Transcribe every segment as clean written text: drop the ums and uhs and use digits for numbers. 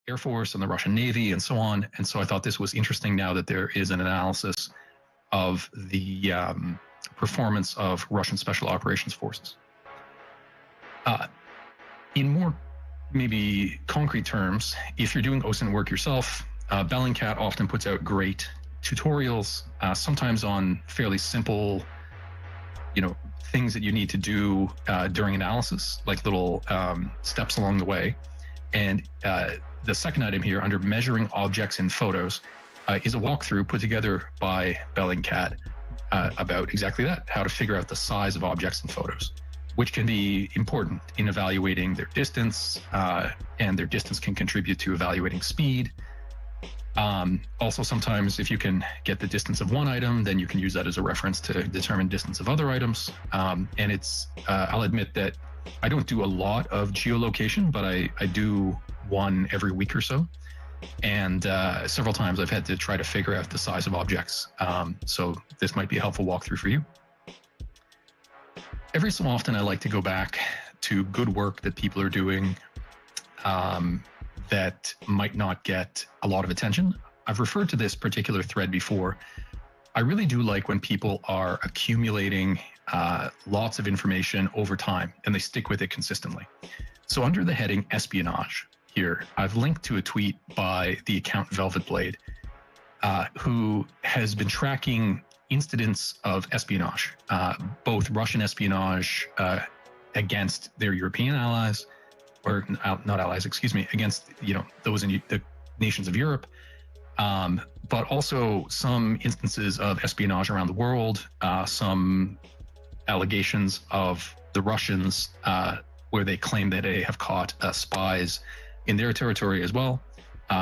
Air Force and the Russian Navy and so on. And so I thought this was interesting now that there is an analysis of the performance of Russian Special Operations Forces. In more maybe concrete terms, if you're doing OSINT work yourself, Bellingcat often puts out great tutorials, sometimes on fairly simple, things that you need to do during analysis, like little steps along the way. And the second item here under measuring objects in photos is a walkthrough put together by Bellingcat about exactly that, how to figure out the size of objects in photos, which can be important in evaluating their distance, and their distance can contribute to evaluating speed. Also, sometimes if you can get the distance of one item, then you can use that as a reference to determine distance of other items. And it's, I'll admit that I don't do a lot of geolocation, but I do one every week or so. And several times I've had to try to figure out the size of objects. So this might be a helpful walkthrough for you. Every so often, I like to go back to good work that people are doing that might not get a lot of attention. I've referred to this particular thread before. I really do like when people are accumulating lots of information over time and they stick with it consistently. So under the heading espionage here, I've linked to a tweet by the account Velvet Blade, who has been tracking incidents of espionage, both Russian espionage against their European allies, or not allies, excuse me, against those in the nations of Europe, but also some instances of espionage around the world, some allegations of the Russians where they claim that they have caught spies in their territory as well.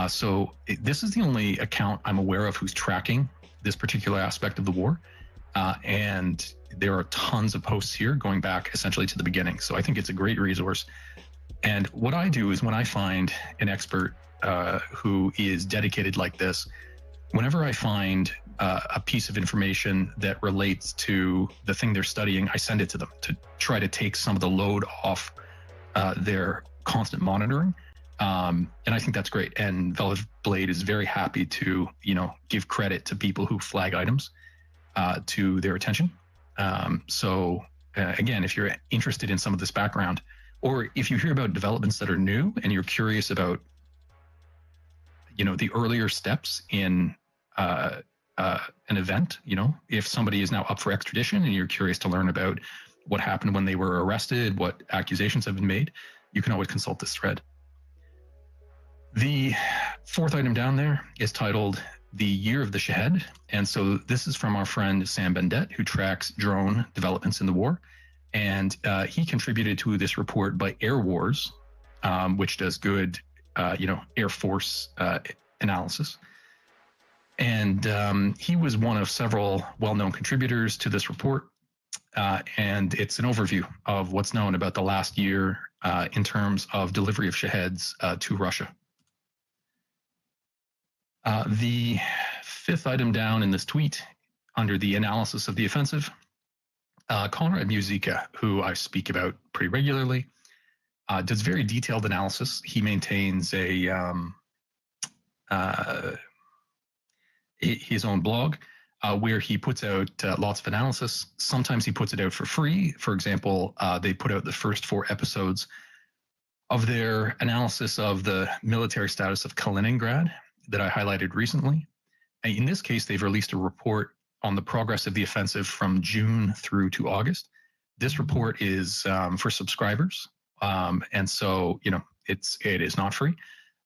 So this is the only account I'm aware of who's tracking this particular aspect of the war. And there are tons of posts here going back essentially to the beginning. So I think it's a great resource. And what I do is when I find an expert who is dedicated like this, whenever I find a piece of information that relates to the thing they're studying, I send it to them to try to take some of the load off their constant monitoring. And I think that's great. And Velvet Blade is very happy to, give credit to people who flag items to their attention. So again, if you're interested in some of this background, or if you hear about developments that are new and you're curious about, the earlier steps in an event, if somebody is now up for extradition and you're curious to learn about what happened when they were arrested, what accusations have been made, you can always consult this thread. The fourth item down there is titled The Year of the Shahed. And so this is from our friend Sam Bendet, who tracks drone developments in the war. And he contributed to this report by Air Wars, which does good, Air Force analysis. And he was one of several well-known contributors to this report. And it's an overview of what's known about the last year in terms of delivery of Shaheds to Russia. The fifth item down in this tweet, under the analysis of the offensive, Konrad Muzyka, who I speak about pretty regularly, does very detailed analysis. He maintains his own blog where he puts out lots of analysis. Sometimes he puts it out for free. For example, they put out the first 4 episodes of their analysis of the military status of Kaliningrad that I highlighted recently. In this case, they've released a report on the progress of the offensive from June through to August. This report is for subscribers. And so, it is not free,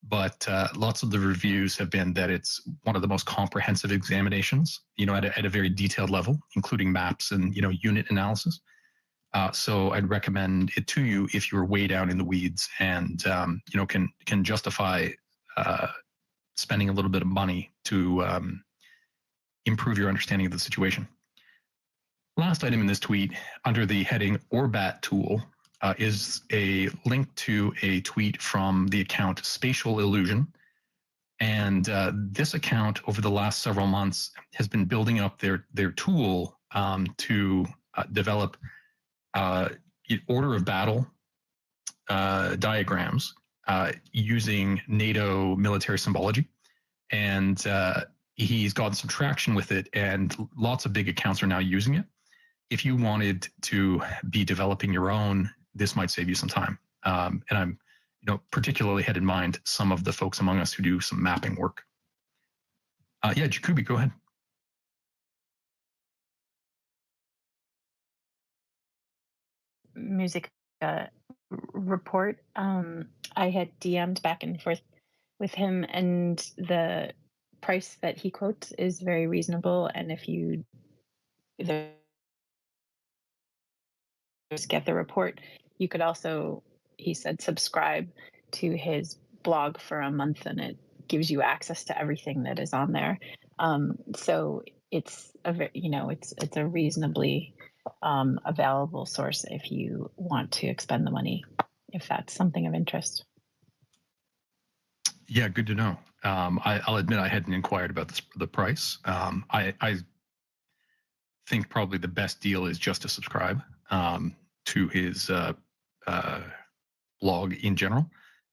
but lots of the reviews have been that it's one of the most comprehensive examinations, at a very detailed level, including maps and, unit analysis. So I'd recommend it to you if you're way down in the weeds and, can justify spending a little bit of money to improve your understanding of the situation. Last item in this tweet, under the heading Orbat Tool, is a link to a tweet from the account Spatial Illusion. And this account, over the last several months, has been building up their tool to develop order of battle diagrams using NATO military symbology, and he's gotten some traction with it, and lots of big accounts are now using it. If you wanted to be developing your own, this might save you some time. And I'm, particularly had in mind some of the folks among us who do some mapping work. Yeah, Jacoby, go ahead. Music report. I had DM'd back and forth with him, and the price that he quotes is very reasonable. And if you either just get the report, you could also, he said, subscribe to his blog for a month, and it gives you access to everything that is on there. So it's it's a reasonably available source if you want to expend the money, if that's something of interest. Yeah, good to know. I'll admit I hadn't inquired about the price. I think probably the best deal is just to subscribe to his blog in general,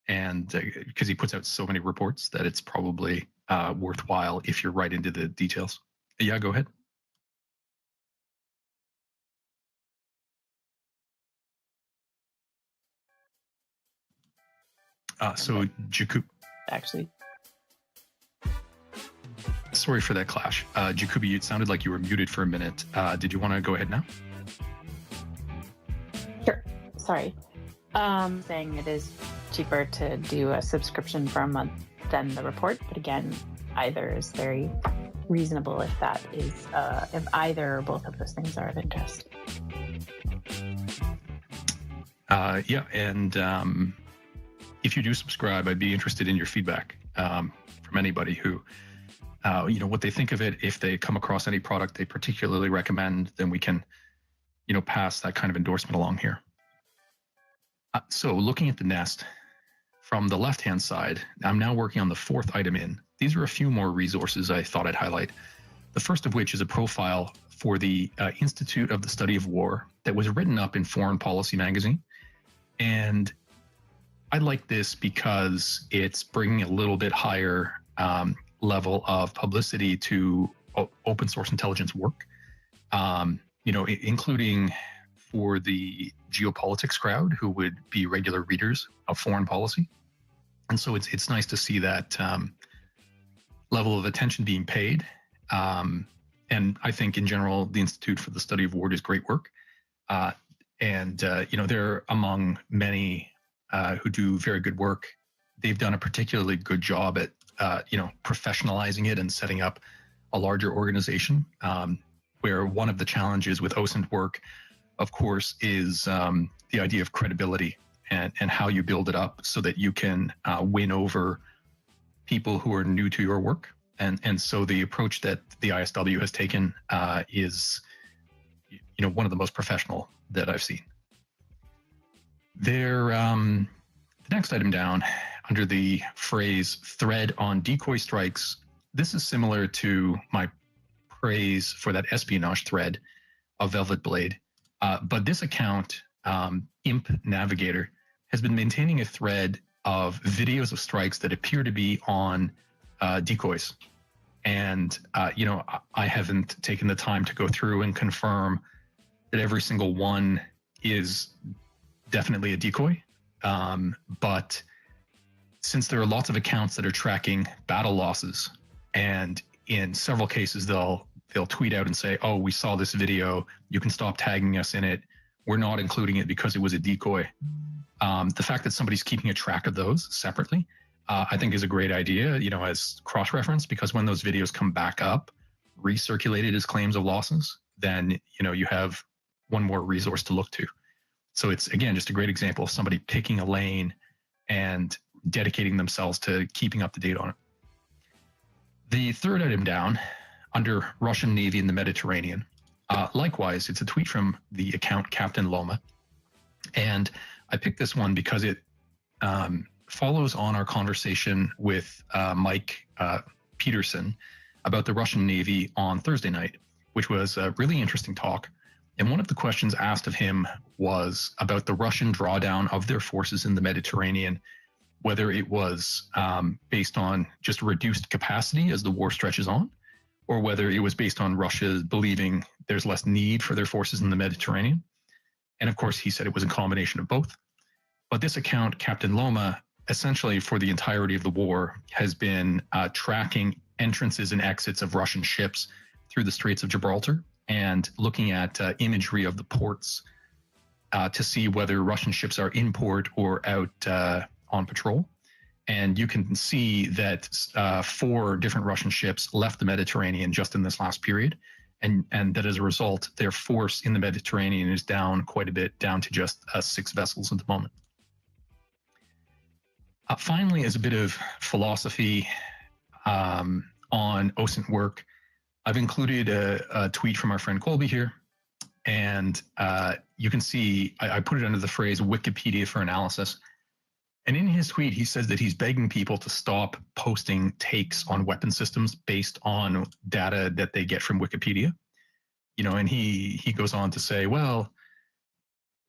and because he puts out so many reports that it's probably worthwhile if you're right into the details. Yeah, go ahead. So Jacob, actually, sorry for that clash. Jacoby, it sounded like you were muted for a minute. Did you want to go ahead now? Sure. Sorry. Saying it is cheaper to do a subscription for a month than the report, but again, either is very reasonable if that is if either or both of those things are of interest. Yeah, and if you do subscribe, I'd be interested in your feedback from anybody who, what they think of it. If they come across any product they particularly recommend, then we can, pass that kind of endorsement along here. So looking at the nest from the left-hand side, I'm now working on the fourth item in. These are a few more resources I thought I'd highlight. The first of which is a profile for the Institute of the Study of War that was written up in Foreign Policy magazine. And I like this because it's bringing a little bit higher level of publicity to open source intelligence work, including for the Geopolitics crowd who would be regular readers of foreign policy. And so it's nice to see that level of attention being paid. And I think in general, the Institute for the Study of War does great work. They're among many who do very good work. They've done a particularly good job at, professionalizing it and setting up a larger organization, where one of the challenges with OSINT work, of course, is the idea of credibility and how you build it up so that you can win over people who are new to your work. And so the approach that the ISW has taken is, one of the most professional that I've seen. The next item down under the phrase thread on decoy strikes, this is similar to my praise for that espionage thread of Velvet Blade. But this account, Imp Navigator, has been maintaining a thread of videos of strikes that appear to be on decoys. And, I haven't taken the time to go through and confirm that every single one is definitely a decoy. But since there are lots of accounts that are tracking battle losses, and in several cases they'll tweet out and say, oh, we saw this video, you can stop tagging us in it, we're not including it because it was a decoy. The fact that somebody's keeping a track of those separately, I think is a great idea, as cross-reference, because when those videos come back up, recirculated as claims of losses, then, you have one more resource to look to. So it's, again, just a great example of somebody picking a lane and dedicating themselves to keeping up to date on it. The third item down, under Russian Navy in the Mediterranean, likewise, it's a tweet from the account Captain Loma. And I picked this one because it follows on our conversation with Mike Peterson about the Russian Navy on Thursday night, which was a really interesting talk. And one of the questions asked of him was about the Russian drawdown of their forces in the Mediterranean whether it was based on just reduced capacity as the war stretches on, or whether it was based on Russia believing there's less need for their forces in the Mediterranean. And of course, he said it was a combination of both. But this account, Captain Loma, essentially for the entirety of the war, has been tracking entrances and exits of Russian ships through the Straits of Gibraltar and looking at imagery of the ports to see whether Russian ships are in port or out on patrol. And you can see that 4 different Russian ships left the Mediterranean just in this last period. And that as a result, their force in the Mediterranean is down quite a bit, down to just 6 vessels at the moment. Finally, as a bit of philosophy on OSINT work, I've included a tweet from our friend Colby here. And you can see I put it under the phrase Wikipedia for analysis. And in his tweet, he says that he's begging people to stop posting takes on weapon systems based on data that they get from Wikipedia. And he goes on to say, well,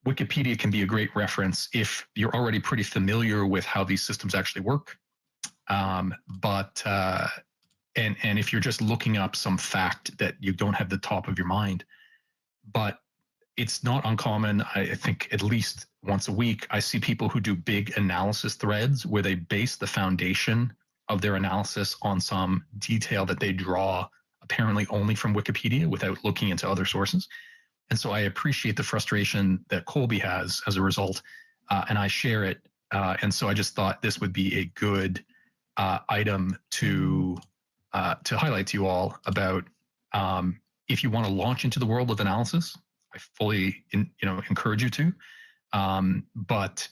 Wikipedia can be a great reference if you're already pretty familiar with how these systems actually work. And if you're just looking up some fact that you don't have the top of your mind. But it's not uncommon. I think at least once a week, I see people who do big analysis threads where they base the foundation of their analysis on some detail that they draw apparently only from Wikipedia without looking into other sources. And so I appreciate the frustration that Colby has as a result, and I share it. And so I just thought this would be a good item to highlight to you all about if you want to launch into the world of analysis. I fully encourage you to, but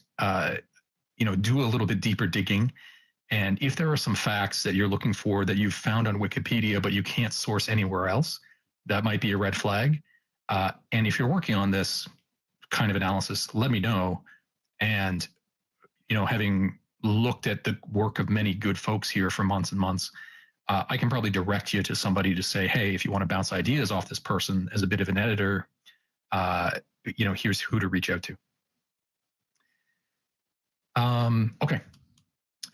do a little bit deeper digging. And if there are some facts that you're looking for that you've found on Wikipedia but you can't source anywhere else, that might be a red flag. And if you're working on this kind of analysis, let me know. And having looked at the work of many good folks here for months and months, I can probably direct you to somebody to say, hey, if you want to bounce ideas off this person as a bit of an editor, here's who to reach out to. Okay,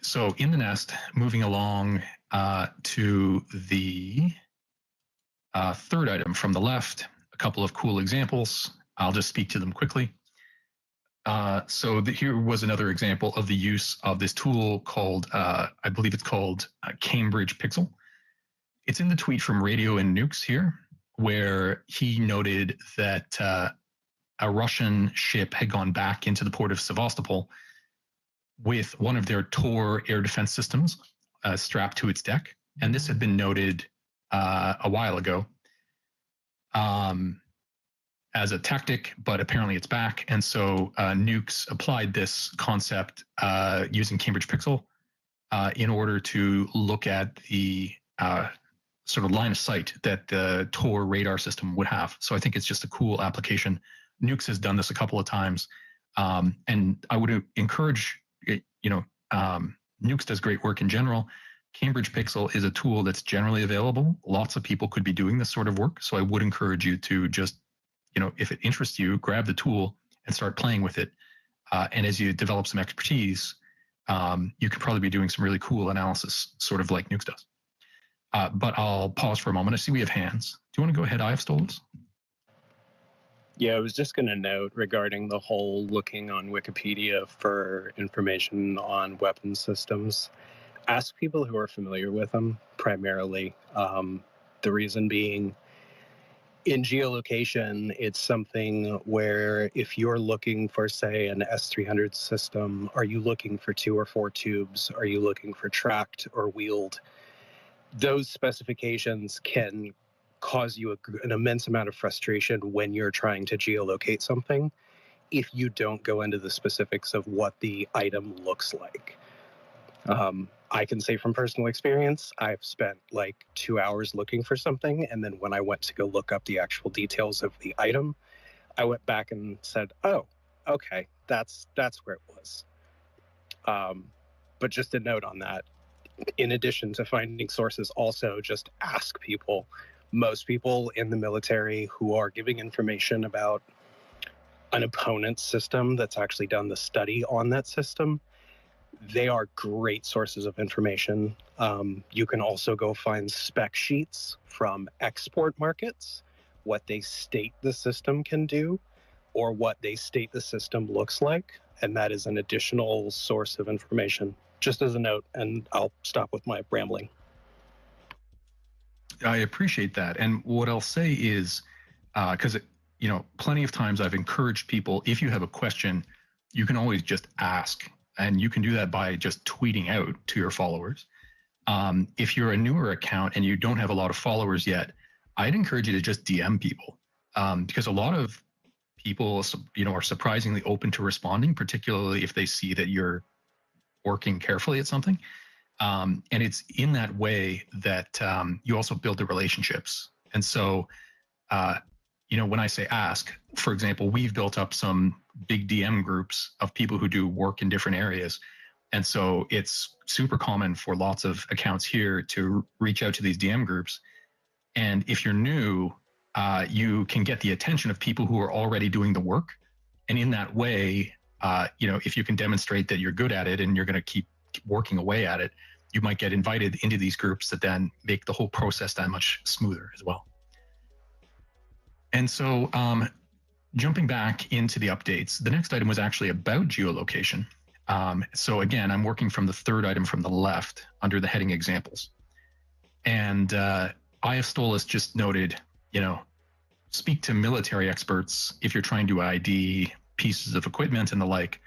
so in the nest, moving along to the third item from the left, a couple of cool examples. I'll just speak to them quickly. Here was another example of the use of this tool called, I believe it's called Cambridge Pixel. It's in the tweet from Radio and Nukes here, where he noted that a Russian ship had gone back into the port of Sevastopol with one of their Tor air defense systems strapped to its deck. And this had been noted a while ago as a tactic, but apparently it's back. And so Nukes applied this concept using Cambridge Pixel in order to look at the sort of line of sight that the Tor radar system would have. So I think it's just a cool application. Nukes has done this a couple of times. And I would encourage, Nukes does great work in general. Cambridge Pixel is a tool that's generally available. Lots of people could be doing this sort of work. So I would encourage you to just, if it interests you, grab the tool and start playing with it. And as you develop some expertise, you could probably be doing some really cool analysis, sort of like Nukes does. But I'll pause for a moment. I see we have hands. Do you want to go ahead, I have Stolas? Yeah, I was just going to note regarding the whole looking on Wikipedia for information on weapon systems. Ask people who are familiar with them, primarily. The reason being, in geolocation, it's something where if you're looking for, say, an S-300 system, are you looking for 2 or 4 tubes? Are you looking for tracked or wheeled? Those specifications can cause you an immense amount of frustration when you're trying to geolocate something if you don't go into the specifics of what the item looks like. I can say from personal experience, I've spent like 2 hours looking for something, and then when I went to go look up the actual details of the item, I went back and said, oh, okay, that's where it was. But just a note on that, in addition to finding sources, also just ask people. Most people in the military who are giving information about an opponent's system that's actually done the study on that system They are great sources of information. You can also go find spec sheets from export markets, what they state the system can do, or what they state the system looks like. And that is an additional source of information, just as a note, and I'll stop with my rambling. I appreciate that. And what I'll say is, because, plenty of times I've encouraged people, if you have a question, you can always just ask. And you can do that by just tweeting out to your followers. If you're a newer account and you don't have a lot of followers yet, I'd encourage you to just DM people, because a lot of people, are surprisingly open to responding, particularly if they see that you're working carefully at something. And it's in that way that you also build the relationships. And so, when I say ask, for example, we've built up some big DM groups of people who do work in different areas. And so it's super common for lots of accounts here to reach out to these DM groups. And if you're new, you can get the attention of people who are already doing the work. And in that way, if you can demonstrate that you're good at it and you're going to keep working away at it, you might get invited into these groups that then make the whole process that much smoother as well. And so jumping back into the updates, the next item was actually about geolocation. So again, I'm working from the third item from the left under the heading examples. And Stolas just noted, speak to military experts if you're trying to ID pieces of equipment and the like.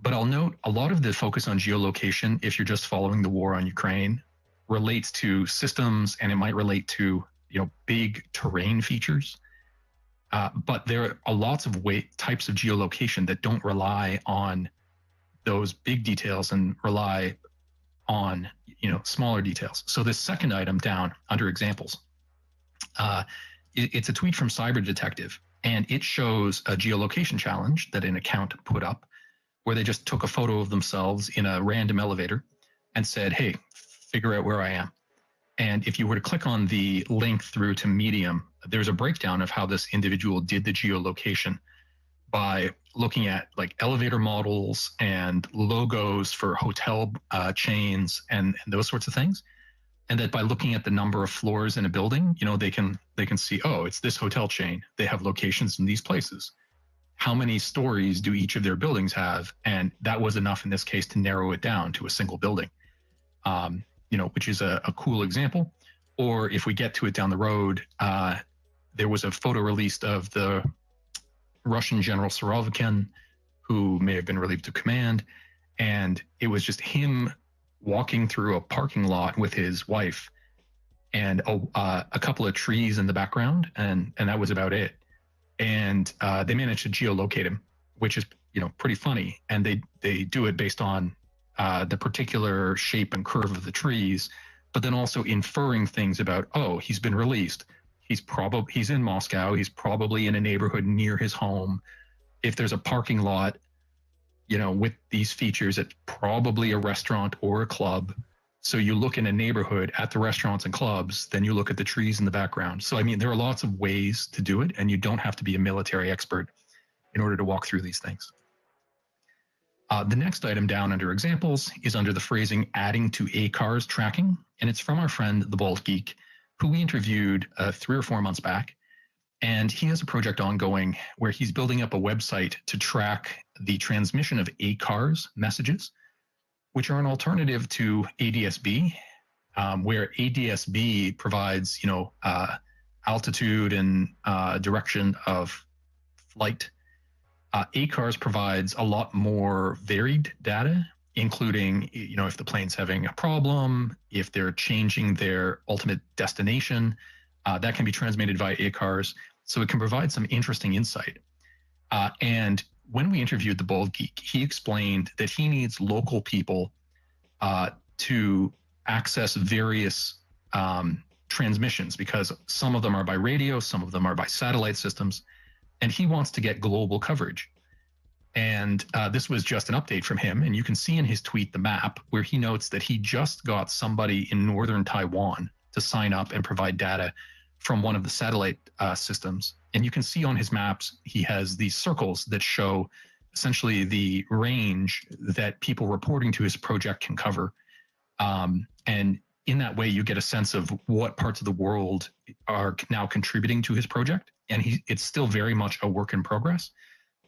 But I'll note a lot of the focus on geolocation, if you're just following the war on Ukraine, relates to systems, and it might relate to, big terrain features. But there are lots of types of geolocation that don't rely on those big details and rely on, smaller details. So this second item down under examples, it's a tweet from Cyber Detective, and it shows a geolocation challenge that an account put up where they just took a photo of themselves in a random elevator and said, hey, figure out where I am. And if you were to click on the link through to Medium, there's a breakdown of how this individual did the geolocation by looking at like elevator models and logos for hotel chains and those sorts of things. And that by looking at the number of floors in a building, they can see, oh, it's this hotel chain. They have locations in these places. How many stories do each of their buildings have? And that was enough in this case to narrow it down to a single building. Which is a cool example. Or if we get to it down the road, there was a photo released of the Russian General Surovikin, who may have been relieved of command. And it was just him walking through a parking lot with his wife and a couple of trees in the background. And that was about it. And they managed to geolocate him, which is, pretty funny. And they do it based on the particular shape and curve of the trees, but then also inferring things about, oh, he's been released. He's in Moscow. He's probably in a neighborhood near his home. If there's a parking lot, with these features, it's probably a restaurant or a club. So you look in a neighborhood at the restaurants and clubs, then you look at the trees in the background. So, there are lots of ways to do it, and you don't have to be a military expert in order to walk through these things. The next item down under examples is under the phrasing adding to ACARS tracking, and it's from our friend, the Bald Geek, who we interviewed 3 or 4 months back. And he has a project ongoing where he's building up a website to track the transmission of ACARS messages, which are an alternative to ADSB, where ADSB provides, altitude and direction of flight. ACARS provides a lot more varied data, including, if the plane's having a problem, if they're changing their ultimate destination, that can be transmitted via ACARS. So it can provide some interesting insight. And when we interviewed the Bald Geek, he explained that he needs local people to access various transmissions, because some of them are by radio, some of them are by satellite systems, and he wants to get global coverage. And this was just an update from him. And you can see in his tweet the map where he notes that he just got somebody in northern Taiwan to sign up and provide data from one of the satellite systems. And you can see on his maps, he has these circles that show essentially the range that people reporting to his project can cover. And in that way, you get a sense of what parts of the world are now contributing to his project. And it's still very much a work in progress,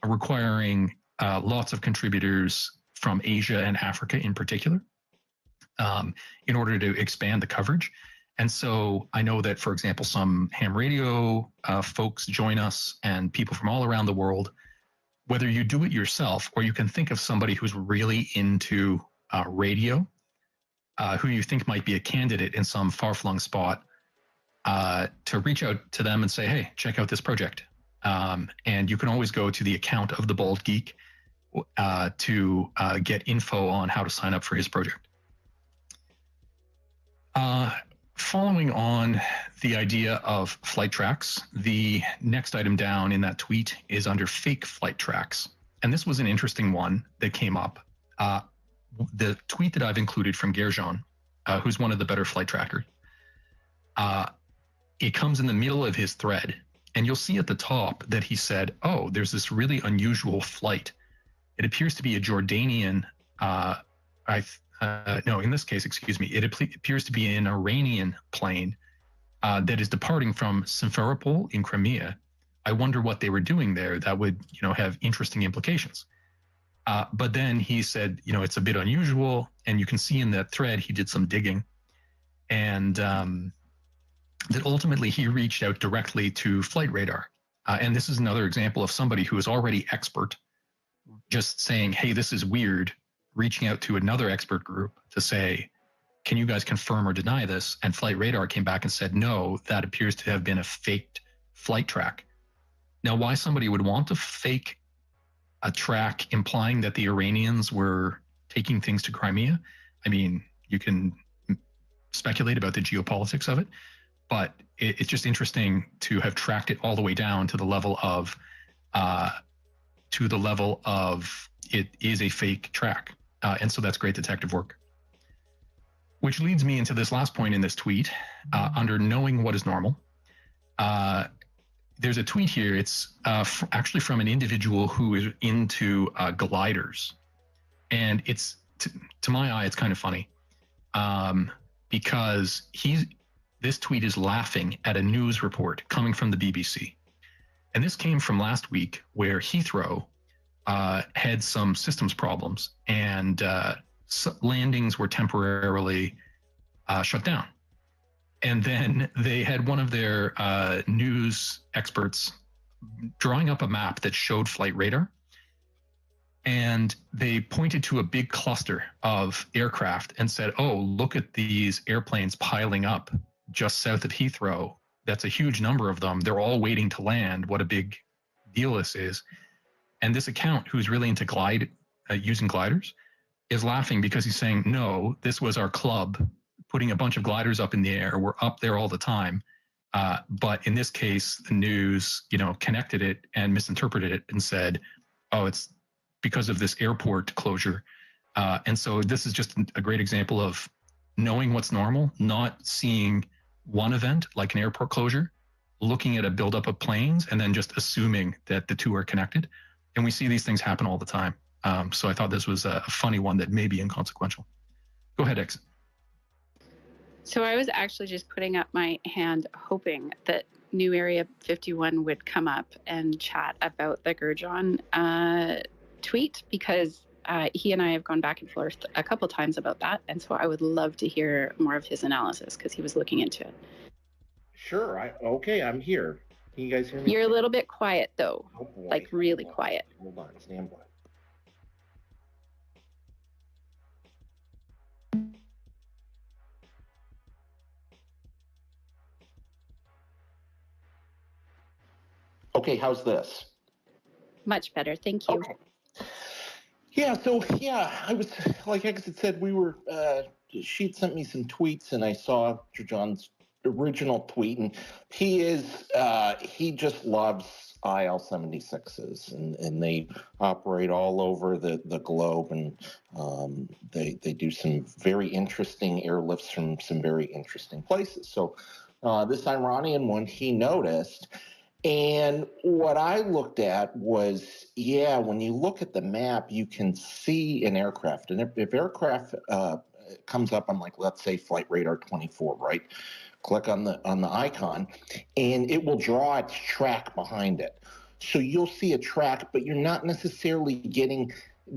requiring lots of contributors from Asia and Africa in particular, in order to expand the coverage. And so I know that, for example, some ham radio folks join us, and people from all around the world. Whether you do it yourself or you can think of somebody who's really into radio, who you think might be a candidate in some far-flung spot, to reach out to them and say, hey, check out this project. And you can always go to the account of the Bald Geek to get info on how to sign up for his project. Following on the idea of flight tracks, the next item down in that tweet is under fake flight tracks. And this was an interesting one that came up. The tweet that I've included from Gerjon, who's one of the better flight trackers, it comes in the middle of his thread. And you'll see at the top that he said, oh, there's this really unusual flight. It appears to be a Jordanian, no, in this case, excuse me, it appears to be an Iranian plane that is departing from Simferopol in Crimea. I wonder what they were doing there. That would, have interesting implications. But then he said, it's a bit unusual. And you can see in that thread, he did some digging. And that ultimately he reached out directly to Flight Radar. And this is another example of somebody who is already expert, just saying, hey, this is weird, reaching out to another expert group to say, can you guys confirm or deny this? And Flight Radar came back and said, no, that appears to have been a faked flight track. Now, why somebody would want to fake a track implying that the Iranians were taking things to Crimea, I mean, you can speculate about the geopolitics of it, but it's just interesting to have tracked it all the way down to the level of it is a fake track. And so that's great detective work. Which leads me into this last point in this tweet, under knowing what is normal. There's a tweet here. It's actually from an individual who is into gliders. And it's, to my eye, it's kind of funny, because this tweet is laughing at a news report coming from the BBC. And this came from last week, where Heathrow had some systems problems, and landings were temporarily shut down. And then they had one of their news experts drawing up a map that showed Flight Radar. And they pointed to a big cluster of aircraft and said, oh, look at these airplanes piling up just south of Heathrow. That's a huge number of them. They're all waiting to land. What a big deal this is. And this account, who's really into using gliders, is laughing because he's saying, no, this was our club putting a bunch of gliders up in the air. We're up there all the time. But in this case, the news, connected it and misinterpreted it and said, oh, it's because of this airport closure. And so this is just a great example of knowing what's normal, not seeing one event like an airport closure, looking at a buildup of planes, and then just assuming that the two are connected. And we see these things happen all the time. So I thought this was a funny one that may be inconsequential. Go ahead, X. So I was actually just putting up my hand, hoping that New Area 51 would come up and chat about the Gerjon tweet, because he and I have gone back and forth a couple times about that. And so I would love to hear more of his analysis, because he was looking into it. Sure. Okay, I'm here. Can you guys hear me? You're a little bit quiet, though. Oh, boy. Like really quiet. Hold on, stand by. Okay, how's this? Much better, thank you. Okay. Yeah, so I was, like I said, she'd sent me some tweets, and I saw Gerjon's original tweet, and he just loves IL-76s, and they operate all over the globe, and they do some very interesting airlifts from some very interesting places. So this Iranian one he noticed, And what I looked at was, when you look at the map, you can see an aircraft. And if aircraft comes up on, like, let's say Flight Radar 24, right? Click on the icon, and it will draw its track behind it. So you'll see a track, but you're not necessarily getting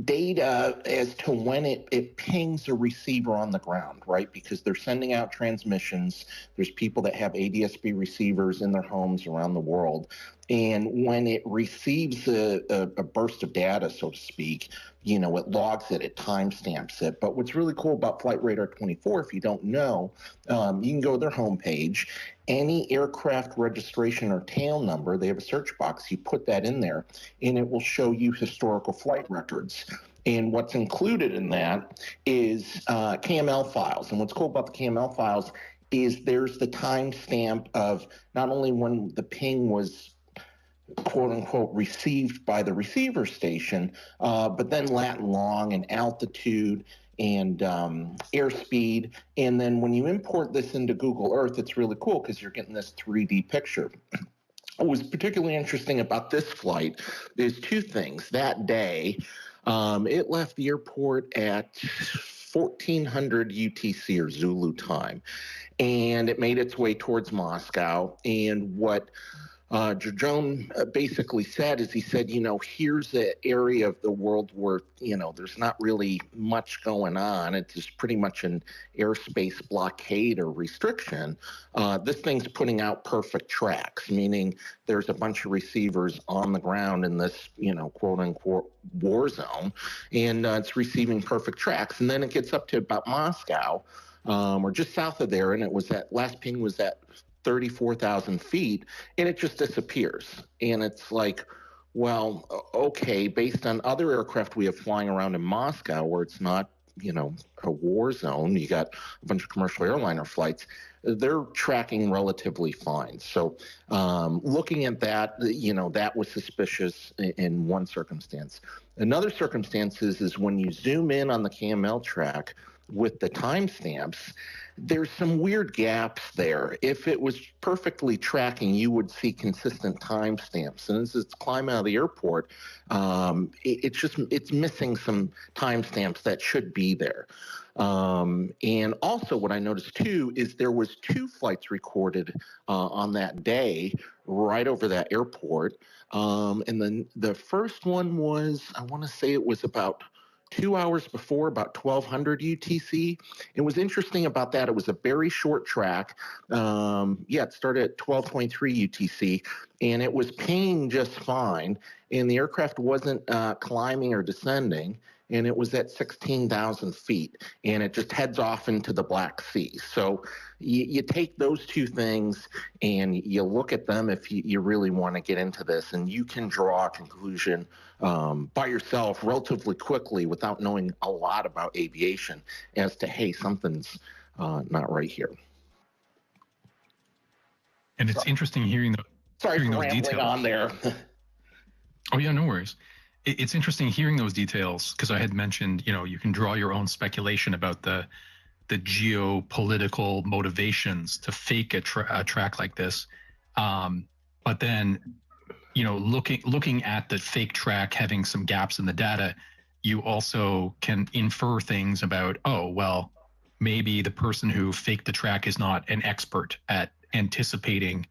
data as to when it pings a receiver on the ground, right? Because they're sending out transmissions. There's people that have ADSB receivers in their homes around the world. And when it receives a burst of data, so to speak, it logs it timestamps it. But what's really cool about Flight Radar 24, if you don't know, you can go to their homepage. Any aircraft registration or tail number, they have a search box. You put that in there, and it will show you historical flight records. And what's included in that is KML files. And what's cool about the KML files is there's the timestamp of not only when the ping was quote unquote received by the receiver station, but then lat long and altitude and airspeed. And then when you import this into Google Earth, it's really cool because you're getting this 3D picture. What was particularly interesting about this flight is two things. That day, it left the airport at 1400 UTC or Zulu time, and it made its way towards Moscow. And what Jerome basically said is he said, here's an area of the world where, there's not really much going on. It's just pretty much an airspace blockade or restriction. This thing's putting out perfect tracks, meaning there's a bunch of receivers on the ground in this, quote unquote war zone, and it's receiving perfect tracks. And then it gets up to about Moscow, or just south of there, and it was that last ping was at 34,000 feet, and it just disappears. And it's like, well, okay, based on other aircraft we have flying around in Moscow where it's not, a war zone, you got a bunch of commercial airliner flights, they're tracking relatively fine. So looking at that, that was suspicious in one circumstance. Another circumstance is when you zoom in on the KML track with the timestamps, there's some weird gaps there. If it was perfectly tracking, you would see consistent timestamps. And as it's climbing out of the airport, it's missing some timestamps that should be there. And also what I noticed too is there was two flights recorded on that day right over that airport. And then the first one was, I want to say it was about 2 hours before, about 1200 UTC. It was interesting about that. It was a very short track. It started at 1223 UTC, and it was pinging just fine. And the aircraft wasn't climbing or descending, and it was at 16,000 feet, and it just heads off into the Black Sea. So you take those two things and you look at them if you really want to get into this, and you can draw a conclusion by yourself relatively quickly without knowing a lot about aviation as to, hey, something's not right here. And it's interesting hearing Sorry hearing for those rambling details. on there. Oh, yeah, no worries. It's interesting hearing those details because I had mentioned, you can draw your own speculation about the geopolitical motivations to fake a track like this. But then, looking at the fake track having some gaps in the data, you also can infer things about, oh, well, maybe the person who faked the track is not an expert at anticipating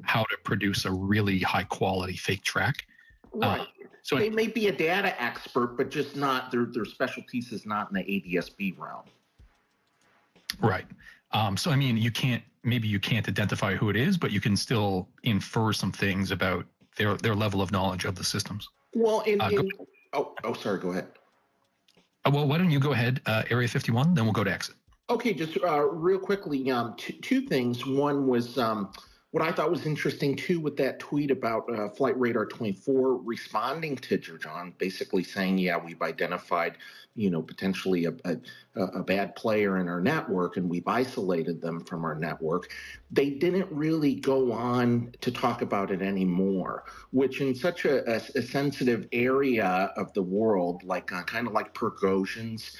how to produce a really high quality fake track. Right. So they may be a data expert, but just not their specialties is not in the ADSB realm. Right. So I mean, you can't identify who it is, but you can still infer some things about their level of knowledge of the systems. Well, sorry, go ahead. Well, why don't you go ahead, Area 51, then we'll go to exit. Okay, just real quickly, two things. One was what I thought was interesting too with that tweet about Flight Radar 24 responding to John, basically saying, yeah, we've identified, potentially a bad player in our network and we've isolated them from our network. They didn't really go on to talk about it anymore, which in such a sensitive area of the world, like kind of like Prigozhin's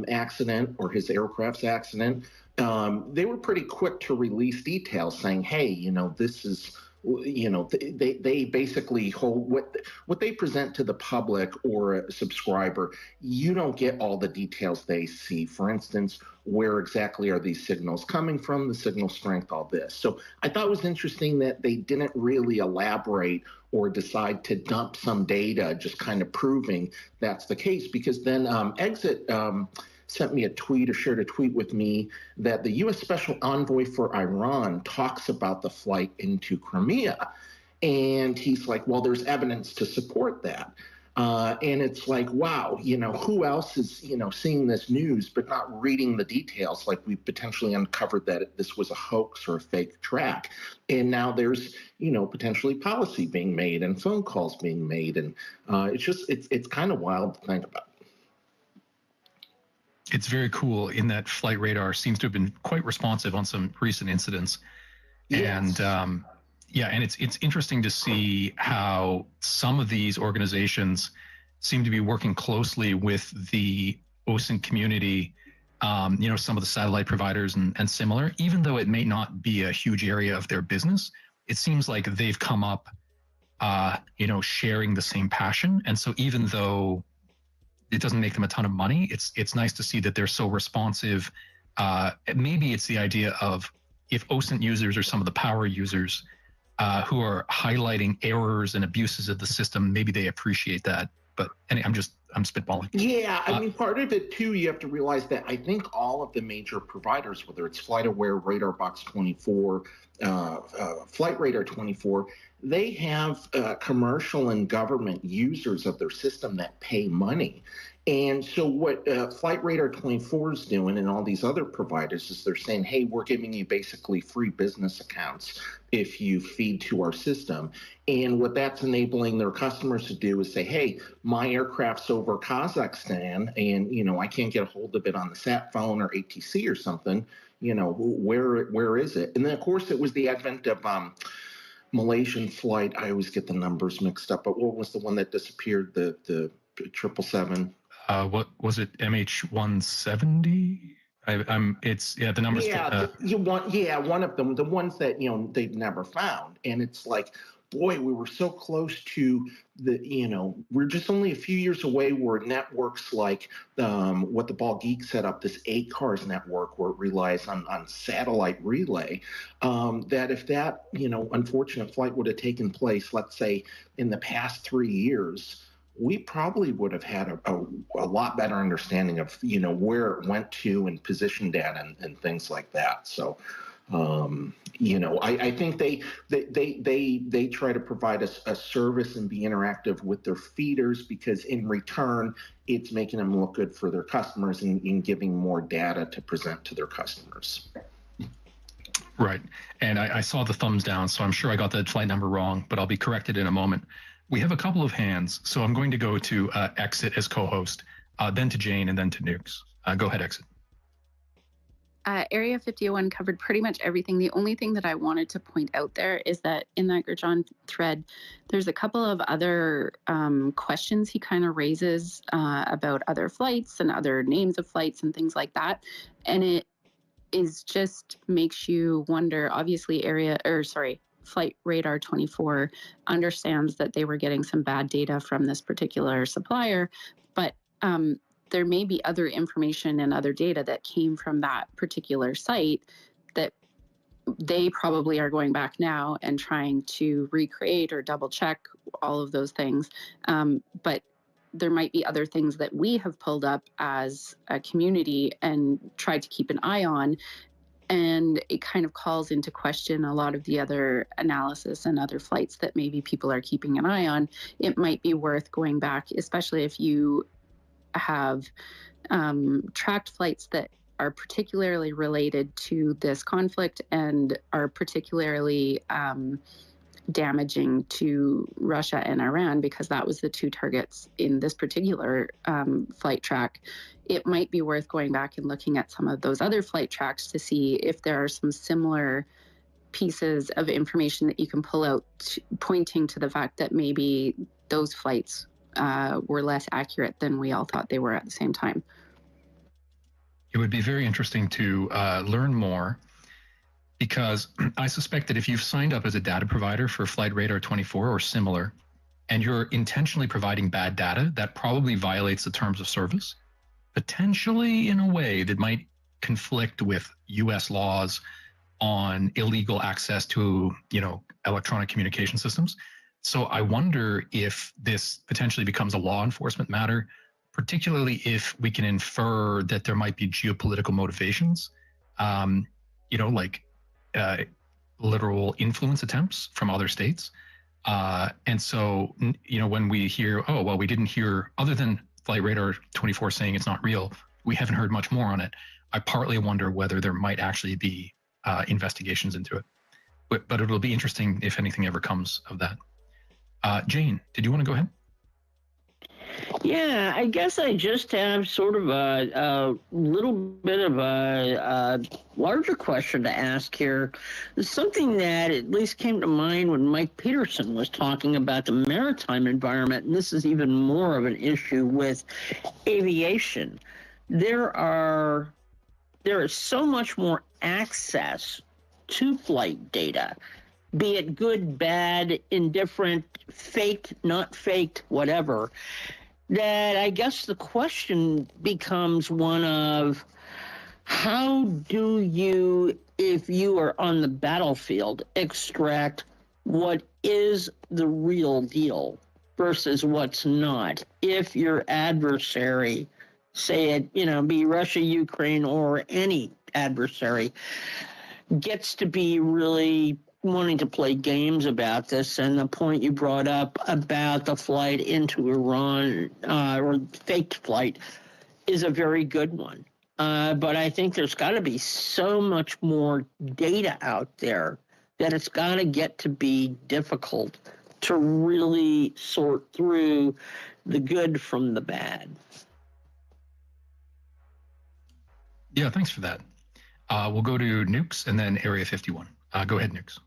accident or his aircraft's accident, they were pretty quick to release details saying, hey, this is they basically hold what they present to the public or a subscriber. You don't get all the details they see. For instance, where exactly are these signals coming from, the signal strength, all this. So I thought it was interesting that they didn't really elaborate or decide to dump some data, just kind of proving that's the case, because then Exit sent me a tweet or shared a tweet with me that the U.S. Special Envoy for Iran talks about the flight into Crimea. And he's like, well, there's evidence to support that. And it's like, wow, who else is, seeing this news but not reading the details? Like, we potentially uncovered that this was a hoax or a fake track. And now there's, potentially policy being made and phone calls being made. And it's kind of wild to think about. It's very cool in that Flight Radar seems to have been quite responsive on some recent incidents. Yes. And and it's interesting to see how some of these organizations seem to be working closely with the OSINT community, some of the satellite providers and similar, even though it may not be a huge area of their business. It seems like they've come up, sharing the same passion. And so even though it doesn't make them a ton of money, it's nice to see that they're so responsive. Maybe it's the idea of, if OSINT users are some of the power users who are highlighting errors and abuses of the system, maybe they appreciate that. But anyway, I'm spitballing. Yeah, I mean, part of it too, you have to realize that I think all of the major providers, whether it's FlightAware, RadarBox 24, Flight Radar 24, they have commercial and government users of their system that pay money. And so what Flight Radar 24 is doing, and all these other providers, is they're saying, hey, we're giving you basically free business accounts if you feed to our system. And what that's enabling their customers to do is say, hey, my aircraft's over Kazakhstan, and I can't get a hold of it on the sat phone or ATC or something. Where is it? And then, of course, it was the advent of Malaysian flight. I always get the numbers mixed up, but what was the one that disappeared? The 777. What was it? MH170? The numbers. One of them, the ones that they've never found, and it's like, boy, we were so close to we're just only a few years away where networks like what the Ball Geek set up, this 8Cars network, where it relies on satellite relay, that if that unfortunate flight would have taken place, let's say in the past 3 years, we probably would have had a lot better understanding of where it went to and position data and things like that. So I think they try to provide a service and be interactive with their feeders, because in return it's making them look good for their customers and giving more data to present to their customers. Right. And I saw the thumbs down, so I'm sure I got the flight number wrong, but I'll be corrected in a moment. We have a couple of hands, so I'm going to go to Exit as co-host, then to Jane, and then to Nukes. Go ahead, Exit. Area 51 covered pretty much everything. The only thing that I wanted to point out there is that in that Gurjan thread, there's a couple of other questions he kind of raises about other flights and other names of flights and things like that. And it is just makes you wonder, obviously Flight Radar 24 understands that they were getting some bad data from this particular supplier, but there may be other information and other data that came from that particular site that they probably are going back now and trying to recreate or double check all of those things. But there might be other things that we have pulled up as a community and tried to keep an eye on. And it kind of calls into question a lot of the other analysis and other flights that maybe people are keeping an eye on. It might be worth going back, especially if you have tracked flights that are particularly related to this conflict and are particularly damaging to Russia and Iran, because that was the two targets in this particular flight track. It might be worth going back and looking at some of those other flight tracks to see if there are some similar pieces of information that you can pull out pointing to the fact that maybe those flights were less accurate than we all thought they were at the same time. It would be very interesting to learn more, because I suspect that if you've signed up as a data provider for Flight Radar 24 or similar, and you're intentionally providing bad data, that probably violates the terms of service, potentially in a way that might conflict with US laws on illegal access to, electronic communication systems. So I wonder if this potentially becomes a law enforcement matter, particularly if we can infer that there might be geopolitical motivations, like literal influence attempts from other states. And so, when we hear, oh, well, we didn't hear, other than Flight Radar 24 saying it's not real, we haven't heard much more on it. I partly wonder whether there might actually be investigations into it. But it'll be interesting if anything ever comes of that. Jane, did you want to go ahead? Yeah, I guess I just have sort of a little bit of a larger question to ask here. Something that at least came to mind when Mike Peterson was talking about the maritime environment, and this is even more of an issue with aviation. There is so much more access to flight data, be it good, bad, indifferent, faked, not faked, whatever, that I guess the question becomes one of how do you, if you are on the battlefield, extract what is the real deal versus what's not? If your adversary, say it, be Russia, Ukraine, or any adversary, gets to be really wanting to play games about this, and the point you brought up about the flight into Iran, or faked flight, is a very good one. But I think there's got to be so much more data out there that it's got to get to be difficult to really sort through the good from the bad. Yeah, thanks for that. We'll go to Nukes and then Area 51. Go ahead, Nukes.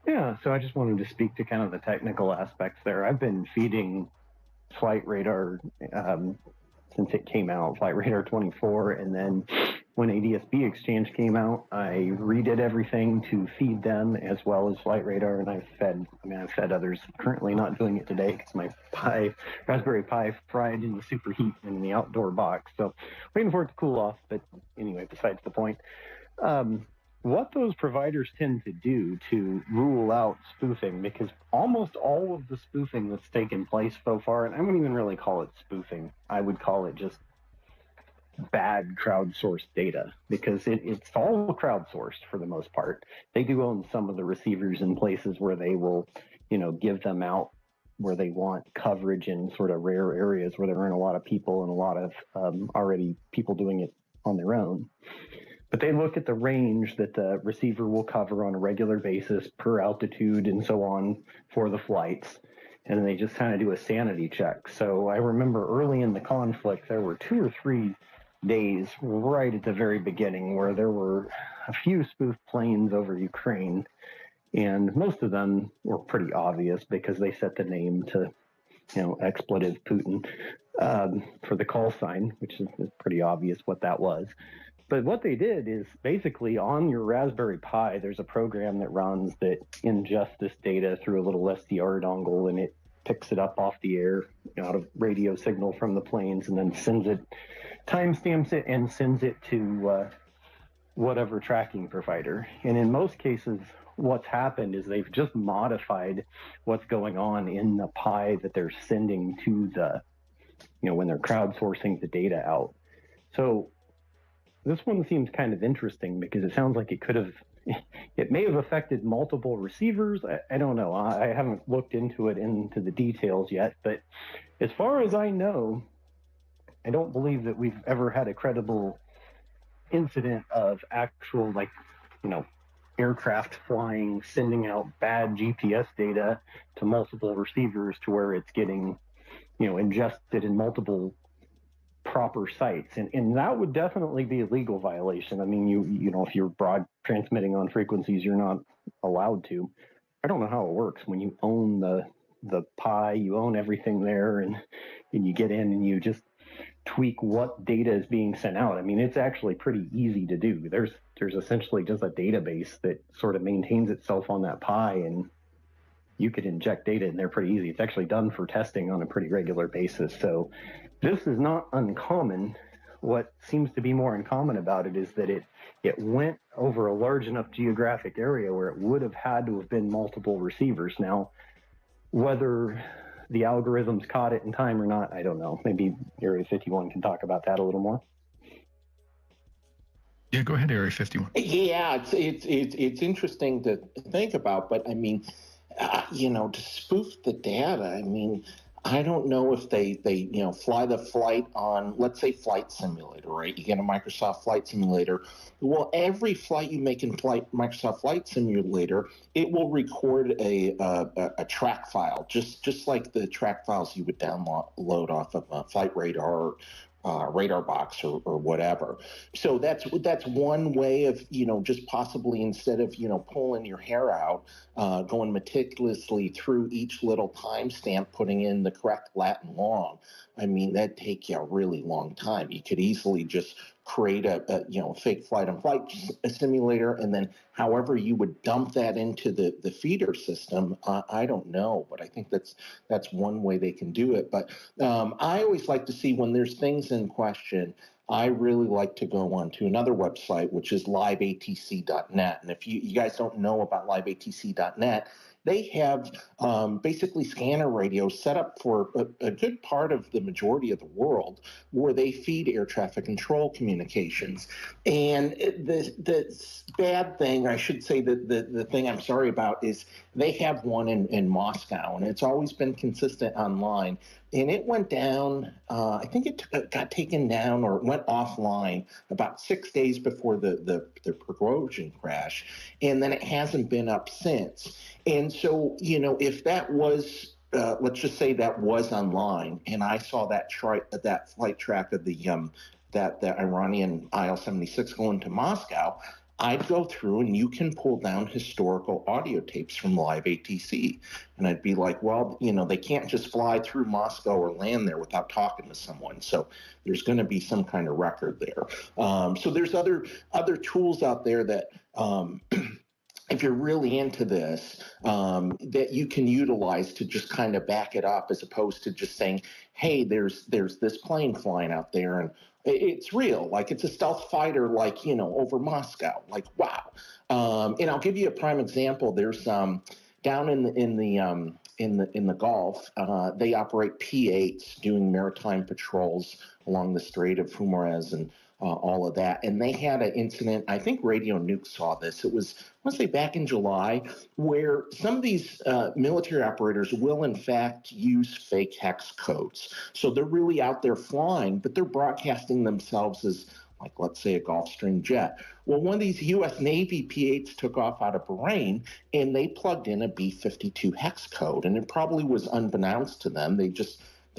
Yeah, so I just wanted to speak to kind of the technical aspects there. I've been feeding Flight Radar since it came out, Flight Radar 24, and then when ADSB Exchange came out, I redid everything to feed them as well as Flight Radar, and I've fed others. Currently not doing it today because my Raspberry Pi fried in the superheat in the outdoor box, so waiting for it to cool off, but anyway, besides the point. What those providers tend to do to rule out spoofing, because almost all of the spoofing that's taken place so far, and I wouldn't even really call it spoofing, I would call it just bad crowdsourced data, because it's all crowdsourced for the most part. They do own some of the receivers in places where they will, give them out where they want coverage in sort of rare areas where there aren't a lot of people and a lot of already people doing it on their own. But they look at the range that the receiver will cover on a regular basis per altitude and so on for the flights. And they just kind of do a sanity check. So I remember early in the conflict, there were 2 or 3 days right at the very beginning where there were a few spoof planes over Ukraine. And most of them were pretty obvious because they set the name to, expletive Putin for the call sign, which is pretty obvious what that was. But what they did is basically on your Raspberry Pi, there's a program that runs that ingests this data through a little SDR dongle, and it picks it up off the air, out of radio signal from the planes, and then sends it, timestamps it, and sends it to whatever tracking provider. And in most cases, what's happened is they've just modified what's going on in the Pi that they're sending to the, when they're crowdsourcing the data out. So this one seems kind of interesting because it sounds like it may have affected multiple receivers. I don't know. I haven't looked into the details yet, but as far as I know, I don't believe that we've ever had a credible incident of actual, aircraft flying, sending out bad GPS data to multiple receivers to where it's getting, ingested in multiple proper sites, and that would definitely be a legal violation. I mean, if you're transmitting on frequencies you're not allowed to. I don't know how it works when you own the Pi, you own everything there, and you get in and you just tweak what data is being sent out. I mean, it's actually pretty easy to do. There's essentially just a database that sort of maintains itself on that Pi, and you could inject data in there pretty easy. It's actually done for testing on a pretty regular basis. So this is not uncommon. What seems to be more uncommon about it is that it went over a large enough geographic area where it would have had to have been multiple receivers. Now, whether the algorithms caught it in time or not, I don't know. Maybe Area 51 can talk about that a little more. Yeah, go ahead, Area 51. Yeah, it's interesting to think about, but I mean, to spoof the data, I mean, I don't know if they fly the flight on, let's say, Flight Simulator, right? You get a Microsoft Flight Simulator. Well, every flight you make in Microsoft Flight Simulator, it will record a track file, just like the track files you would download off of Flight Radar or Radar Box or whatever. So that's one way of, just possibly, instead of, pulling your hair out, going meticulously through each little timestamp, putting in the correct Latin long. I mean, that'd take you a really long time. You could easily just create a fake flight on flight simulator, and then however you would dump that into the feeder system, I don't know, but I think that's one way they can do it. But I always like to see, when there's things in question, I really like to go on to another website, which is liveatc.net. And if you guys don't know about liveatc.net, they have basically scanner radios set up for a good part of the majority of the world, where they feed air traffic control communications. And the bad thing, I should say, the thing I'm sorry about, is they have one in Moscow, and it's always been consistent online. And it went down, I think it got taken down or went offline about 6 days before the Prigozhin crash. And then it hasn't been up since. And so, if that was, let's just say that was online, and I saw that flight track of the Iranian IL-76 going to Moscow, I'd go through, and you can pull down historical audio tapes from Live ATC. And I'd be like, well, they can't just fly through Moscow or land there without talking to someone. So there's going to be some kind of record there. So there's other tools out there that, if you're really into this, that you can utilize to just kind of back it up, as opposed to just saying, hey, there's this plane flying out there, and it's real, like it's a stealth fighter, like, over Moscow, like, wow. And I'll give you a prime example. There's down in the Gulf, they operate P-8s doing maritime patrols along the Strait of Hormuz and all of that. And they had an incident, I think Radio Nuke saw this. It was, I want to say, back in July, where some of these military operators will, in fact, use fake hex codes. So they're really out there flying, but they're broadcasting themselves as, like, let's say, a Gulfstream jet. Well, one of these U.S. Navy P-8s took off out of Bahrain, and they plugged in a B-52 hex code. And it probably was unbeknownst to them. They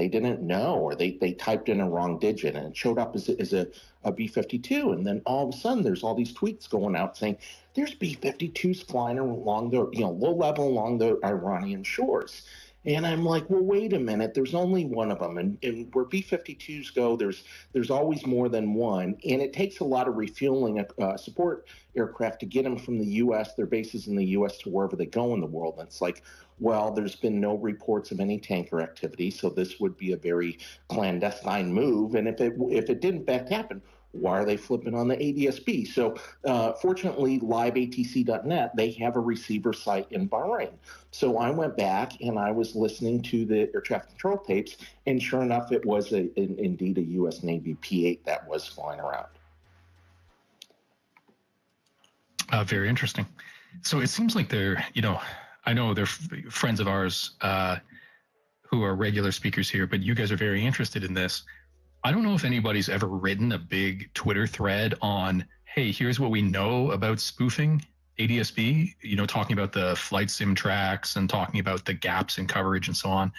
didn't know, or they typed in a wrong digit, and it showed up as a B-52. And then all of a sudden, there's all these tweets going out saying there's B-52s flying along the low level along the Iranian shores. And I'm like, well, wait a minute. There's only one of them, and where B-52s go, there's always more than one, and it takes a lot of refueling support aircraft to get them from the U.S., their bases in the U.S., to wherever they go in the world. And it's like, well, there's been no reports of any tanker activity, so this would be a very clandestine move. And if it did in fact happen, why are they flipping on the ADSB? So fortunately, liveatc.net, they have a receiver site in Bahrain. So I went back and I was listening to the air traffic control tapes, and sure enough, it was indeed a U.S. Navy P-8 that was flying around. Very interesting. So it seems like they're, I know they're friends of ours who are regular speakers here, but you guys are very interested in this. I don't know if anybody's ever written a big Twitter thread on, hey, here's what we know about spoofing ADSB, talking about the flight sim tracks and talking about the gaps in coverage and so on.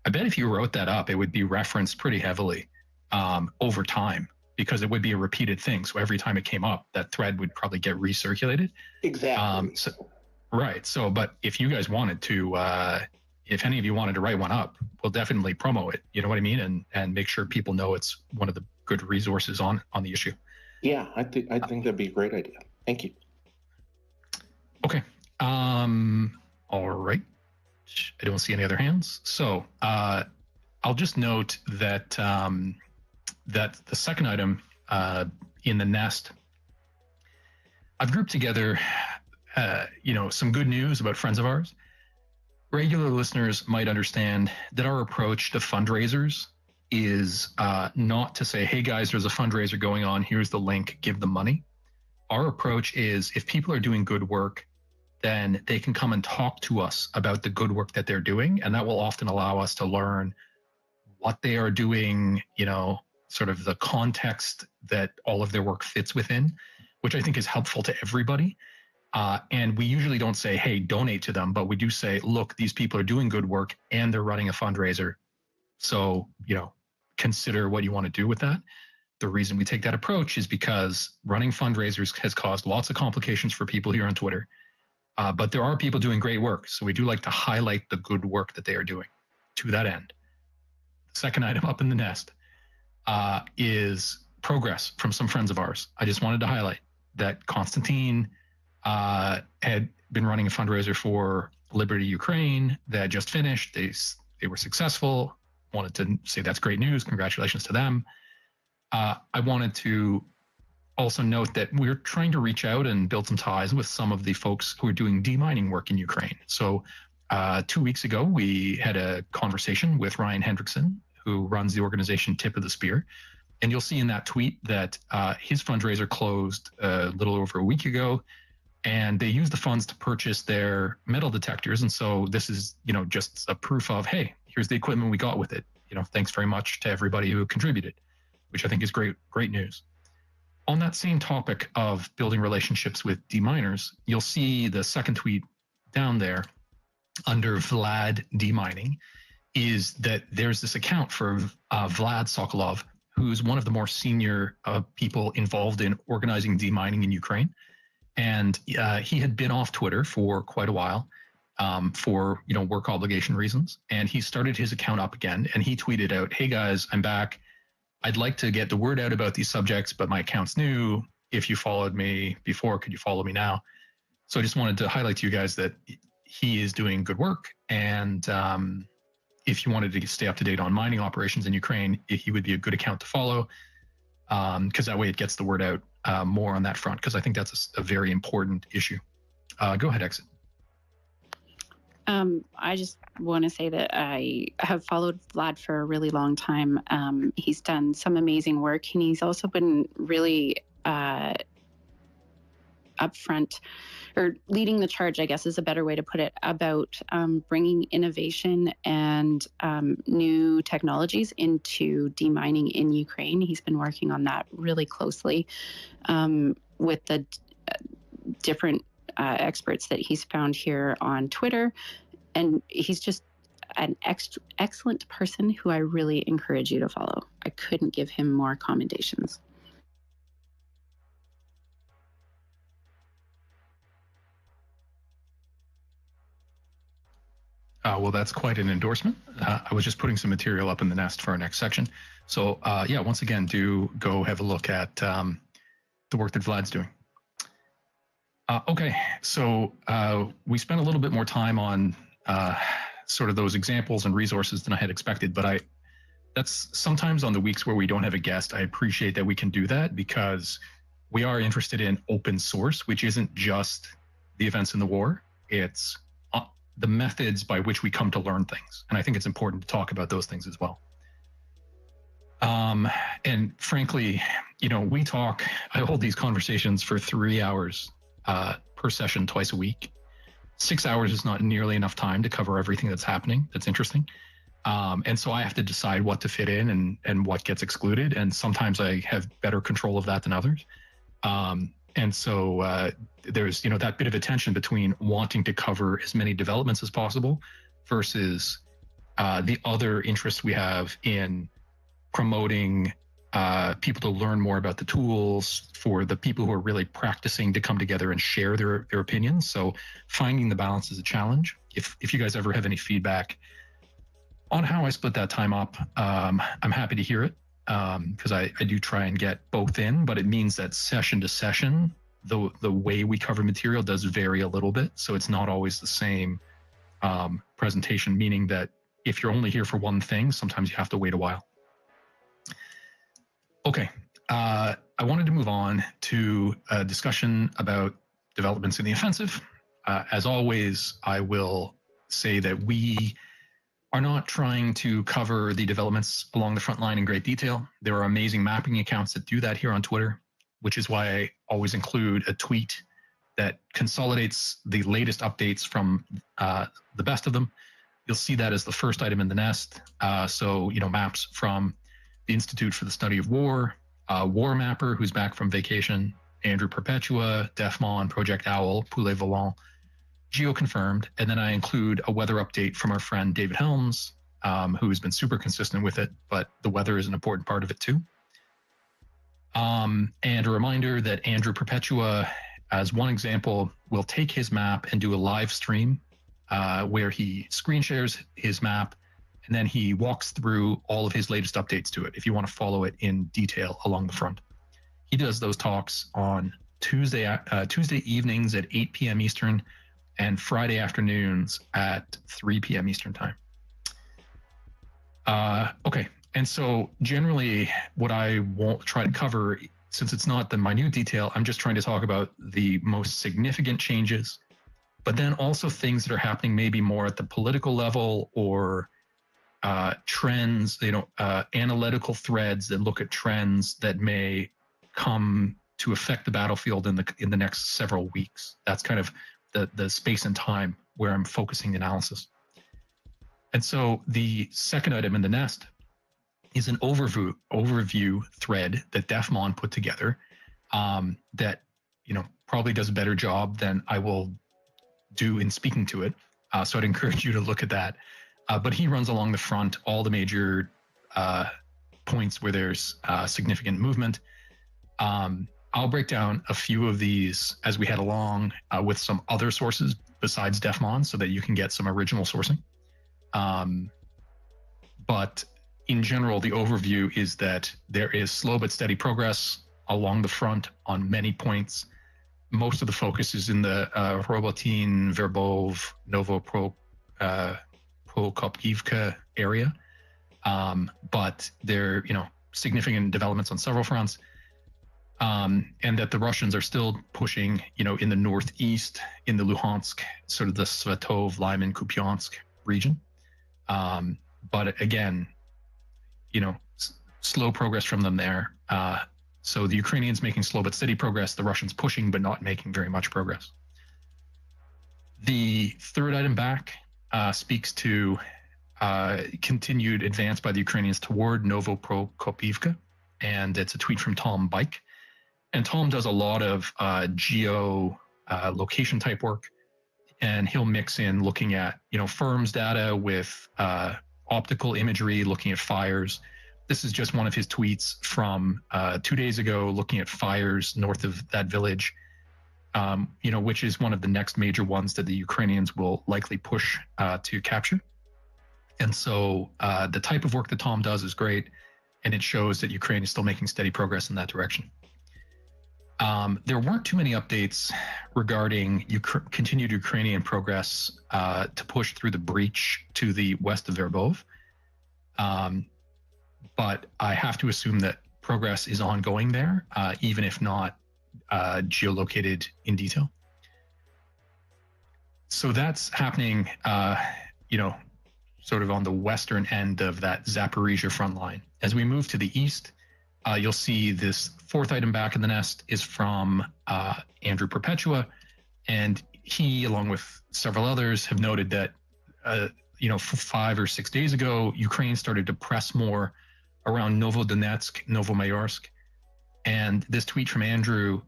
I bet if you wrote that up, it would be referenced pretty heavily over time, because it would be a repeated thing. So every time it came up, that thread would probably get recirculated. Exactly. Right. So, but if you guys wanted to, if any of you wanted to write one up, we'll definitely promo it. You know what I mean? And make sure people know it's one of the good resources on the issue. Yeah, I think that'd be a great idea. Thank you. Okay. All right. I don't see any other hands. So I'll just note that that the second item in the nest, I've grouped together, some good news about friends of ours. Regular listeners might understand that our approach to fundraisers is not to say, hey guys, there's a fundraiser going on, here's the link, give them money. Our approach is, if people are doing good work, then they can come and talk to us about the good work that they're doing. And that will often allow us to learn what they are doing, sort of the context that all of their work fits within, which I think is helpful to everybody. And we usually don't say, hey, donate to them, but we do say, look, these people are doing good work and they're running a fundraiser. So, consider what you want to do with that. The reason we take that approach is because running fundraisers has caused lots of complications for people here on Twitter. But there are people doing great work. So we do like to highlight the good work that they are doing to that end. The second item up in the nest is progress from some friends of ours. I just wanted to highlight that Constantine had been running a fundraiser for Liberty Ukraine that just finished. They were successful. Wanted to say that's great news. Congratulations to them. I wanted to also note that we're trying to reach out and build some ties with some of the folks who are doing demining work in Ukraine. So 2 weeks ago, we had a conversation with Ryan Hendrickson, who runs the organization Tip of the Spear. And you'll see in that tweet that his fundraiser closed a little over a week ago, and they used the funds to purchase their metal detectors. And so this is, just a proof of, hey, here's the equipment we got with it. Thanks very much to everybody who contributed, which I think is great news. On that same topic of building relationships with deminers, you'll see the second tweet down there under Vlad demining is that there's this account for Vlad Sokolov, who's one of the more senior people involved in organizing demining in Ukraine. And he had been off Twitter for quite a while for work obligation reasons. And he started his account up again, and he tweeted out, hey guys, I'm back. I'd like to get the word out about these subjects, but my account's new. If you followed me before, could you follow me now? So I just wanted to highlight to you guys that he is doing good work. And if you wanted to stay up to date on mining operations in Ukraine, he would be a good account to follow, because that way it gets the word out more on that front, because I think that's a very important issue. Go ahead, Exit. I just want to say that I have followed Vlad for a really long time. He's done some amazing work, and he's also been really upfront, or leading the charge, I guess is a better way to put it, about bringing innovation and new technologies into demining in Ukraine. He's been working on that really closely with the different experts that he's found here on Twitter. And he's just an excellent person who I really encourage you to follow. I couldn't give him more commendations. Well, that's quite an endorsement. I was just putting some material up in the nest for our next section. So once again, do go have a look at the work that Vlad's doing. Okay, so we spent a little bit more time on sort of those examples and resources than I had expected, but that's sometimes on the weeks where we don't have a guest. I appreciate that we can do that, because we are interested in open source, which isn't just the events in the war. It's the methods by which we come to learn things. And I think it's important to talk about those things as well. And frankly, I hold these conversations for 3 hours per session twice a week. 6 hours is not nearly enough time to cover everything that's happening that's interesting. And so I have to decide what to fit in and what gets excluded. And sometimes I have better control of that than others. And so there's, that bit of a tension between wanting to cover as many developments as possible versus the other interests we have in promoting people to learn more about the tools, for the people who are really practicing to come together and share their opinions. So finding the balance is a challenge. If you guys ever have any feedback on how I split that time up, I'm happy to hear it, because I do try and get both in, but it means that session to session, the way we cover material does vary a little bit. So it's not always the same presentation, meaning that if you're only here for one thing, sometimes you have to wait a while. Okay, I wanted to move on to a discussion about developments in the offensive. As always, I will say that we are not trying to cover the developments along the front line in great detail. There are amazing mapping accounts that do that here on Twitter, which is why I always include a tweet that consolidates the latest updates from the best of them. You'll see that as the first item in the nest. So, maps from the Institute for the Study of War, War Mapper, who's back from vacation, Andrew Perpetua, Defmon, Project Owl, Poulet Volant, Geo confirmed, and then I include a weather update from our friend David Helms, who has been super consistent with it, but the weather is an important part of it too. And a reminder that Andrew Perpetua, as one example, will take his map and do a live stream where he screen shares his map, and then he walks through all of his latest updates to it if you want to follow it in detail along the front. He does those talks on Tuesday evenings at 8 p.m. Eastern and Friday afternoons at 3 p.m. Eastern time. Okay, and so generally what I won't try to cover, since it's not the minute detail, I'm just trying to talk about the most significant changes, but then also things that are happening maybe more at the political level, or trends, analytical threads that look at trends that may come to affect the battlefield in the next several weeks. That's kind of the space and time where I'm focusing the analysis. And so the second item in the nest is an overview thread that Defmon put together that probably does a better job than I will do in speaking to it. So I'd encourage you to look at that. But he runs along the front all the major points where there's significant movement. I'll break down a few of these as we head along with some other sources besides Defmon, so that you can get some original sourcing. But in general, the overview is that there is slow but steady progress along the front on many points. Most of the focus is in the Robotin, Verbov, Prokopivka area. But there are, significant developments on several fronts. And that the Russians are still pushing, in the northeast, in the Luhansk, sort of the Svatov, Lyman, Kupiansk region. But again, slow progress from them there. So the Ukrainians making slow but steady progress, the Russians pushing but not making very much progress. The third item back speaks to continued advance by the Ukrainians toward Novoprokopivka, and it's a tweet from Tom Bike. And Tom does a lot of geo location type work, and he'll mix in looking at firms data with optical imagery, looking at fires. This is just one of his tweets from 2 days ago, looking at fires north of that village, which is one of the next major ones that the Ukrainians will likely push to capture. And so the type of work that Tom does is great, and it shows that Ukraine is still making steady progress in that direction. There weren't too many updates regarding continued Ukrainian progress to push through the breach to the west of Verbov. But I have to assume that progress is ongoing there, even if not geolocated in detail. So that's happening, sort of on the western end of that Zaporizhia front line. As we move to the east, you'll see this fourth item back in the nest is from Andrew Perpetua, and he, along with several others, have noted that 5 or 6 days ago, Ukraine started to press more around Novodonetsk, Novomayorsk, and this tweet from Andrew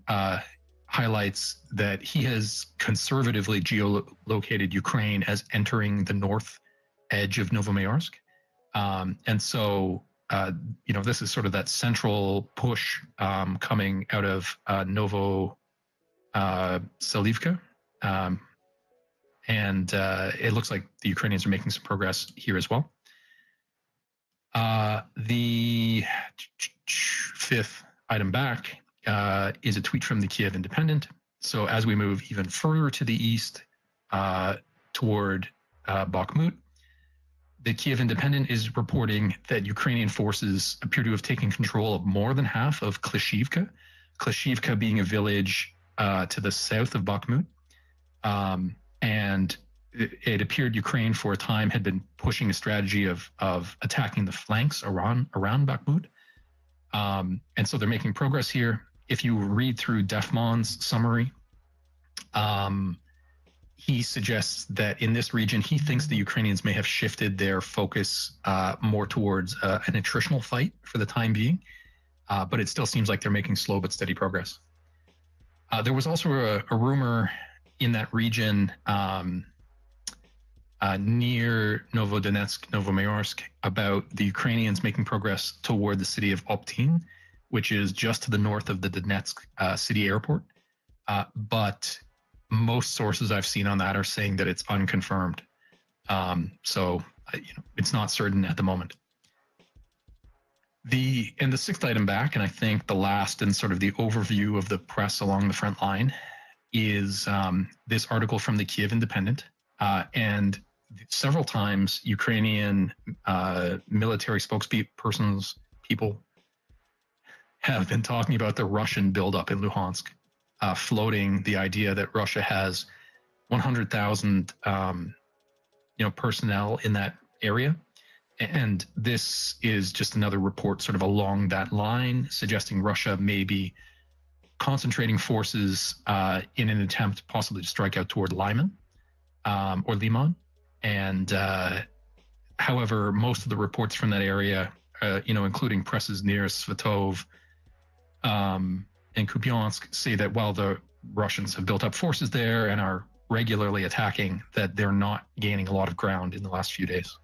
highlights that he has conservatively geolocated Ukraine as entering the north edge of Novomayorsk, and so this is sort of that central push coming out of Novoselivka. And it looks like the Ukrainians are making some progress here as well. The fifth item back is a tweet from the Kiev Independent. So as we move even further to the east toward Bakhmut, the Kiev Independent is reporting that Ukrainian forces appear to have taken control of more than half of Klishivka, Klishivka being a village to the south of Bakhmut. And it appeared Ukraine for a time had been pushing a strategy of attacking the flanks around Bakhmut. And so they're making progress here. If you read through Defmon's summary, he suggests that in this region, he thinks the Ukrainians may have shifted their focus more towards an attritional fight for the time being, but it still seems like they're making slow but steady progress. There was also a rumor in that region near Novodonetsk, Novomayorsk, about the Ukrainians making progress toward the city of Optin, which is just to the north of the Donetsk city airport. But most sources I've seen on that are saying that it's unconfirmed. So it's not certain at the moment. The sixth item back, and I think the last in sort of the overview of the press along the front line, is this article from the Kiev Independent. And several times Ukrainian military spokespersons, people, have been talking about the Russian buildup in Luhansk, floating the idea that Russia has 100,000 personnel in that area. And this is just another report sort of along that line, suggesting Russia may be concentrating forces in an attempt possibly to strike out toward Lyman or Liman. And however, most of the reports from that area, including presses near Svatov and Kupiansk, say that while the Russians have built up forces there and are regularly attacking, that they're not gaining a lot of ground in the last few days.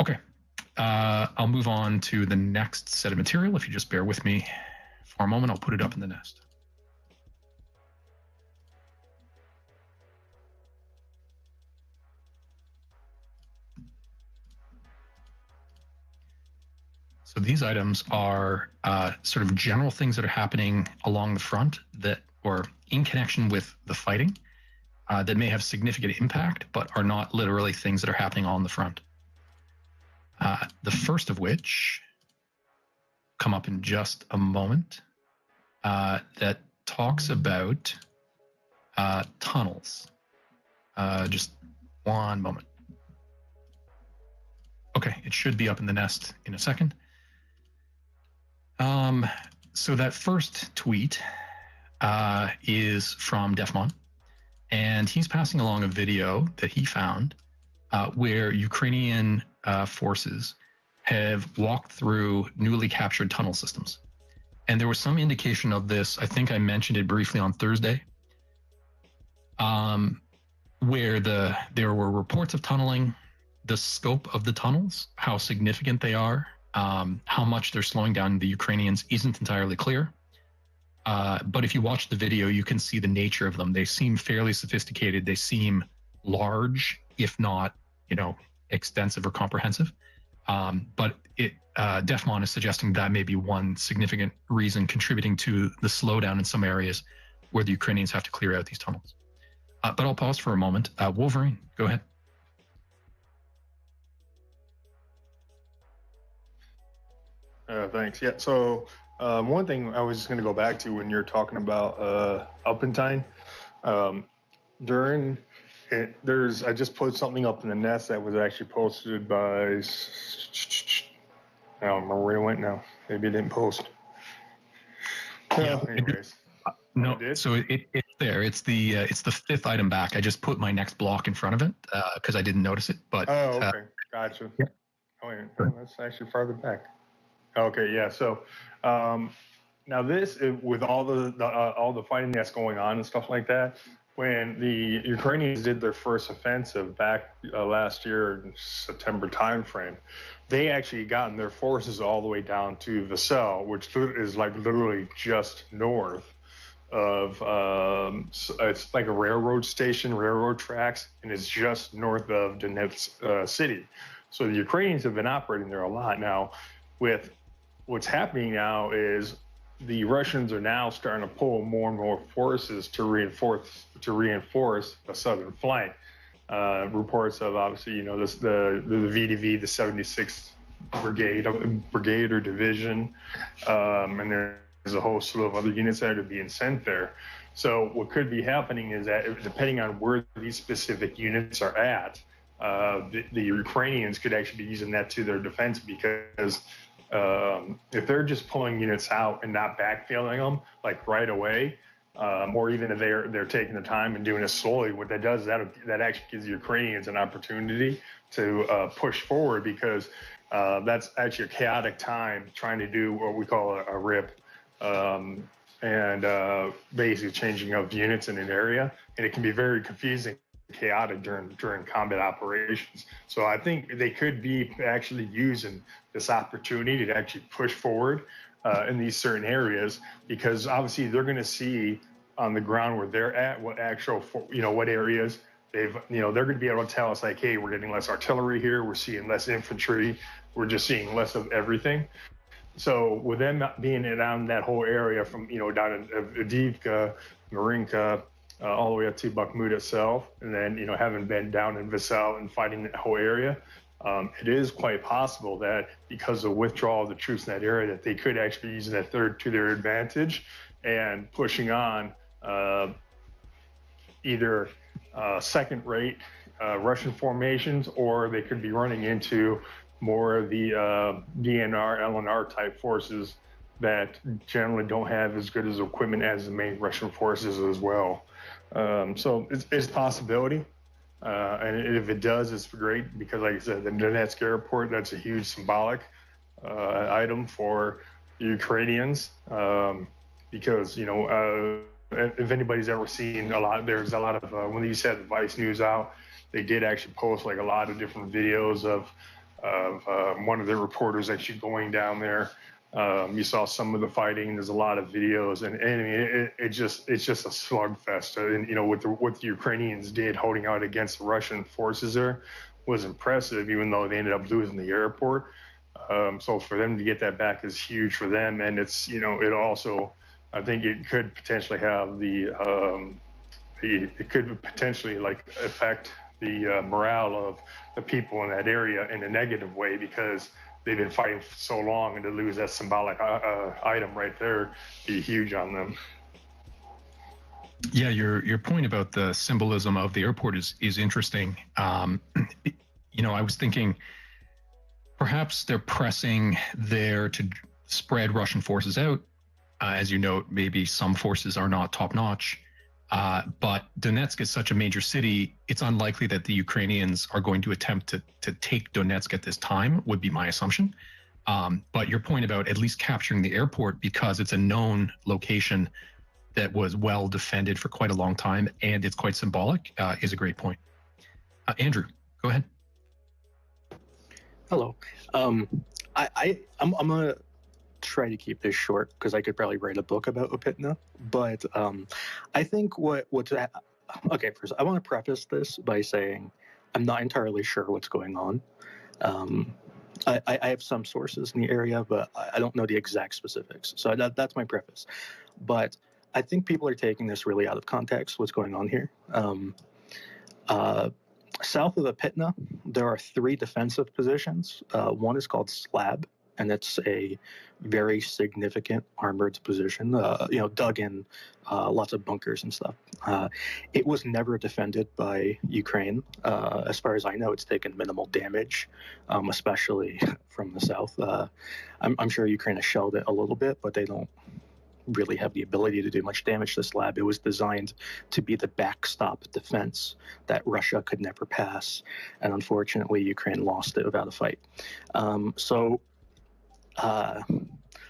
Okay, I'll move on to the next set of material. If you just bear with me for a moment, I'll put it up in the nest. So these items are sort of general things that are happening along the front or in connection with the fighting that may have significant impact, but are not literally things that are happening on the front. The first of which come up in just a moment, that talks about tunnels. Just one moment. Okay, it should be up in the nest in a second. So that first tweet is from Defmon, and he's passing along a video that he found where Ukrainian forces have walked through newly captured tunnel systems. And there was some indication of this, I think I mentioned it briefly on Thursday, where there were reports of tunneling, the scope of the tunnels, how significant they are, how much they're slowing down the Ukrainians isn't entirely clear. But if you watch the video, you can see the nature of them. They seem fairly sophisticated. They seem large, if not, extensive or comprehensive. But Defmon is suggesting that may be one significant reason contributing to the slowdown in some areas where the Ukrainians have to clear out these tunnels. But I'll pause for a moment. Wolverine, go ahead. Thanks. Yeah. So one thing I was just going to go back to when you're talking about Uppentine, I just put something up in the nest that was actually posted by, I don't remember where it went now. Maybe it didn't post. Yeah. Anyways. No, so it's there. It's the fifth item back. I just put my next block in front of it because I didn't notice it. But okay, gotcha. Yeah. Oh, that's actually farther back. Okay, yeah. So now this, with all the fighting that's going on and stuff like that, when the Ukrainians did their first offensive back last year in September timeframe, they actually gotten their forces all the way down to Vassel, which is like literally just north of it's like a railroad station, railroad tracks, and it's just north of Donetsk city. So the Ukrainians have been operating there a lot. Now, with what's happening now is the Russians are now starting to pull more and more forces to reinforce the southern flank. Reports of obviously, the VDV, the 76th brigade or division, and there's a whole slew of other units that are being sent there. So what could be happening is that depending on where these specific units are at, the Ukrainians could actually be using that to their defense, because if they're just pulling units out and not backfilling them like right away, or even if they're taking the time and doing it slowly, what that does is that actually gives the Ukrainians an opportunity to push forward, because that's actually a chaotic time trying to do what we call a RIP, and basically changing of units in an area, and it can be very confusing, chaotic during combat operations. So I think they could be actually using this opportunity to actually push forward in these certain areas, because obviously they're going to see on the ground where they're at what areas they're going to be able to tell us, like, hey, we're getting less artillery here, we're seeing less infantry, we're just seeing less of everything. So with them being around that whole area from down in Avdiivka, Marinka, all the way up to Bakhmut itself, and then having been down in Vassal and fighting that whole area, it is quite possible that because of withdrawal of the troops in that area, that they could actually be using that third to their advantage and pushing on either second-rate Russian formations, or they could be running into more of the DNR, LNR type forces that generally don't have as good as equipment as the main Russian forces as well. So it's a possibility. And if it does, it's great, because like I said, the Donetsk airport, that's a huge symbolic item for the Ukrainians, because, if anybody's ever seen there's a lot of, when you said Vice News out, they did actually post like a lot of different videos of one of their reporters actually going down there. You saw some of the fighting. There's a lot of videos, and I mean, it's just a slugfest. And what the Ukrainians did holding out against the Russian forces there was impressive, even though they ended up losing the airport. So for them to get that back is huge for them, and it's it also, I think it could potentially have it could potentially affect the morale of the people in that area in a negative way, because they've been fighting for so long, and to lose that symbolic item right there be huge on them. Yeah, your point about the symbolism of the airport is interesting. I was thinking perhaps they're pressing there to spread Russian forces out. As you note, maybe some forces are not top notch. But Donetsk is such a major city, it's unlikely that the Ukrainians are going to attempt to take Donetsk at this time, would be my assumption. But your point about at least capturing the airport, because it's a known location that was well defended for quite a long time, and it's quite symbolic, is a great point. Andrew, go ahead. Hello. I'm gonna try to keep this short, because I could probably write a book about Opitna. But I think okay, first I want to preface this by saying I'm not entirely sure what's going on. I have some sources in the area, but I don't know the exact specifics. So that's my preface. But I think people are taking this really out of context, what's going on here. South of Opitna, there are 3 defensive positions. One is called Slab, and it's a very significant armored position, dug in lots of bunkers and stuff. It was never defended by Ukraine. As far as I know, it's taken minimal damage, especially from the south. I'm sure Ukraine has shelled it a little bit, but they don't really have the ability to do much damage to Slab. It was designed to be the backstop defense that Russia could never pass, and unfortunately, Ukraine lost it without a fight.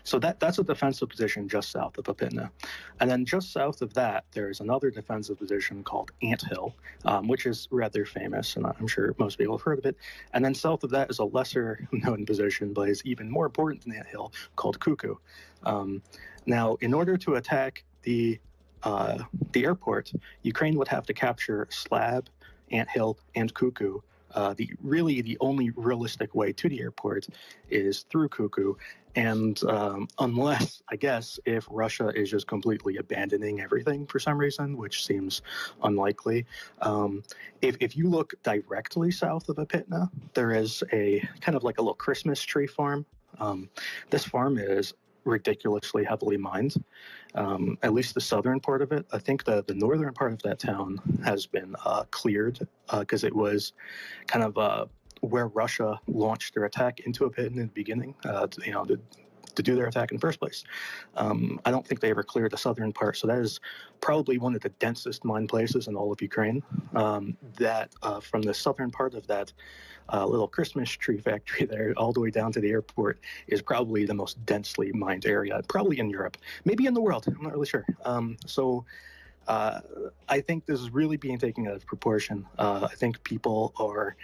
So that's a defensive position just south of Opitna. And then just south of that, there's another defensive position called Ant Hill, which is rather famous, and I'm sure most people have heard of it. And then south of that is a lesser known position, but is even more important than Ant Hill, called Kuku. Now, in order to attack the airport, Ukraine would have to capture Slab, Ant Hill, and Kuku. The only realistic way to the airport is through Kuku, and unless, I guess, if Russia is just completely abandoning everything for some reason, which seems unlikely. If you look directly south of Opitna, there is a kind of like a little Christmas tree farm. This farm is ridiculously heavily mined, at least the southern part of it. I think the northern part of that town has been cleared because it was kind of where Russia launched their attack into Opitna in the beginning, to do their attack in the first place. I don't think they ever cleared the southern part, so that is probably one of the densest mine places in all of Ukraine. That from the southern part of that little Christmas tree factory there all the way down to the airport is probably the most densely mined area, probably in Europe, maybe in the world. I'm not really sure. I think this is really being taken out of proportion. I think people are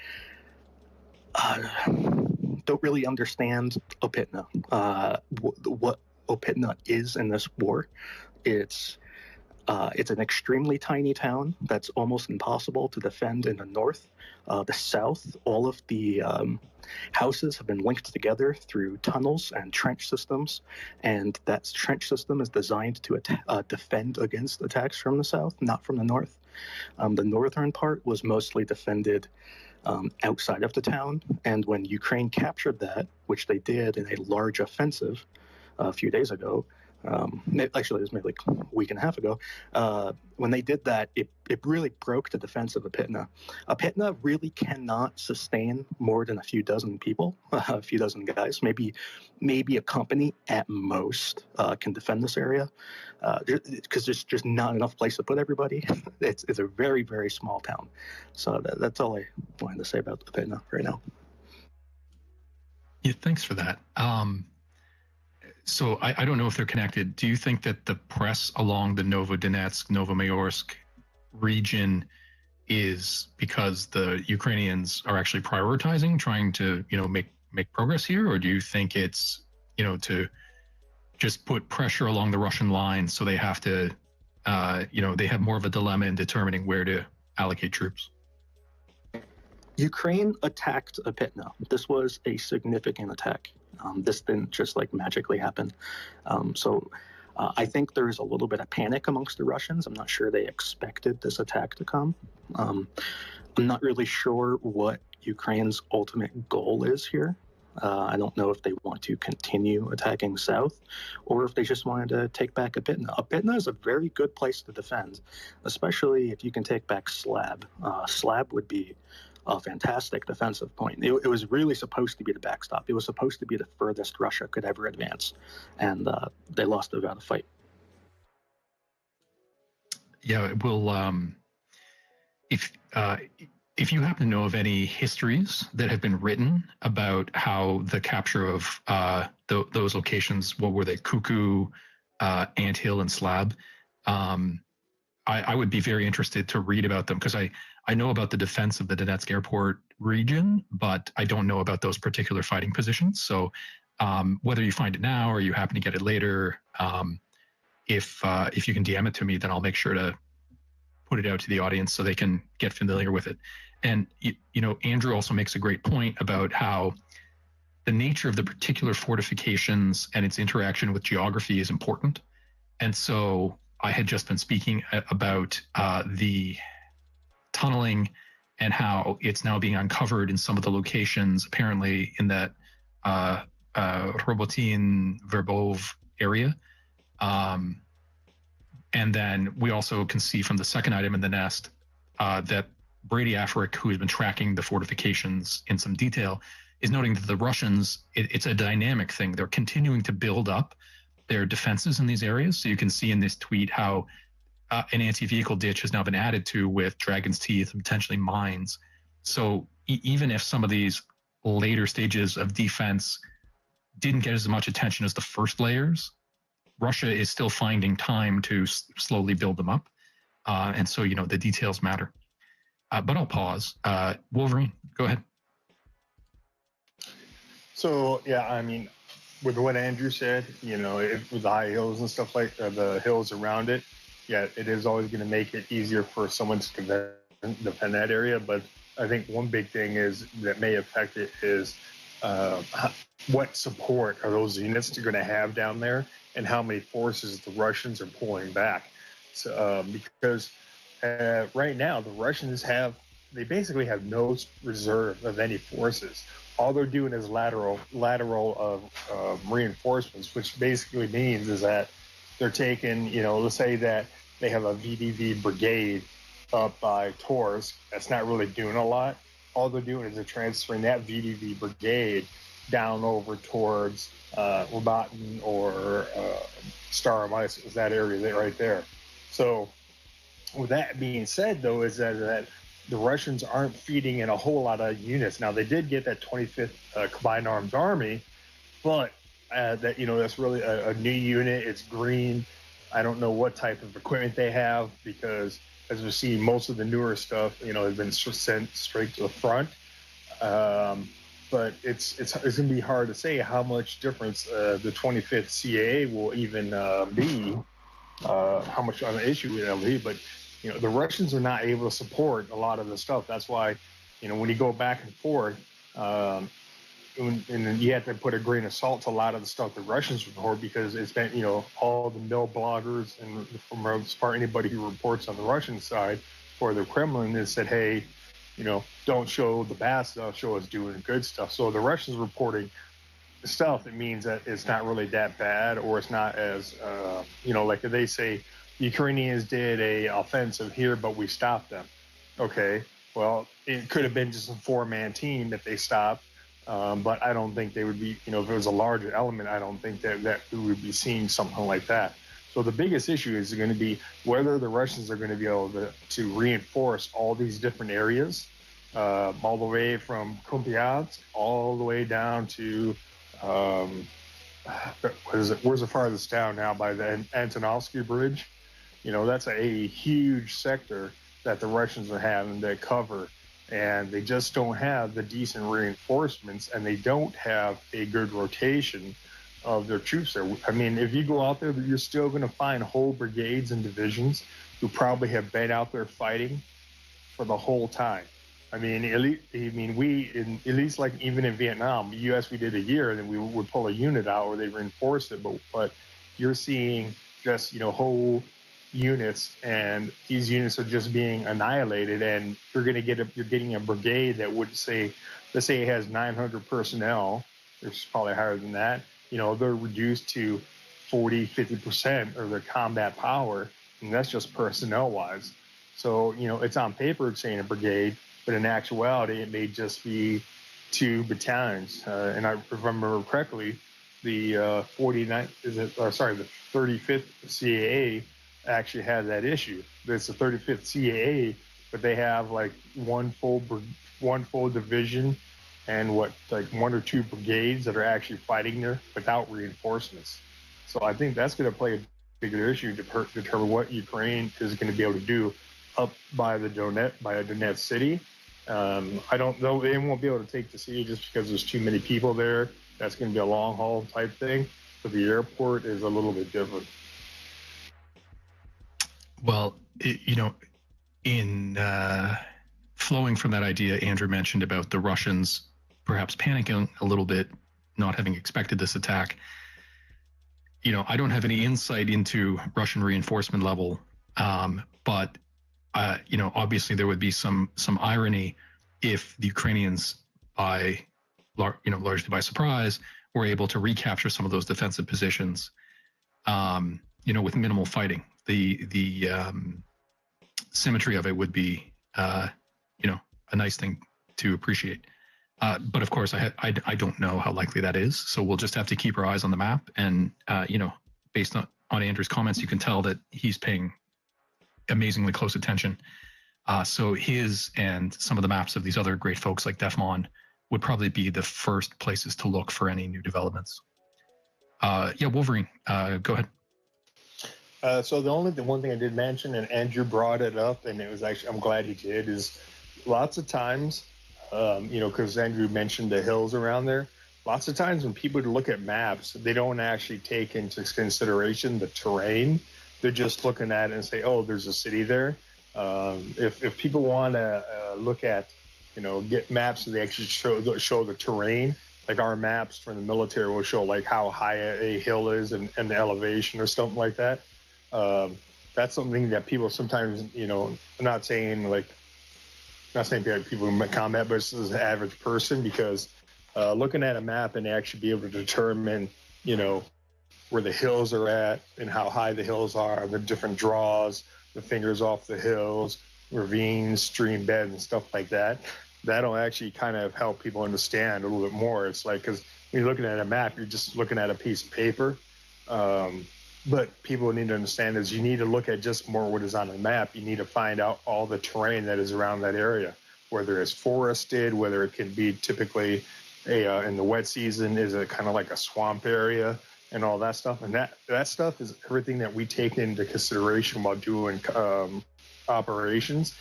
don't really understand Opitna, what Opitna is in this war. It's an extremely tiny town that's almost impossible to defend in the north. The south, all of the houses have been linked together through tunnels and trench systems, and that trench system is designed to defend against attacks from the south, not from the north. The northern part was mostly defended outside of the town, and when Ukraine captured that, which they did in a large offensive a few days ago, actually it was maybe like a week and a half ago, when they did that, it really broke the defense of Opitna. Opitna really cannot sustain more than a few dozen people, a few dozen guys, maybe a company at most can defend this area, because there's just not enough place to put everybody. It's a very, very small town. So that's all I wanted to say about Opitna right now. Yeah, thanks for that. So I don't know if they're connected. Do you think that the press along the Novodonetsk, Novomayorsk region is because the Ukrainians are actually prioritizing, trying to, make progress here? Or do you think it's, to just put pressure along the Russian line so they have to, they have more of a dilemma in determining where to allocate troops? Ukraine attacked Opitna. This was a significant attack. This didn't just magically happen. So I think there's a little bit of panic amongst the Russians. I'm not sure they expected this attack to come. I'm not really sure what Ukraine's ultimate goal is here. I don't know if they want to continue attacking south or if they just wanted to take back Opitna. Opitna is a very good place to defend, especially if you can take back Slab. Slab would be a fantastic defensive point. It was really supposed to be the backstop. It was supposed to be the furthest Russia could ever advance, and they lost without a fight. Yeah, we'll. If you happen to know of any histories that have been written about how the capture of those locations, what were they, Kuku, Ant Hill, and Slab, I would be very interested to read about them, because I know about the defense of the Donetsk airport region, but I don't know about those particular fighting positions. So whether you find it now or you happen to get it later, if you can DM it to me, then I'll make sure to put it out to the audience so they can get familiar with it. And, Andrew also makes a great point about how the nature of the particular fortifications and its interaction with geography is important. And so I had just been speaking about the tunneling and how it's now being uncovered in some of the locations, apparently in that Robotin Verbov area. And then we also can see from the second item in the nest that Brady Afric, who has been tracking the fortifications in some detail, is noting that the Russians, it's a dynamic thing. They're continuing to build up their defenses in these areas. So you can see in this tweet how an anti-vehicle ditch has now been added to with Dragon's Teeth and potentially mines. So even if some of these later stages of defense didn't get as much attention as the first layers. Russia is still finding time to slowly build them up. And so, the details matter. But I'll pause. Wolverine, go ahead. So, yeah, I mean, with what Andrew said, with the high hills and stuff like the hills around it, yeah, it is always going to make it easier for someone to defend that area. But I think one big thing is that may affect it is what support are those units going to have down there, and how many forces the Russians are pulling back. So, because right now the Russians they basically have no reserve of any forces. All they're doing is lateral of reinforcements, which basically means is that they're taking, let's say that they have a VDV brigade up by Torsk that's not really doing a lot. All they're doing is they're transferring that VDV brigade down over towards Robotin or Staromice, that area right there. So with that being said, though, is that the Russians aren't feeding in a whole lot of units. Now, they did get that 25th Combined Arms Army, but that's really a new unit. It's green. I don't know what type of equipment they have because, as we see, most of the newer stuff, has been sent straight to the front. But it's going to be hard to say how much difference the 25th CAA will even be, how much on the issue it'll be. But the Russians are not able to support a lot of the stuff. That's why, when you go back and forth, and then you have to put a grain of salt to a lot of the stuff the Russians report, because it's been, all the mill bloggers and for the most part anybody who reports on the Russian side for the Kremlin has said, hey, don't show the bad stuff, show us doing good stuff. So the Russians reporting stuff, it means that it's not really that bad, or it's not as, like they say, Ukrainians did a offensive here, but we stopped them. Okay, well, it could have been just a 4-man team that they stopped, but I don't think they would be, if it was a larger element, I don't think that we would be seeing something like that. So the biggest issue is going to be whether the Russians are going to be able to reinforce all these different areas, all the way from Kupiansk all the way down to, where's the farthest down now, by the Antonovsky Bridge? That's a huge sector that the Russians are having to cover, and they just don't have the decent reinforcements, and they don't have a good rotation of their troops there. I mean, if you go out there, you're still going to find whole brigades and divisions who probably have been out there fighting for the whole time. I mean, at least like even in Vietnam, the U.S., we did a year, and then we would pull a unit out where they reinforced it. But you're seeing just, whole units, and these units are just being annihilated, and you're getting a brigade that would say, let's say it has 900 personnel. There's probably higher than that. They're reduced to 40-50% of their combat power, and that's just personnel wise. So it's on paper it's saying a brigade, but in actuality it may just be 2 battalions. And if I remember correctly, the 35th CAA actually had that issue. It's the 35th CAA, but they have like one full division and 1 or 2 brigades that are actually fighting there without reinforcements. So I think that's going to play a bigger issue to determine what Ukraine is going to be able to do up by Donetsk city. I don't know, they won't be able to take the city just because there's too many people there. That's going to be a long haul type thing, but the airport is a little bit different. Well, in flowing from that idea Andrew mentioned about the Russians perhaps panicking a little bit, not having expected this attack, I don't have any insight into Russian reinforcement level, but obviously there would be some irony if the Ukrainians, largely by surprise, were able to recapture some of those defensive positions, with minimal fighting. The symmetry of it would be, a nice thing to appreciate. But of course, I don't know how likely that is. So we'll just have to keep our eyes on the map. And, based on Andrew's comments, you can tell that he's paying amazingly close attention. So his and some of the maps of these other great folks like Defmon would probably be the first places to look for any new developments. Yeah, Wolverine, go ahead. So the one thing I did mention, and Andrew brought it up, and it was actually, I'm glad he did, is lots of times, because Andrew mentioned the hills around there. Lots of times when people look at maps, they don't actually take into consideration the terrain. They're just looking at it and say, oh, there's a city there. If people want to look at, get maps that they actually show the terrain, like our maps from the military will show like how high a hill is and the elevation or something like that. That's something that people sometimes, not saying people in combat, but it's as an average person, because looking at a map and actually be able to determine, where the hills are at and how high the hills are, the different draws, the fingers off the hills, ravines, stream beds, and stuff like that. That'll actually kind of help people understand a little bit more. It's like, because when you're looking at a map, you're just looking at a piece of paper. But people need to understand is you need to look at just more what is on the map. You need to find out all the terrain that is around that area, whether it's forested, whether it can be typically in the wet season, is it kind of like a swamp area and all that stuff. And that stuff is everything that we take into consideration while doing operations,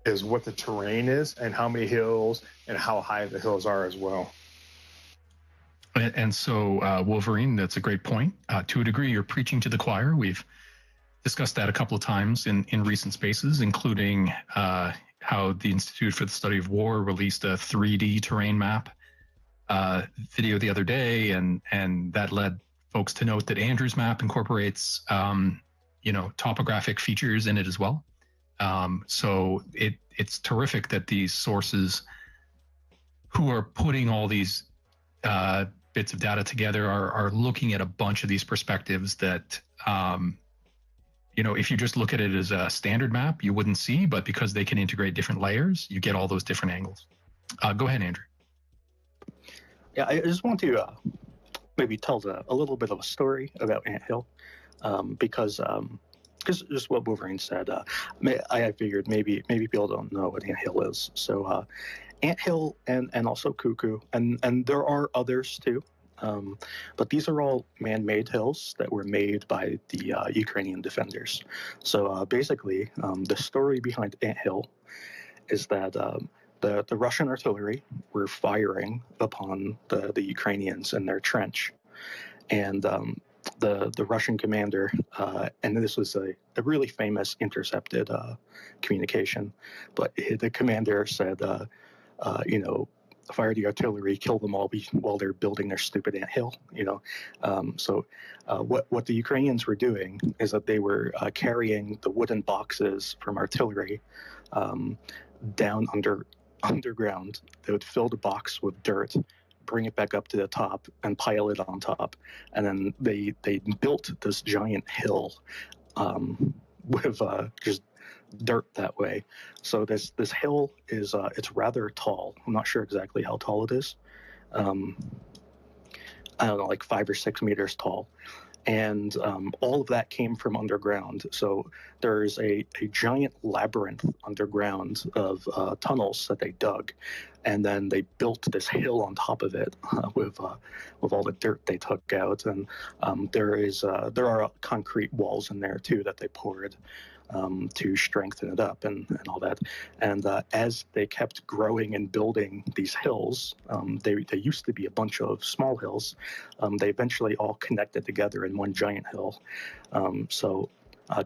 is what the terrain is and how many hills and how high the hills are as well. And so, Wolverine, that's a great point. To a degree, you're preaching to the choir. We've discussed that a couple of times in recent spaces, including how the Institute for the Study of War released a 3D terrain map video the other day, and that led folks to note that Andrew's map incorporates, topographic features in it as well. So it's terrific that these sources who are putting all these bits of data together are looking at a bunch of these perspectives that, if you just look at it as a standard map, you wouldn't see, but because they can integrate different layers, you get all those different angles. Go ahead, Andrew. Yeah, I just want to maybe tell a little bit of a story about Anthill, because just what Wolverine said, I figured maybe people don't know what Anthill is. So Anthill and also Cuckoo, and there are others too, but these are all man-made hills that were made by the Ukrainian defenders. So basically, the story behind Anthill is that the Russian artillery were firing upon the Ukrainians in their trench, and the Russian commander, and this was a really famous intercepted communication, but the commander said, fire the artillery, kill them all while they're building their stupid anthill. So what the Ukrainians were doing is that they were carrying the wooden boxes from artillery down underground. They would fill the box with dirt, bring it back up to the top, and pile it on top. And then they built this giant hill with just dirt that way. So this hill is it's rather tall. I'm not sure exactly how tall it is. I don't know, like 5 or 6 meters tall. And all of that came from underground. So there's a giant labyrinth underground of tunnels that they dug, and then they built this hill on top of it with all the dirt they took out. And there are concrete walls in there too that they poured to strengthen it up and all that. And as they kept growing and building these hills, they used to be a bunch of small hills. They eventually all connected together in one giant hill. So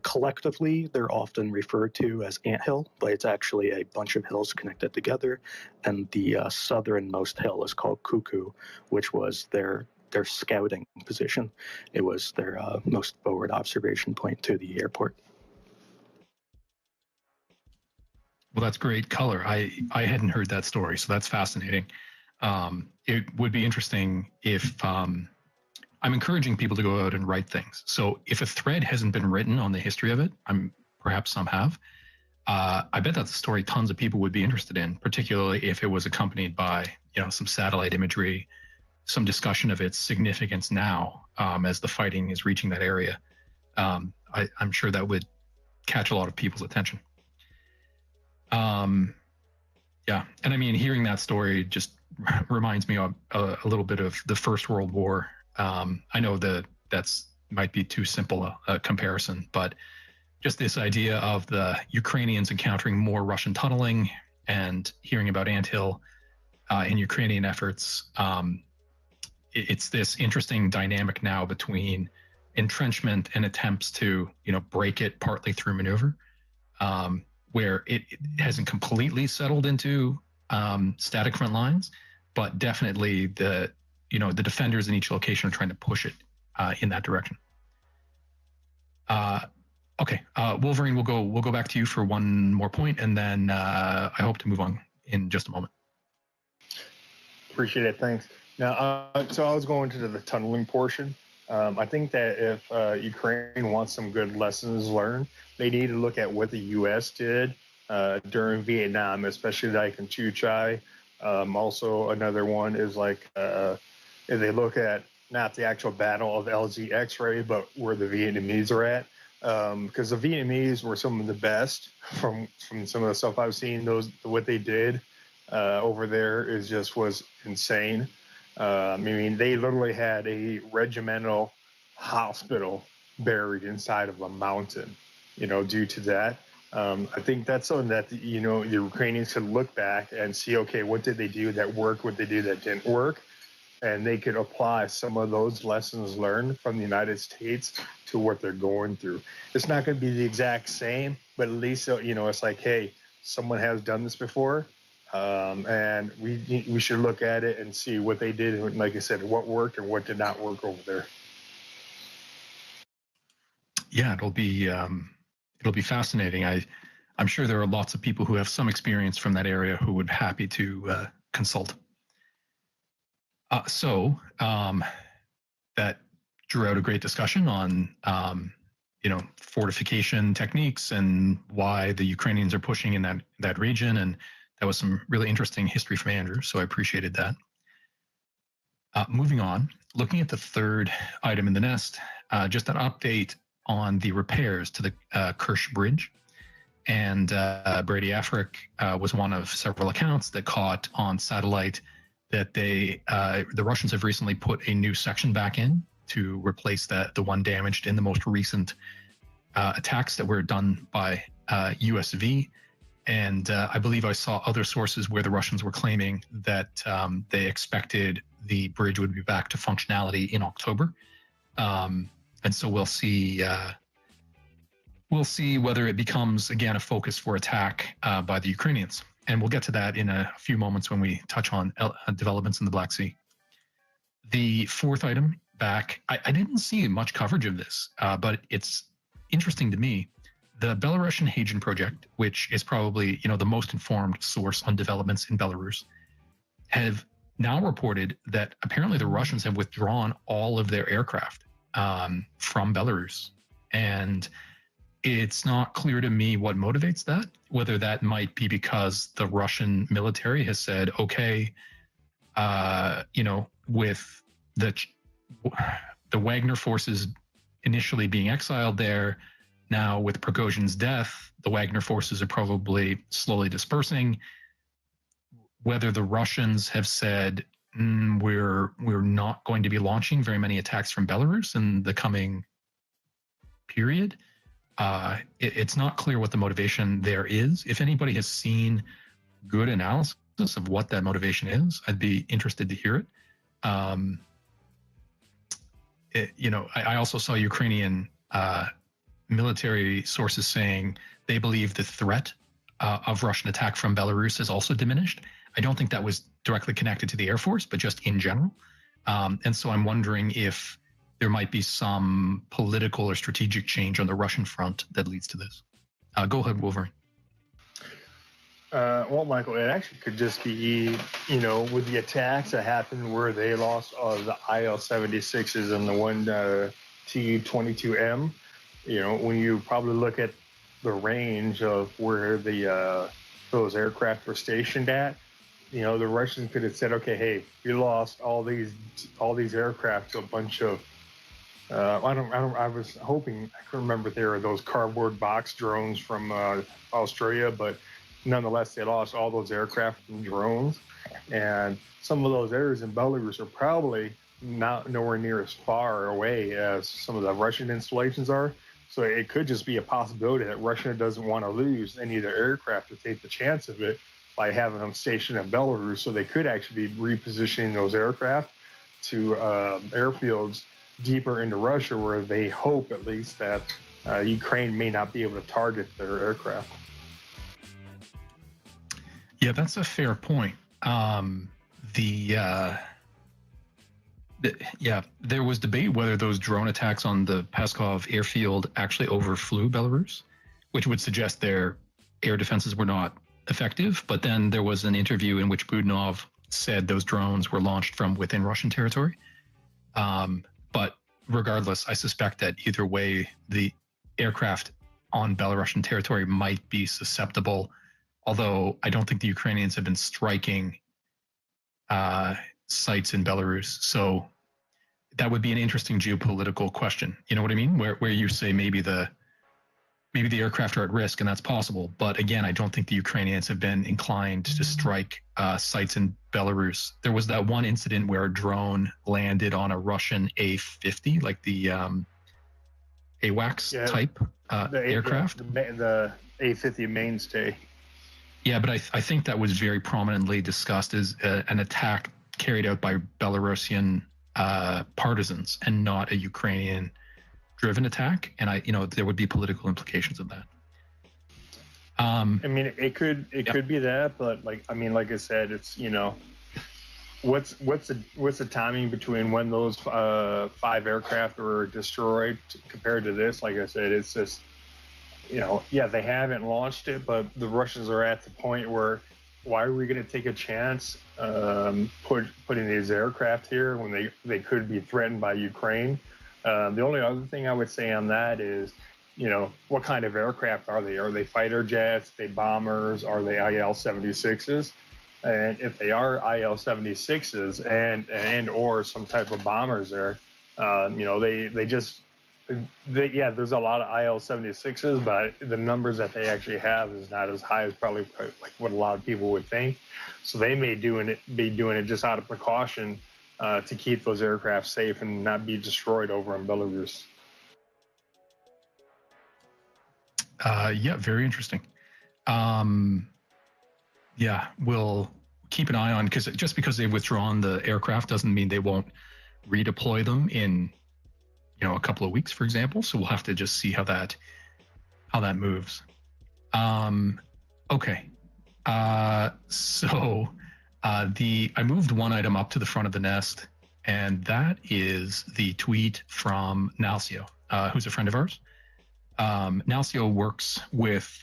collectively, they're often referred to as anthill, but it's actually a bunch of hills connected together. And the southernmost hill is called Cuckoo, which was their scouting position. It was their most forward observation point to the airport. Well, that's great color. I hadn't heard that story, so that's fascinating. It would be interesting if I'm encouraging people to go out and write things. So if a thread hasn't been written on the history of it, perhaps some have. I bet that's a story tons of people would be interested in, particularly if it was accompanied by some satellite imagery, some discussion of its significance now as the fighting is reaching that area. I'm sure that would catch a lot of people's attention. Yeah. And I mean, hearing that story just reminds me of a little bit of the First World War. I know that's might be too simple a comparison, but just this idea of the Ukrainians encountering more Russian tunneling and hearing about anthill in Ukrainian efforts. It's this interesting dynamic now between entrenchment and attempts to, break it partly through maneuver, where it hasn't completely settled into static front lines, but definitely the defenders in each location are trying to push it in that direction. Okay, Wolverine, we'll go back to you for one more point, and then I hope to move on in just a moment. Appreciate it. Thanks. Now, so I was going to the tunneling portion. I think that if Ukraine wants some good lessons learned, they need to look at what the U.S. did during Vietnam, especially like in Chu Chai. Also, another one is like if they look at not the actual battle of LZ X-ray, but where the Vietnamese are at. Because the Vietnamese were some of the best from some of the stuff I've seen. What they did over there was insane. I mean, they literally had a regimental hospital buried inside of a mountain, due to that. I think that's something that, the Ukrainians could look back and see, okay, what did they do that worked, what they do that didn't work? And they could apply some of those lessons learned from the United States to what they're going through. It's not going to be the exact same, but at least, it's like, hey, someone has done this before. And we should look at it and see what they did. And like I said, what worked and what did not work over there. Yeah, it'll be fascinating. I'm sure there are lots of people who have some experience from that area who would be happy to consult. So that drew out a great discussion on, fortification techniques and why the Ukrainians are pushing in that region. And that was some really interesting history from Andrew. So I appreciated that. Moving on, looking at the third item in the nest, just an update on the repairs to the Kersh Bridge. And Brady Afric was one of several accounts that caught on satellite that the Russians have recently put a new section back in to replace the one damaged in the most recent attacks that were done by USV. And I believe I saw other sources where the Russians were claiming that they expected the bridge would be back to functionality in October. And so we'll see whether it becomes, again, a focus for attack by the Ukrainians. And we'll get to that in a few moments when we touch on developments in the Black Sea. The fourth item back, I didn't see much coverage of this, but it's interesting to me. The Belarusian Hagen Project, which is probably the most informed source on developments in Belarus, have now reported that apparently the Russians have withdrawn all of their aircraft from Belarus. And it's not clear to me what motivates that, whether that might be because the Russian military has said, okay, with the Wagner forces initially being exiled there, now with Prigozhin's death, the Wagner forces are probably slowly dispersing. Whether the Russians have said, we're not going to be launching very many attacks from Belarus in the coming period. It's not clear what the motivation there is. If anybody has seen good analysis of what that motivation is, I'd be interested to hear it. I also saw Ukrainian military sources saying they believe the threat of Russian attack from Belarus has also diminished. I don't think that was directly connected to the Air Force, but just in general. And so I'm wondering if there might be some political or strategic change on the Russian front that leads to this. Go ahead, Wolverine. Well, Michael, it actually could just be, with the attacks that happened where they lost the IL-76s and the one Tu-22M, when you probably look at the range of where those aircraft were stationed at, the Russians could have said, okay, hey, we lost all these aircraft to a bunch of I was hoping, I couldn't remember if there were those cardboard box drones from Australia, but nonetheless, they lost all those aircraft and drones. And some of those areas in Belarus are probably not nowhere near as far away as some of the Russian installations are. So it could just be a possibility that Russia doesn't want to lose any of their aircraft to take the chance of it by having them stationed in Belarus. So they could actually be repositioning those aircraft to airfields deeper into Russia, where they hope at least that Ukraine may not be able to target their aircraft. Yeah, that's a fair point. There was debate whether those drone attacks on the Peskov airfield actually overflew Belarus, which would suggest their air defenses were not effective. But then there was an interview in which Budinov said those drones were launched from within Russian territory. But regardless, I suspect that either way, the aircraft on Belarusian territory might be susceptible, although I don't think the Ukrainians have been striking sites in Belarus. So that would be an interesting geopolitical question. You know what I mean? Where you say maybe the aircraft are at risk, and that's possible. But again, I don't think the Ukrainians have been inclined to strike sites in Belarus. There was that one incident where a drone landed on a Russian A-50, like the AWACS type aircraft. The A-50 mainstay. Yeah, but I think that was very prominently discussed as an attack carried out by Belarusian partisans and not a Ukrainian-driven attack. And there would be political implications of that. I mean, it could be that, but like I said, it's what's the timing between when those 5 aircraft were destroyed compared to this? Like I said, it's just they haven't launched it, but the Russians are at the point where why are we going to take a chance putting these aircraft here when they could be threatened by Ukraine? The only other thing I would say on that is, what kind of aircraft are they? Are they fighter jets? Are they bombers? Are they IL-76s? And if they are IL-76s and or some type of bombers there, there's a lot of IL-76s, but the numbers that they actually have is not as high as probably like what a lot of people would think. So they may be doing it just out of precaution to keep those aircraft safe and not be destroyed over in Belarus. Very interesting. We'll keep an eye on, because just because they've withdrawn the aircraft doesn't mean they won't redeploy them in a couple of weeks, for example. So we'll have to just see how that moves. Okay. I moved one item up to the front of the nest, and that is the tweet from Nalcio, who's a friend of ours. Nalcio works with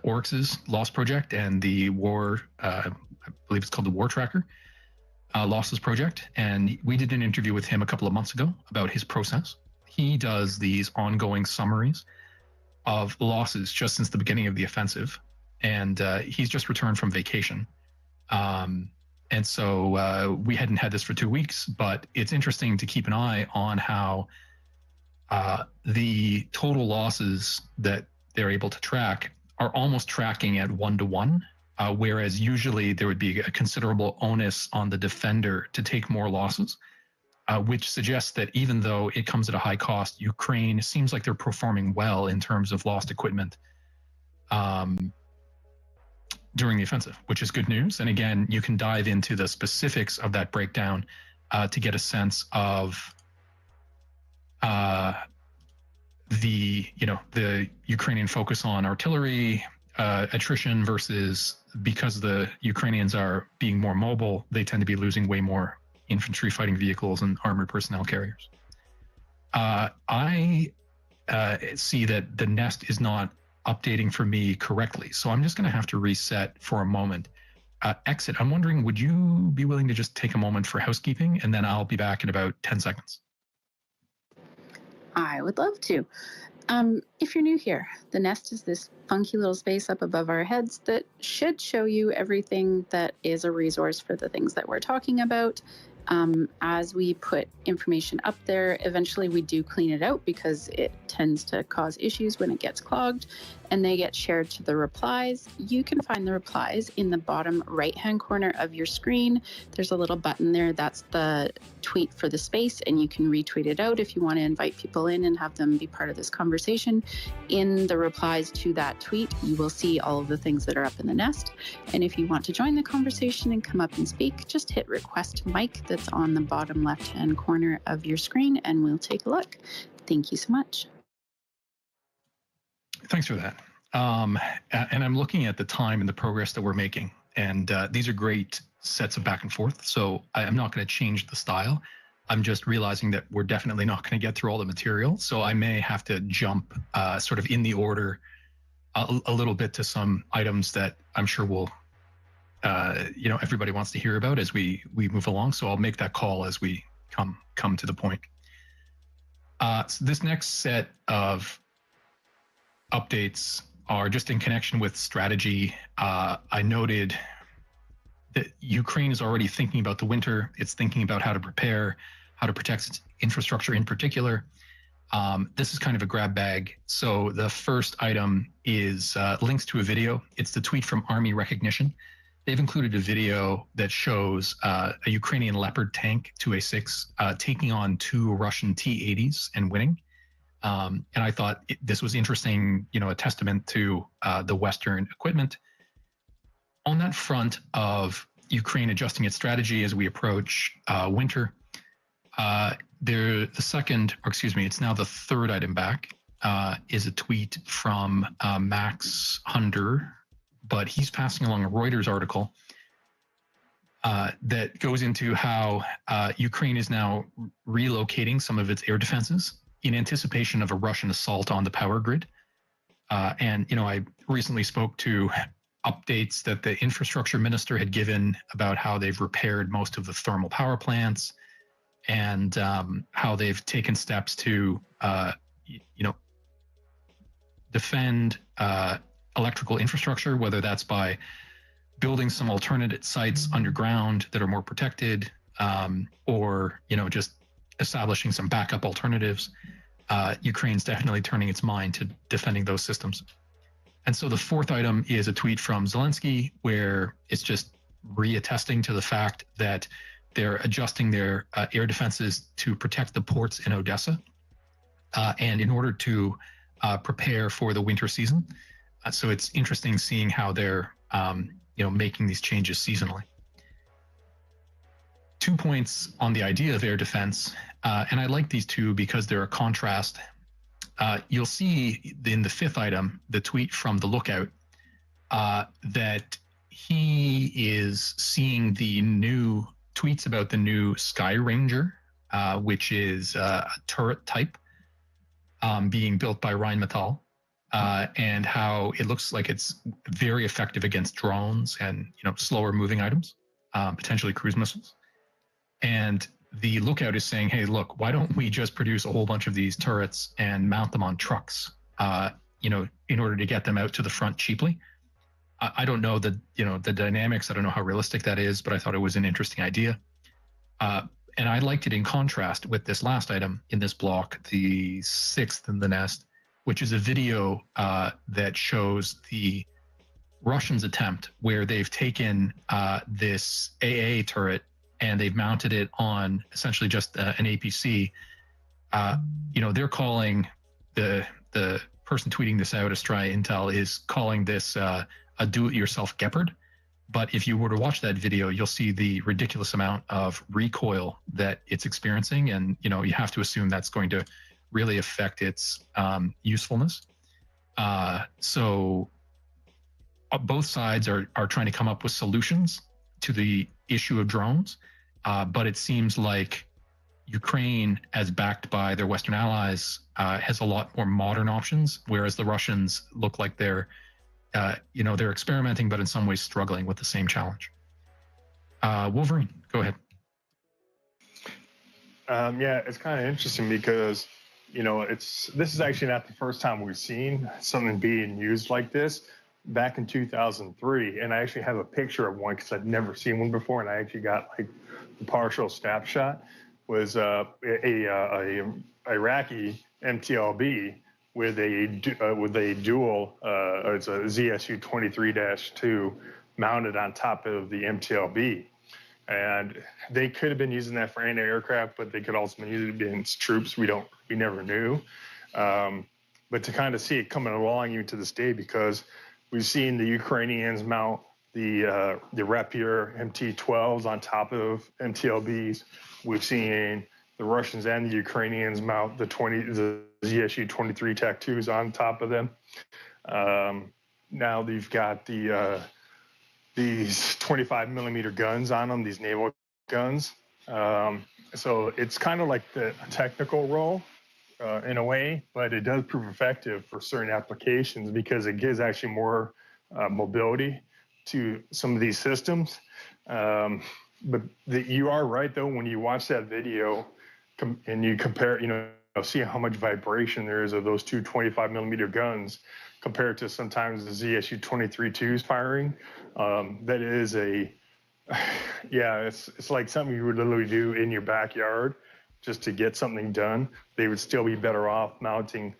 Oryx's Lost Project and the War, I believe it's called the War Tracker. Losses project, and we did an interview with him a couple of months ago about his process. He does these ongoing summaries of losses just since the beginning of the offensive, and he's just returned from vacation. And so we hadn't had this for 2 weeks, but it's interesting to keep an eye on how the total losses that they're able to track are almost tracking at 1-to-1. Whereas usually there would be a considerable onus on the defender to take more losses, which suggests that even though it comes at a high cost, Ukraine seems like they're performing well in terms of lost equipment during the offensive, which is good news. And again, you can dive into the specifics of that breakdown to get a sense of the Ukrainian focus on artillery, attrition versus, because the Ukrainians are being more mobile, they tend to be losing way more infantry fighting vehicles and armored personnel carriers. I see that the nest is not updating for me correctly, so I'm just going to have to reset for a moment. Exit, I'm wondering, would you be willing to just take a moment for housekeeping, and then I'll be back in about 10 seconds? I would love to. If you're new here, the nest is this funky little space up above our heads that should show you everything that is a resource for the things that we're talking about. As we put information up there, eventually we do clean it out because it tends to cause issues when it gets clogged. and they get shared to the replies. You can find the replies in the bottom right-hand corner of your screen. There's a little button there. That's the tweet for the space, and you can retweet it out if you want to invite people in and have them be part of this conversation. In the replies to that tweet, you will see all of the things that are up in the nest. And if you want to join the conversation and come up and speak, just hit request mic that's on the bottom left-hand corner of your screen, and we'll take a look. Thank you so much. Thanks for that. And I'm looking at the time and the progress that we're making. And these are great sets of back and forth. So I'm not going to change the style. I'm just realizing that we're definitely not going to get through all the material. So I may have to jump sort of in the order a little bit to some items that I'm sure will, everybody wants to hear about as we move along. So I'll make that call as we come to the point. So this next set of updates are just in connection with strategy. I noted that Ukraine is already thinking about the winter. It's thinking about how to prepare, how to protect its infrastructure in particular. This is kind of a grab bag. So the first item is links to a video. It's the tweet from Army Recognition. They've included a video that shows a Ukrainian Leopard tank 2A6 taking on 2 Russian T-80s and winning. And I thought this was interesting, a testament to the Western equipment. On that front of Ukraine adjusting its strategy as we approach winter, it's now the third item back, is a tweet from Max Hunder, but he's passing along a Reuters article that goes into how Ukraine is now relocating some of its air defenses in anticipation of a Russian assault on the power grid. And I recently spoke to updates that the infrastructure minister had given about how they've repaired most of the thermal power plants and how they've taken steps to, defend electrical infrastructure, whether that's by building some alternate sites underground that are more protected, or, just establishing some backup alternatives. Ukraine's definitely turning its mind to defending those systems. And so the fourth item is a tweet from Zelensky where it's just reattesting to the fact that they're adjusting their air defenses to protect the ports in Odessa, and in order to prepare for the winter season. So it's interesting seeing how they're making these changes seasonally. 2 points on the idea of air defense, and I like these two because they're a contrast. You'll see in the fifth item, the tweet from the Lookout, that he is seeing the new tweets about the new Sky Ranger, which is a turret type being built by Rheinmetall, and how it looks like it's very effective against drones and slower moving items, potentially cruise missiles. And the Lookout is saying, hey, look, why don't we just produce a whole bunch of these turrets and mount them on trucks, in order to get them out to the front cheaply? I don't know the dynamics. I don't know how realistic that is, but I thought it was an interesting idea. And I liked it in contrast with this last item in this block, the sixth in the nest, which is a video that shows the Russians' attempt where they've taken this AA turret and they've mounted it on essentially just an APC. They're calling the person tweeting this out, Astraya Intel, is calling this a do-it-yourself Gepard. But if you were to watch that video, you'll see the ridiculous amount of recoil that it's experiencing, and you have to assume that's going to really affect its usefulness. So both sides are trying to come up with solutions to the issue of drones, but it seems like Ukraine, as backed by their Western allies, has a lot more modern options, whereas the Russians look like they're experimenting, but in some ways struggling with the same challenge. Wolverine, go ahead. It's kind of interesting because, this is actually not the first time we've seen something being used like this. Back in 2003, and I actually have a picture of one because I'd never seen one before, and I actually got the partial snapshot. Was a Iraqi MTLB with a dual, it's a ZSU 23-2 mounted on top of the MTLB. And they could have been using that for anti-aircraft, but they could also been using it against troops. We never knew. But to kind of see it coming along even to this day, because we've seen the Ukrainians mount the Rapier MT-12s on top of MTLBs. We've seen the Russians and the Ukrainians mount the ZSU 23 TAC-2s on top of them. Now they've got these 25 millimeter guns on them, these naval guns. So it's kind of like the technical role in a way, but it does prove effective for certain applications because it gives actually more mobility to some of these systems. But you are right, though, when you watch that video and you compare, see how much vibration there is of those two 25 millimeter guns compared to sometimes the ZSU 23-2s firing. That is it's like something you would literally do in your backyard just to get something done. They would still be better off mounting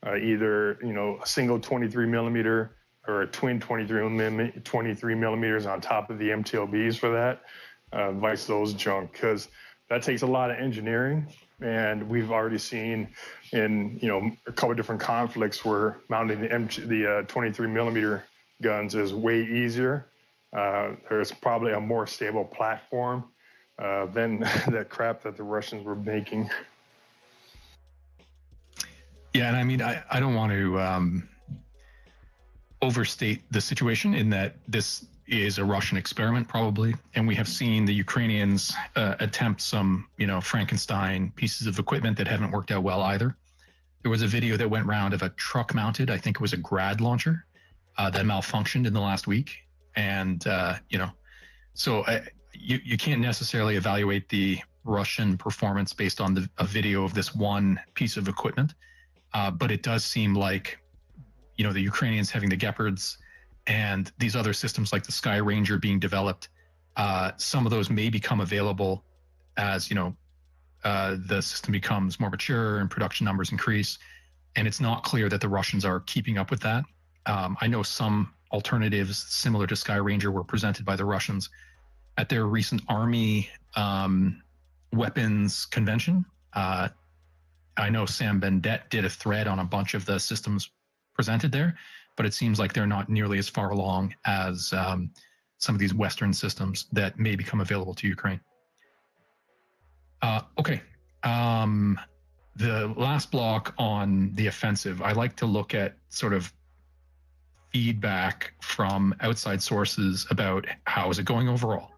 either, a single 23 millimeter or a twin 23 millimeters on top of the MTLBs for that, vice those junk, because that takes a lot of engineering. And we've already seen in, a couple of different conflicts where mounting the 23 millimeter guns is way easier. There's probably a more stable platform than that crap that the Russians were making. Yeah, and I mean, I don't want to overstate the situation in that this is a Russian experiment, probably, and we have seen the Ukrainians attempt some, Frankenstein pieces of equipment that haven't worked out well either. There was a video that went round of a truck-mounted, I think it was a Grad launcher, that malfunctioned in the last week, and so you can't necessarily evaluate the Russian performance based on a video of this one piece of equipment, but it does seem like, the Ukrainians having the Gepards and these other systems like the Sky Ranger being developed, some of those may become available as, the system becomes more mature and production numbers increase. And it's not clear that the Russians are keeping up with that. I know some alternatives similar to Sky Ranger were presented by the Russians at their recent Army weapons convention. I know Sam Bendet did a thread on a bunch of the systems presented there, but it seems like they're not nearly as far along as some of these Western systems that may become available to Ukraine. Okay. The last block on the offensive, I like to look at sort of feedback from outside sources about how is it going overall.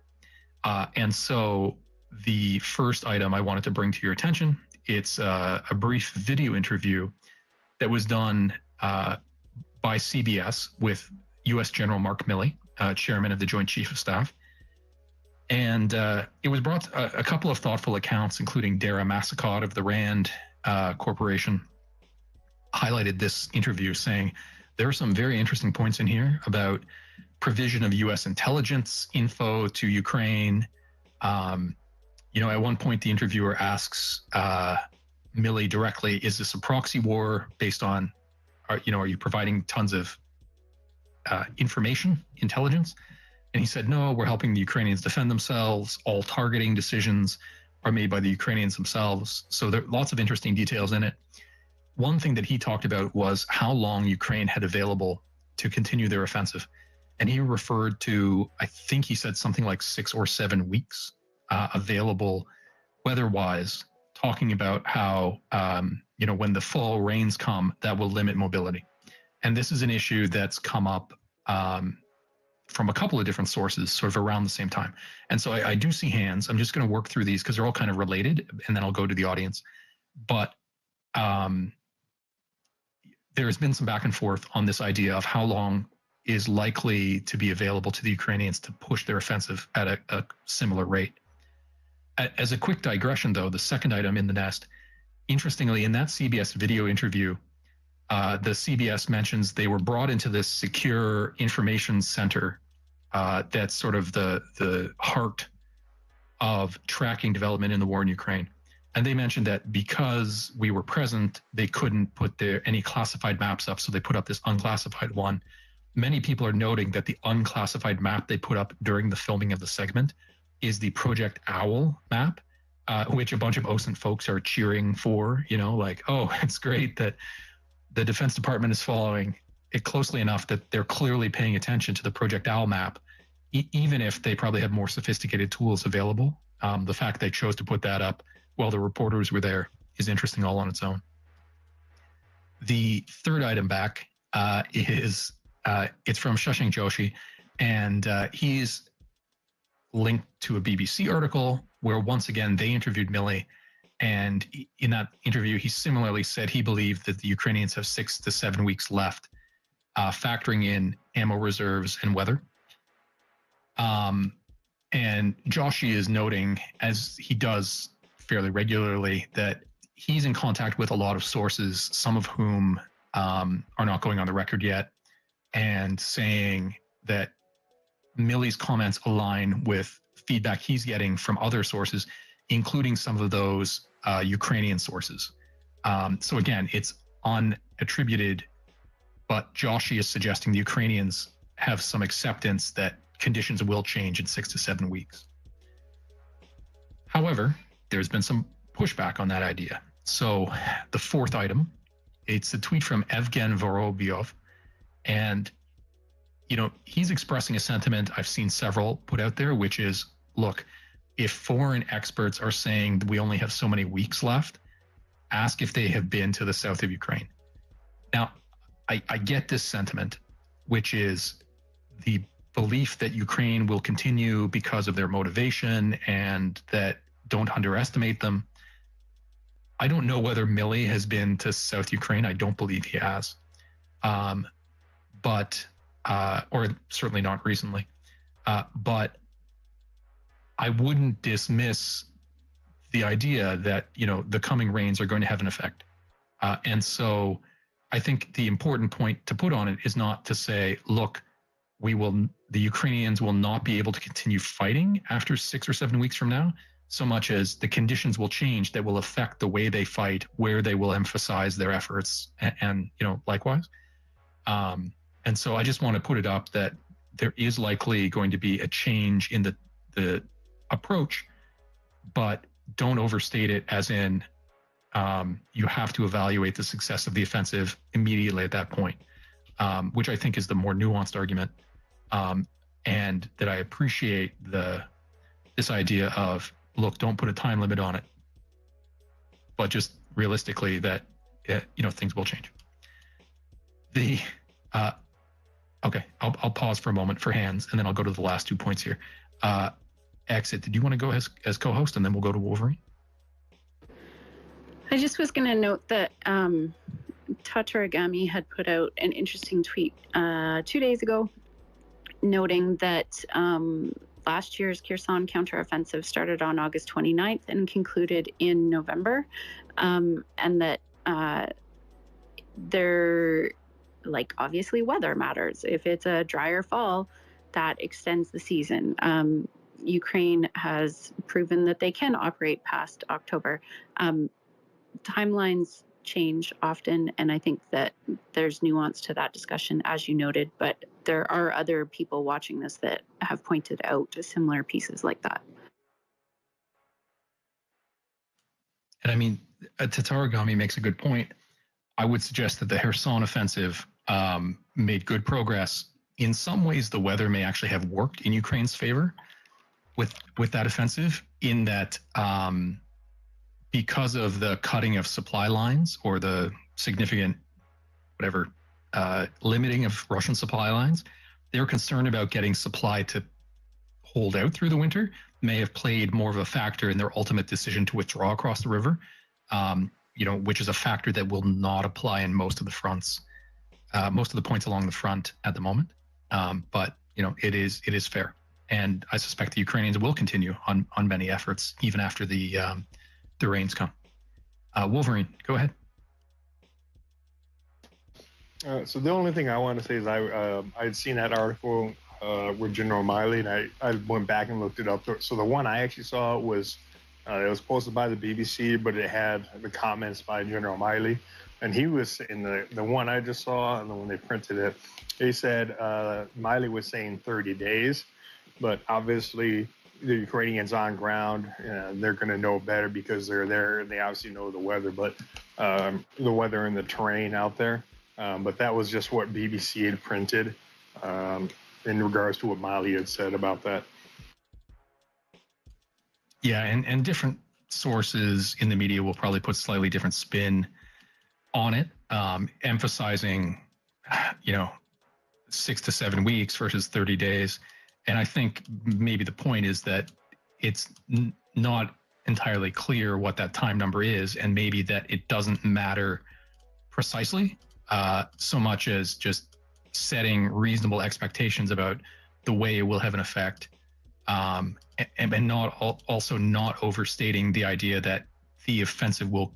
And so the first item I wanted to bring to your attention, it's a brief video interview that was done by CBS with U.S. General Mark Milley, chairman of the Joint Chief of Staff. And it was brought a couple of thoughtful accounts, including Dara Massacott of the RAND Corporation, highlighted this interview saying there are some very interesting points in here about provision of U.S. intelligence info to Ukraine. At one point, the interviewer asks Milley directly, is this a proxy war based on, are you providing tons of information, intelligence? And he said, no, we're helping the Ukrainians defend themselves. All targeting decisions are made by the Ukrainians themselves. So there are lots of interesting details in it. One thing that he talked about was how long Ukraine had available to continue their offensive. And he referred to, I think he said something like 6 or 7 weeks available weather-wise, talking about how, when the fall rains come, that will limit mobility. And this is an issue that's come up from a couple of different sources sort of around the same time. And so I do see hands. I'm just going to work through these because they're all kind of related, and then I'll go to the audience. But there's been some back and forth on this idea of how long is likely to be available to the Ukrainians to push their offensive at a similar rate. As a quick digression, though, the second item in the nest, interestingly, in that CBS video interview, the CBS mentions they were brought into this secure information center that's sort of the heart of tracking development in the war in Ukraine. And they mentioned that because we were present, they couldn't put any classified maps up, so they put up this unclassified one. Many people are noting that the unclassified map they put up during the filming of the segment is the Project Owl map, which a bunch of OSINT folks are cheering for, like, oh, it's great that the Defense Department is following it closely enough that they're clearly paying attention to the Project Owl map, even if they probably had more sophisticated tools available. The fact they chose to put that up while the reporters were there is interesting all on its own. The third item back is it's from Shashank Joshi, and he's linked to a BBC article where once again they interviewed Milley, and in that interview he similarly said he believed that the Ukrainians have 6 to 7 weeks left, factoring in ammo reserves and weather. And Joshi is noting, as he does fairly regularly, that he's in contact with a lot of sources, some of whom are not going on the record yet, and saying that Milley's comments align with feedback he's getting from other sources, including some of those Ukrainian sources. So again, it's unattributed, but Joshi is suggesting the Ukrainians have some acceptance that conditions will change in 6 to 7 weeks. However, there's been some pushback on that idea. So the fourth item, it's a tweet from Evgen Vorobyov, and he's expressing a sentiment I've seen several put out there, which is, look, if foreign experts are saying that we only have so many weeks left, ask if they have been to the south of Ukraine. Now, I get this sentiment, which is the belief that Ukraine will continue because of their motivation and that don't underestimate them. I don't know whether Milley has been to South Ukraine. I don't believe he has. But or certainly not recently. But I wouldn't dismiss the idea that, the coming rains are going to have an effect. And so I think the important point to put on it is not to say, look, the Ukrainians will not be able to continue fighting after 6 or 7 weeks from now, so much as the conditions will change that will affect the way they fight, where they will emphasize their efforts, and likewise. And so I just want to put it up that there is likely going to be a change in the approach, but don't overstate it as in you have to evaluate the success of the offensive immediately at that point, which I think is the more nuanced argument. And that I appreciate this idea of, look, don't put a time limit on it, but just realistically that things will change. Okay, I'll pause for a moment for hands, and then I'll go to the last 2 points here. Exit, did you want to go as co-host, and then we'll go to Wolverine? I just was going to note that Tataragami had put out an interesting tweet 2 days ago, noting that last year's Kherson counteroffensive started on August 29th and concluded in November, and that obviously weather matters. If it's a drier fall, that extends the season. Ukraine has proven that they can operate past October. Timelines change often, and I think that there's nuance to that discussion, as you noted, but there are other people watching this that have pointed out similar pieces like that. And I mean, Tataragami makes a good point. I would suggest that the Kherson offensive made good progress. In some ways, the weather may actually have worked in Ukraine's favor with that offensive, in that because of the cutting of supply lines or the significant limiting of Russian supply lines, they're concerned about getting supply to hold out through the winter, may have played more of a factor in their ultimate decision to withdraw across the river, which is a factor that will not apply in most of the fronts, most of the points along the front at the moment. But it is fair. And I suspect the Ukrainians will continue on many efforts, even after the rains come. Wolverine, go ahead. So the only thing I want to say is I'd seen that article with General Miley, and I went back and looked it up. So the one I actually saw was It was posted by the BBC, but it had the comments by General Miley. And he was in the one I just saw, and then when they printed it, they said Miley was saying 30 days, but obviously the Ukrainians on ground, they're going to know better because they're there and they obviously know the weather, but the weather and the terrain out there. But that was just what BBC had printed in regards to what Miley had said about that. Yeah, and different sources in the media will probably put slightly different spin on it, emphasizing, 6 to 7 weeks versus 30 days. And I think maybe the point is that it's not entirely clear what that time number is, and maybe that it doesn't matter precisely so much as just setting reasonable expectations about the way it will have an effect, and also not overstating the idea that the offensive will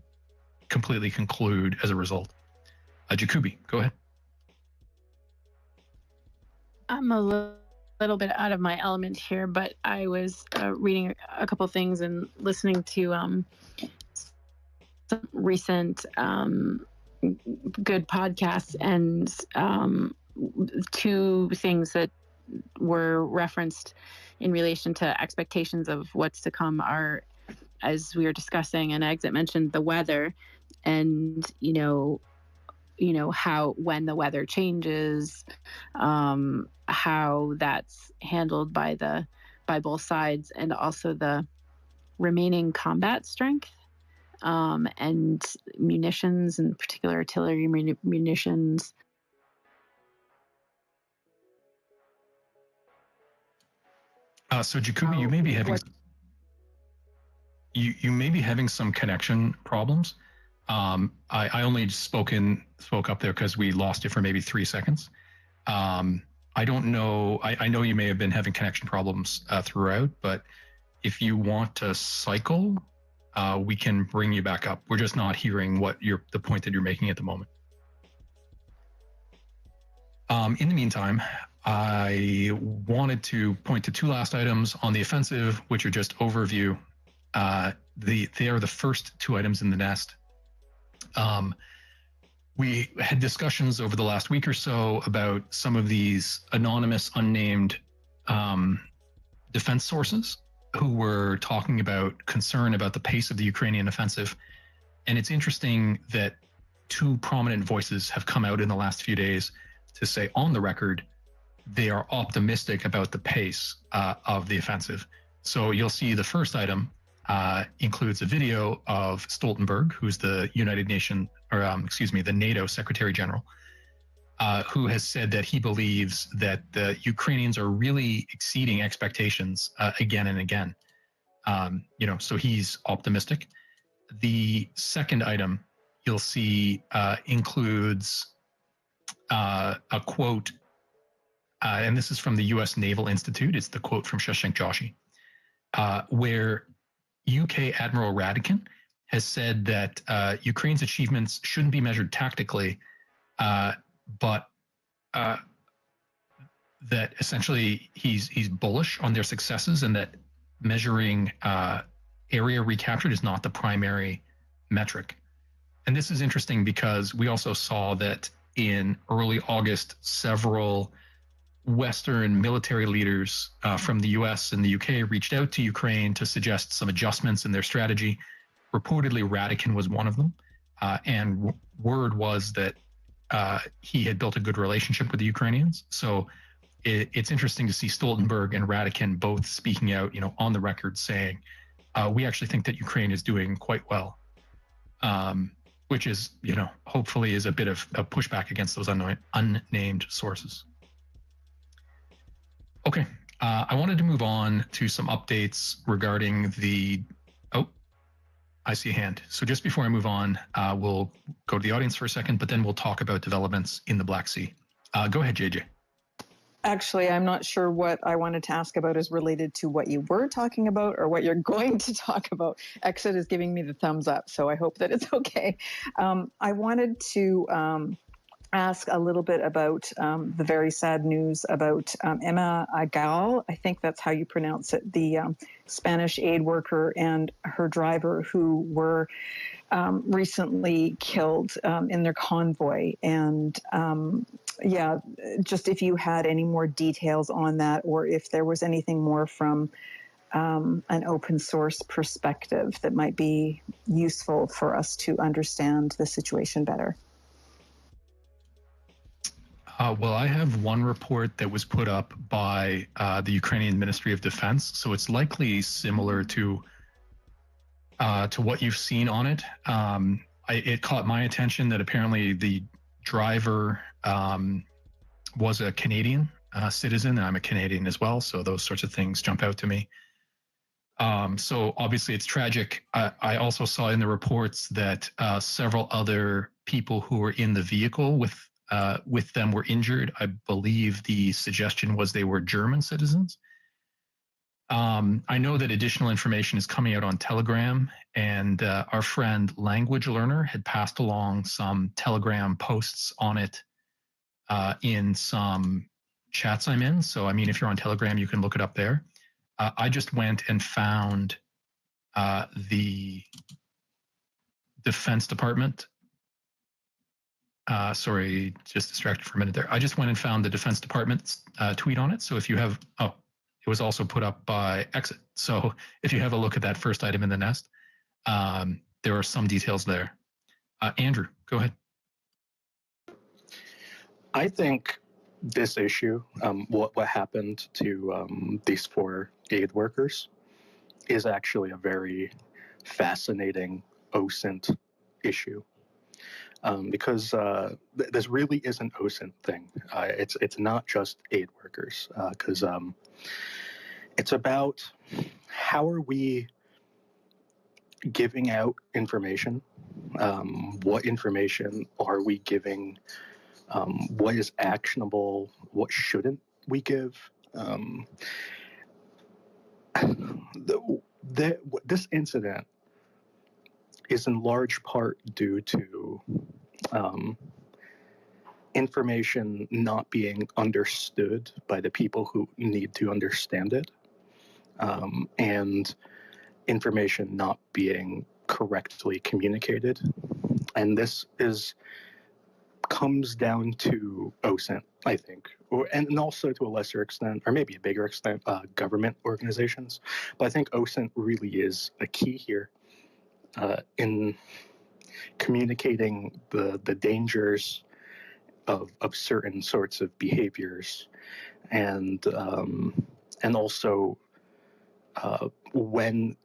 completely conclude as a result. Jacoby, go ahead. I'm a little bit out of my element here, but I was reading a couple things and listening to some recent good podcasts, and two things that were referenced in relation to expectations of what's to come are, as we were discussing, and Exit mentioned the weather, and how when the weather changes, how that's handled by both sides, and also the remaining combat strength, and munitions, in particular artillery munitions. So Jacoby, you may be having you may be having some connection problems. I only spoke up there because we lost you for maybe 3 seconds. I don't know. I know you may have been having connection problems throughout, but if you want to cycle, we can bring you back up. We're just not hearing the point that you're making at the moment. In the meantime, I wanted to point to two last items on the offensive, which are just overview. They are the first two items in the nest. We had discussions over the last week or so about some of these anonymous, unnamed defense sources who were talking about concern about the pace of the Ukrainian offensive. And it's interesting that two prominent voices have come out in the last few days to say on the record they are optimistic about the pace of the offensive. So you'll see the first item includes a video of Stoltenberg, who's the the NATO Secretary General, who has said that he believes that the Ukrainians are really exceeding expectations again and again. So he's optimistic. The second item you'll see includes a quote, and this is from the U.S. Naval Institute. It's the quote from Shashank Joshi, where UK Admiral Radican has said that Ukraine's achievements shouldn't be measured tactically, but that essentially he's bullish on their successes, and that measuring area recaptured is not the primary metric. And this is interesting because we also saw that in early August, several Western military leaders from the US and the UK reached out to Ukraine to suggest some adjustments in their strategy. Reportedly, Radican was one of them. And word was that he had built a good relationship with the Ukrainians. So it's interesting to see Stoltenberg and Radican both speaking out, on the record saying, we actually think that Ukraine is doing quite well, which is, hopefully is a bit of a pushback against those unnamed sources. Okay, I wanted to move on to some updates regarding I see a hand. So just before I move on, we'll go to the audience for a second, but then we'll talk about developments in the Black Sea. Go ahead, JJ. Actually, I'm not sure what I wanted to ask about is related to what you were talking about or what you're going to talk about. Exit is giving me the thumbs up, so I hope that it's okay. I wanted to ask a little bit about the very sad news about Emma Agal. I think that's how you pronounce it, the Spanish aid worker and her driver who were recently killed in their convoy. And yeah, just if you had any more details on that, or if there was anything more from an open source perspective that might be useful for us to understand the situation better. Well, I have one report that was put up by the Ukrainian Ministry of Defense, so it's likely similar to what you've seen on it. It caught my attention that apparently the driver was a Canadian citizen, and I'm a Canadian as well, so those sorts of things jump out to me. So obviously it's tragic. I also saw in the reports that several other people who were in the vehicle with them were injured. I believe the suggestion was they were German citizens. I know that additional information is coming out on Telegram, and our friend Language Learner had passed along some Telegram posts on it in some chats I'm in. So, I mean, if you're on Telegram, you can look it up there. I just went and found the Defense Department. Sorry, just distracted for a minute there. I just went and found the Defense Department's tweet on it. So if you have, it was also put up by Exit. So if you have a look at that first item in the nest, there are some details there. Andrew, go ahead. I think this issue, what happened to these 4 aid workers, is actually a very fascinating OSINT issue. Because this really is an OSINT thing. It's not just aid workers, because it's about how are we giving out information, what information are we giving, what is actionable, what shouldn't we give. This incident is in large part due to information not being understood by the people who need to understand it, and information not being correctly communicated. And this comes down to OSINT, I think, and also to a lesser extent, or maybe a bigger extent, government organizations. But I think OSINT really is a key here in communicating the dangers of certain sorts of behaviors, and also when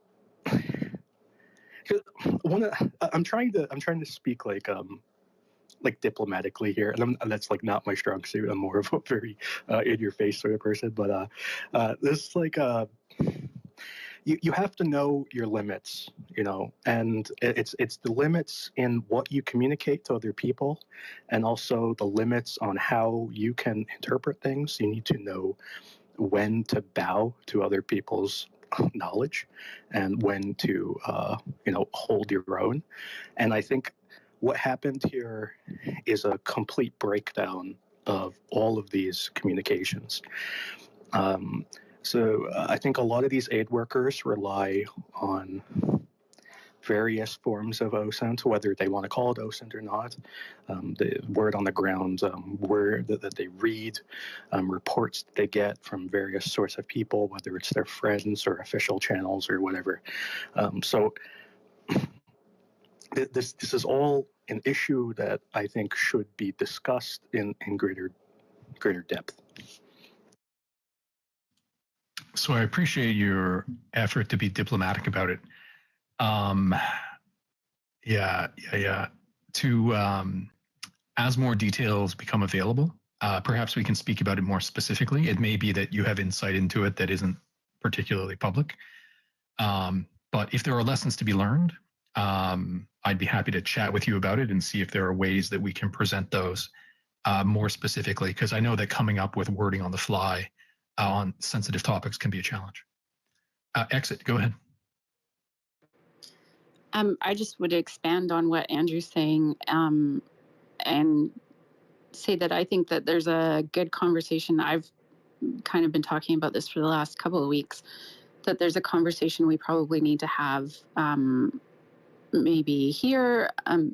I'm trying to speak like diplomatically here, and that's like not my strong suit. I'm more of a very in your face sort of person. But this like you have to know your limits, and it's the limits in what you communicate to other people, and also the limits on how you can interpret things. You need to know when to bow to other people's knowledge and when to hold your own. And I think what happened here is a complete breakdown of all of these communications. So I think a lot of these aid workers rely on various forms of OSINT, whether they want to call it OSINT or not. The word on the ground, word that they read, reports that they get from various sorts of people, whether it's their friends or official channels or whatever. So this is all an issue that I think should be discussed in greater depth. So I appreciate your effort to be diplomatic about it. As more details become available, perhaps we can speak about it more specifically. It may be that you have insight into it that isn't particularly public. But if there are lessons to be learned, I'd be happy to chat with you about it and see if there are ways that we can present those more specifically, because I know that coming up with wording on the fly on sensitive topics can be a challenge. Exit, go ahead. I just would expand on what Andrew's saying, and say that I think that there's a good conversation. I've kind of been talking about this for the last couple of weeks, that there's a conversation we probably need to have, maybe here,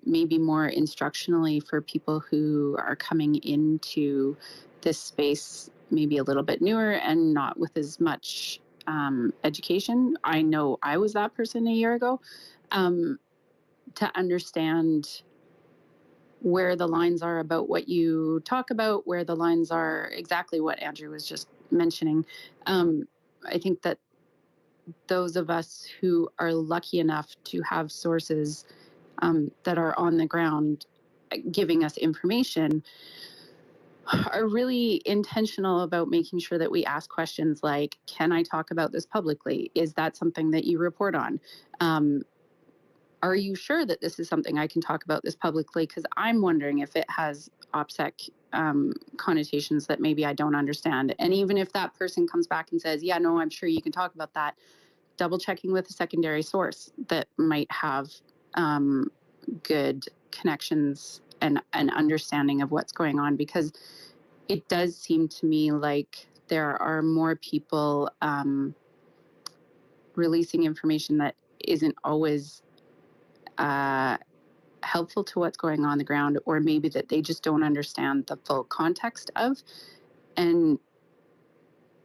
maybe more instructionally for people who are coming into this space, maybe a little bit newer and not with as much education. I know I was that person a year ago, to understand where the lines are about what you talk about, where the lines are exactly what Andrew was just mentioning. I think that those of us who are lucky enough to have sources that are on the ground giving us information are really intentional about making sure that we ask questions like, can I talk about this publicly? Is that something that you report on? Are you sure that this is something I can talk about this publicly? Because I'm wondering if it has OPSEC connotations that maybe I don't understand. And even if that person comes back and says, yeah, no, I'm sure you can talk about that, double checking with a secondary source that might have good connections and an understanding of what's going on, because it does seem to me like there are more people releasing information that isn't always helpful to what's going on the ground, or maybe that they just don't understand the full context of. And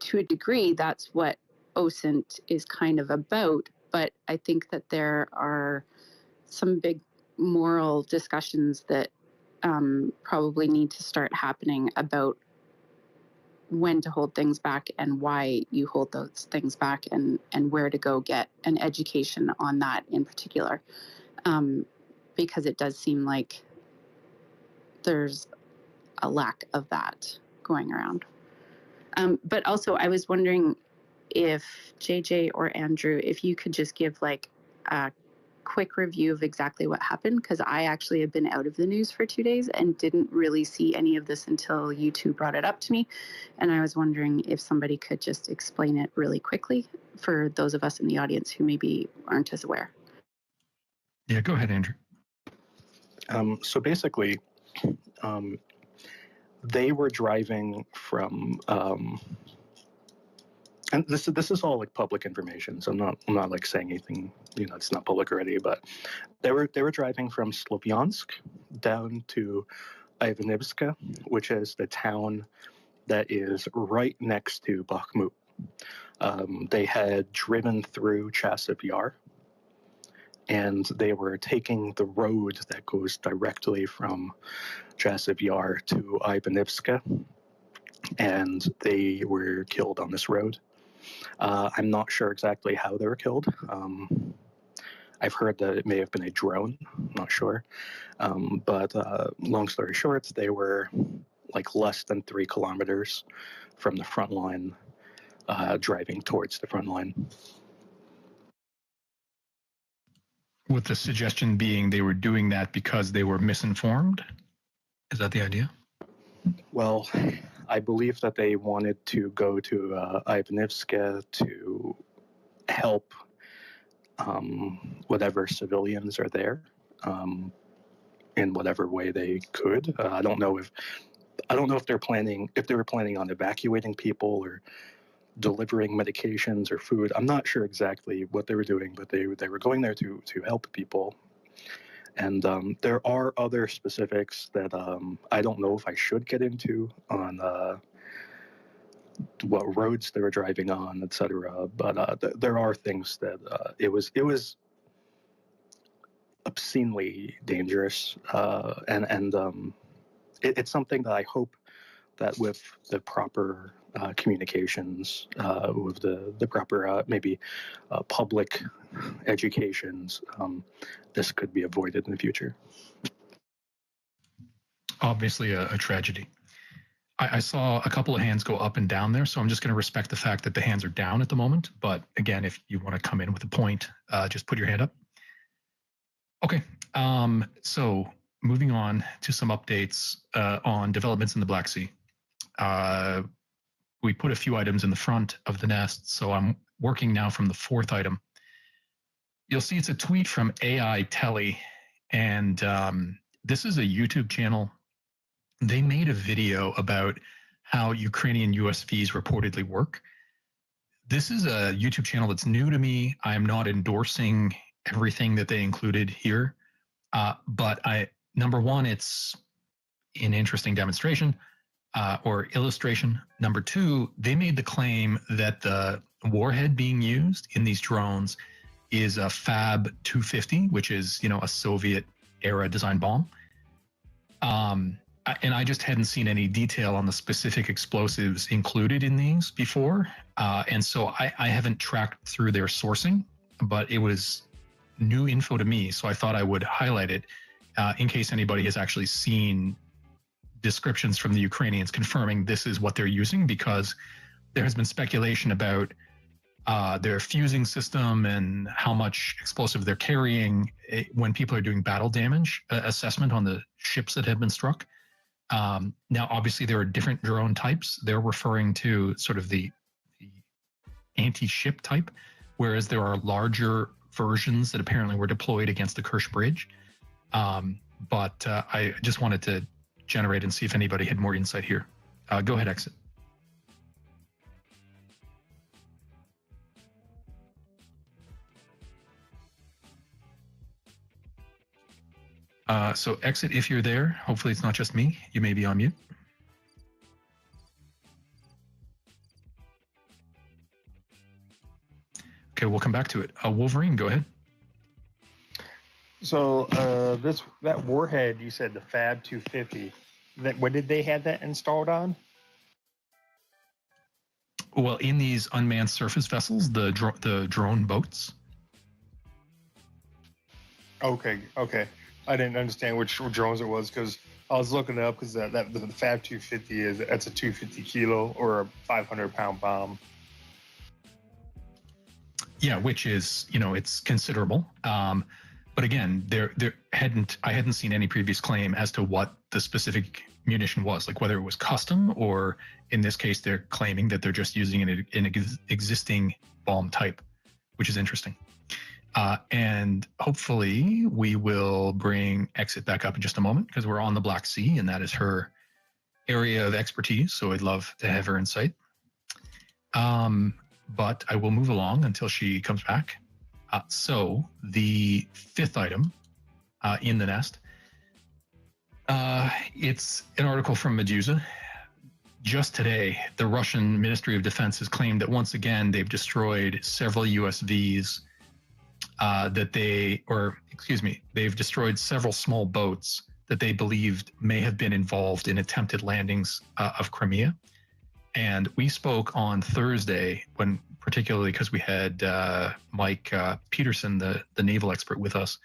to a degree, that's what OSINT is kind of about. But I think that there are some big moral discussions that probably need to start happening about when to hold things back and why you hold those things back, and where to go get an education on that in particular. Because it does seem like there's a lack of that going around. But also, I was wondering if JJ or Andrew, if you could just give like a quick review of exactly what happened, because I actually have been out of the news for 2 days and didn't really see any of this until you two brought it up to me. And I was wondering if somebody could just explain it really quickly for those of us in the audience who maybe aren't as aware. Yeah, go ahead, Andrew. So basically, they were driving from, and this is all like public information. So I'm not like saying anything, it's not public already. But they were driving from Sloviansk down to Ivanivska, which is the town that is right next to Bakhmut. They had driven through Chasiv Yar, and they were taking the road that goes directly from Chasiv Yar to Ivanivska, and they were killed on this road. I'm not sure exactly how they were killed. I've heard that it may have been a drone, not sure. But long story short, they were like less than 3 kilometers from the front line, driving towards the front line. With the suggestion being they were doing that because they were misinformed? Is that the idea? Well, I believe that they wanted to go to Ivanivska to help whatever civilians are there in whatever way they could. I don't know if they were planning on evacuating people or delivering medications or food. I'm not sure exactly what they were doing, but they were going there to help people. And there are other specifics that I don't know if I should get into on what roads they were driving on, etc. But there are things that it was obscenely dangerous, and it's something that I hope that with the proper communications, with the proper maybe public educations, this could be avoided in the future. Obviously a tragedy. I saw a couple of hands go up and down there, so I'm just going to respect the fact that the hands are down at the moment. But again, if you want to come in with a point, just put your hand up. Okay, so moving on to some updates on developments in the Black Sea. We put a few items in the front of the nest, so I'm working now from the 4th item. You'll see it's a tweet from AI Telly, and this is a YouTube channel they made a video about how Ukrainian USVs reportedly work. This is a YouTube channel that's new to me. I'm not endorsing everything that they included here, but number one, it's an interesting demonstration or illustration. Number two, they made the claim that the warhead being used in these drones is a Fab 250, which is, a Soviet era design bomb. And I just hadn't seen any detail on the specific explosives included in these before. And so I haven't tracked through their sourcing, but it was new info to me. So I thought I would highlight it in case anybody has actually seen descriptions from the Ukrainians confirming this is what they're using, because there has been speculation about their fusing system and how much explosive they're carrying when people are doing battle damage assessment on the ships that have been struck. Now, obviously, there are different drone types. They're referring to sort of the anti-ship type, whereas there are larger versions that apparently were deployed against the Kerch Bridge. But I just wanted to generate and see if anybody had more insight here. Go ahead, Exit. So Exit, if you're there, hopefully it's not just me. You may be on mute. Okay, we'll come back to it. Wolverine, go ahead. So that warhead, you said the Fab 250. When did they have that installed on? Well, in these unmanned surface vessels, the drone boats. Okay. I didn't understand which drones it was because I was looking it up because the Fab 250 that's a 250 kilo or a 500-pound bomb. Yeah, which is, it's considerable. But again, I hadn't seen any previous claim as to what the specific munition was, like whether it was custom or in this case, they're claiming that they're just using an existing bomb type, which is interesting. And hopefully we will bring Exit back up in just a moment because we're on the Black Sea and that is her area of expertise. So I'd love to have her insight. But I will move along until she comes back. So the fifth item in the nest, it's an article from Medusa. Just today, the Russian Ministry of Defense has claimed that once again, they've destroyed several USVs they've destroyed several small boats that they believed may have been involved in attempted landings of Crimea. And we spoke on Thursday, particularly because we had Mike Peterson, the naval expert, with us,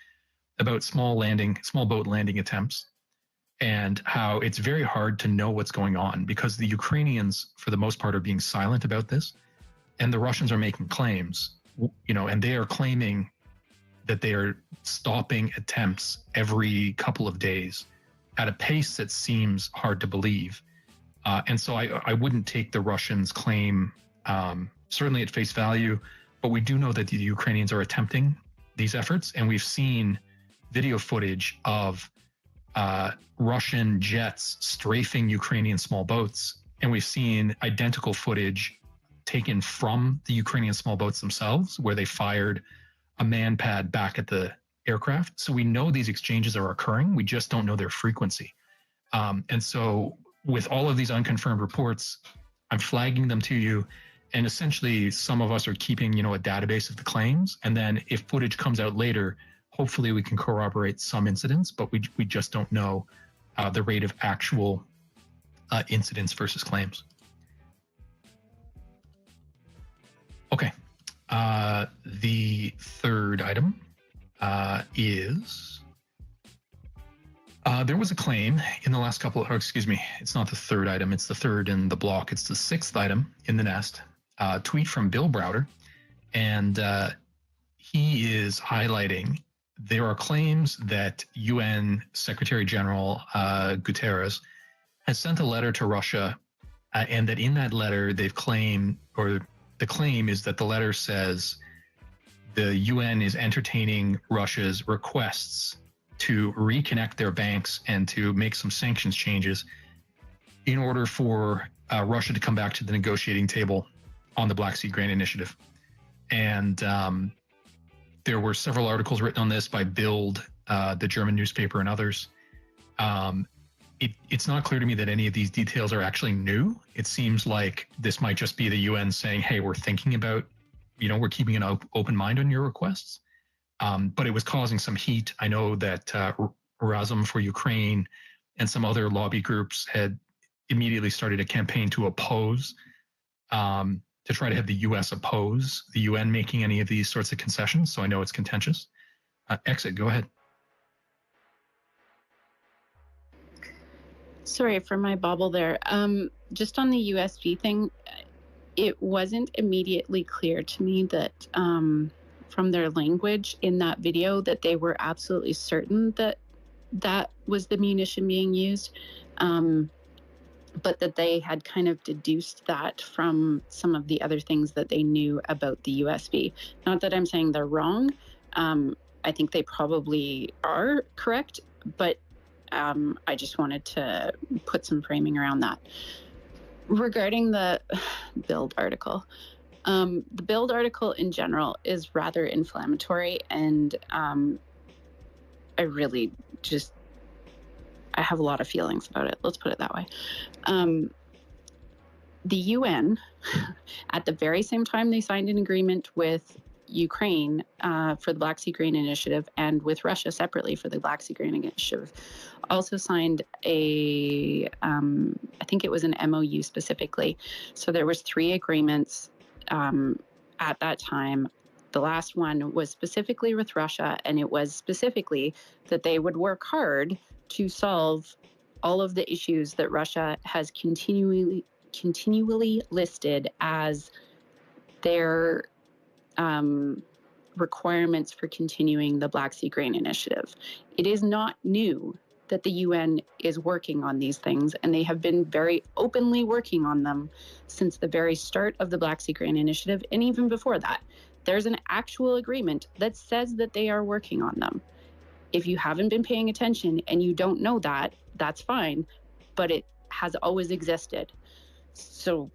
about small boat landing attempts, and how it's very hard to know what's going on because the Ukrainians, for the most part, are being silent about this, and the Russians are making claims, and they are claiming that they are stopping attempts every couple of days at a pace that seems hard to believe. And so I wouldn't take the Russians' claim certainly at face value, but we do know that the Ukrainians are attempting these efforts, and we've seen video footage of Russian jets strafing Ukrainian small boats, and we've seen identical footage taken from the Ukrainian small boats themselves, where they fired a man pad back at the aircraft. So we know these exchanges are occurring. We just don't know their frequency. And so with all of these unconfirmed reports, I'm flagging them to you. And essentially, some of us are keeping, a database of the claims. And then if footage comes out later, hopefully we can corroborate some incidents, but we just don't know the rate of actual incidents versus claims. Okay. The third item is there was a claim in the last it's not the third item, it's the third in the block. It's the sixth item in the nest. Tweet from Bill Browder, and he is highlighting there are claims that UN Secretary General Guterres has sent a letter to Russia, and that in that letter they've claimed, or the claim is that the letter says the UN is entertaining Russia's requests to reconnect their banks and to make some sanctions changes in order for Russia to come back to the negotiating table on the Black Sea Grain Initiative. And there were several articles written on this by Bild, the German newspaper, and others. It's not clear to me that any of these details are actually new. It seems like this might just be the UN saying, hey, we're thinking about, we're keeping an open mind on your requests. But it was causing some heat. I know that Razum for Ukraine and some other lobby groups had immediately started a campaign to oppose, to try to have the U.S. oppose the UN making any of these sorts of concessions. So I know it's contentious. Exit, go ahead. Sorry for my bobble there. Just on the USB thing, it wasn't immediately clear to me that from their language in that video that they were absolutely certain that that was the munition being used, but that they had kind of deduced that from some of the other things that they knew about the USB. Not that I'm saying they're wrong. I think they probably are correct, but I just wanted to put some framing around that. Regarding the Bild article, the Bild article in general is rather inflammatory, and I really just, I have a lot of feelings about it. Let's put it that way. The UN, at the very same time they signed an agreement with Ukraine for the Black Sea Grain Initiative, and with Russia separately for the Black Sea Grain Initiative, also signed a, I think it was an MOU specifically. So there was 3 agreements at that time. The last one was specifically with Russia, and it was specifically that they would work hard to solve all of the issues that Russia has continually listed as their requirements for continuing the Black Sea Grain Initiative. It is not new that the UN is working on these things, and they have been very openly working on them since the very start of the Black Sea Grain Initiative, and even before that. There's an actual agreement that says that they are working on them. If you haven't been paying attention and you don't know that, that's fine, but it has always existed. So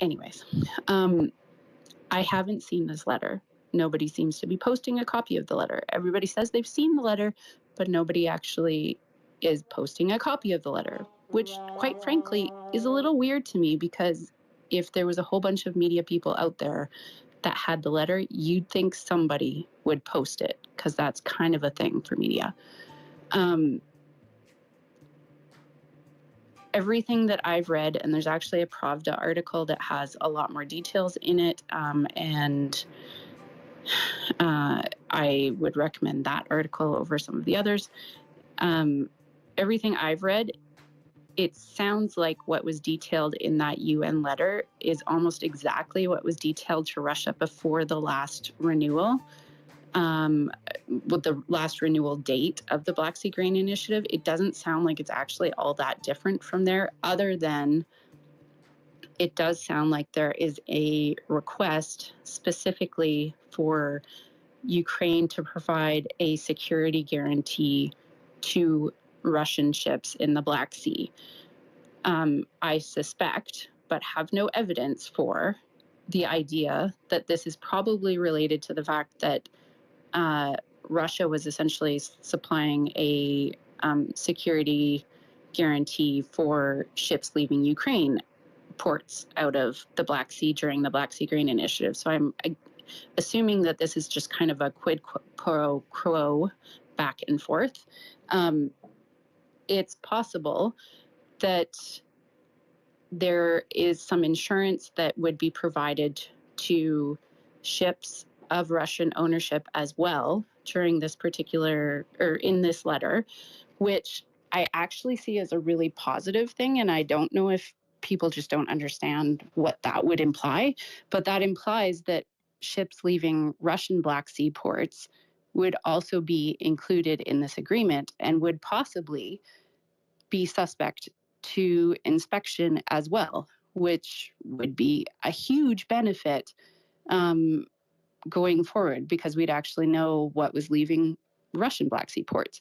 anyways, I haven't seen this letter. Nobody seems to be posting a copy of the letter. Everybody says they've seen the letter, but nobody actually is posting a copy of the letter, which quite frankly is a little weird to me, because if there was a whole bunch of media people out there that had the letter, you'd think somebody would post it, because that's kind of a thing for media. Everything that I've read, and there's actually a Pravda article that has a lot more details in it, and I would recommend that article over some of the others. Everything I've read, it sounds like what was detailed in that UN letter is almost exactly what was detailed to Russia before the last renewal. With the last renewal date of the Black Sea Grain Initiative, it doesn't sound like it's actually all that different from there, other than it does sound like there is a request specifically for Ukraine to provide a security guarantee to Russian ships in the Black Sea. I suspect, but have no evidence for, the idea that this is probably related to the fact that Russia was essentially supplying a security guarantee for ships leaving Ukraine ports out of the Black Sea during the Black Sea Grain Initiative. So I'm assuming that this is just kind of a quid pro quo back and forth. It's possible that there is some insurance that would be provided to ships of Russian ownership as well during this particular, or in this letter, which I actually see as a really positive thing. And I don't know if people just don't understand what that would imply, but that implies that ships leaving Russian Black Sea ports would also be included in this agreement and would possibly be suspect to inspection as well, which would be a huge benefit going forward, because we'd actually know what was leaving Russian Black Sea ports.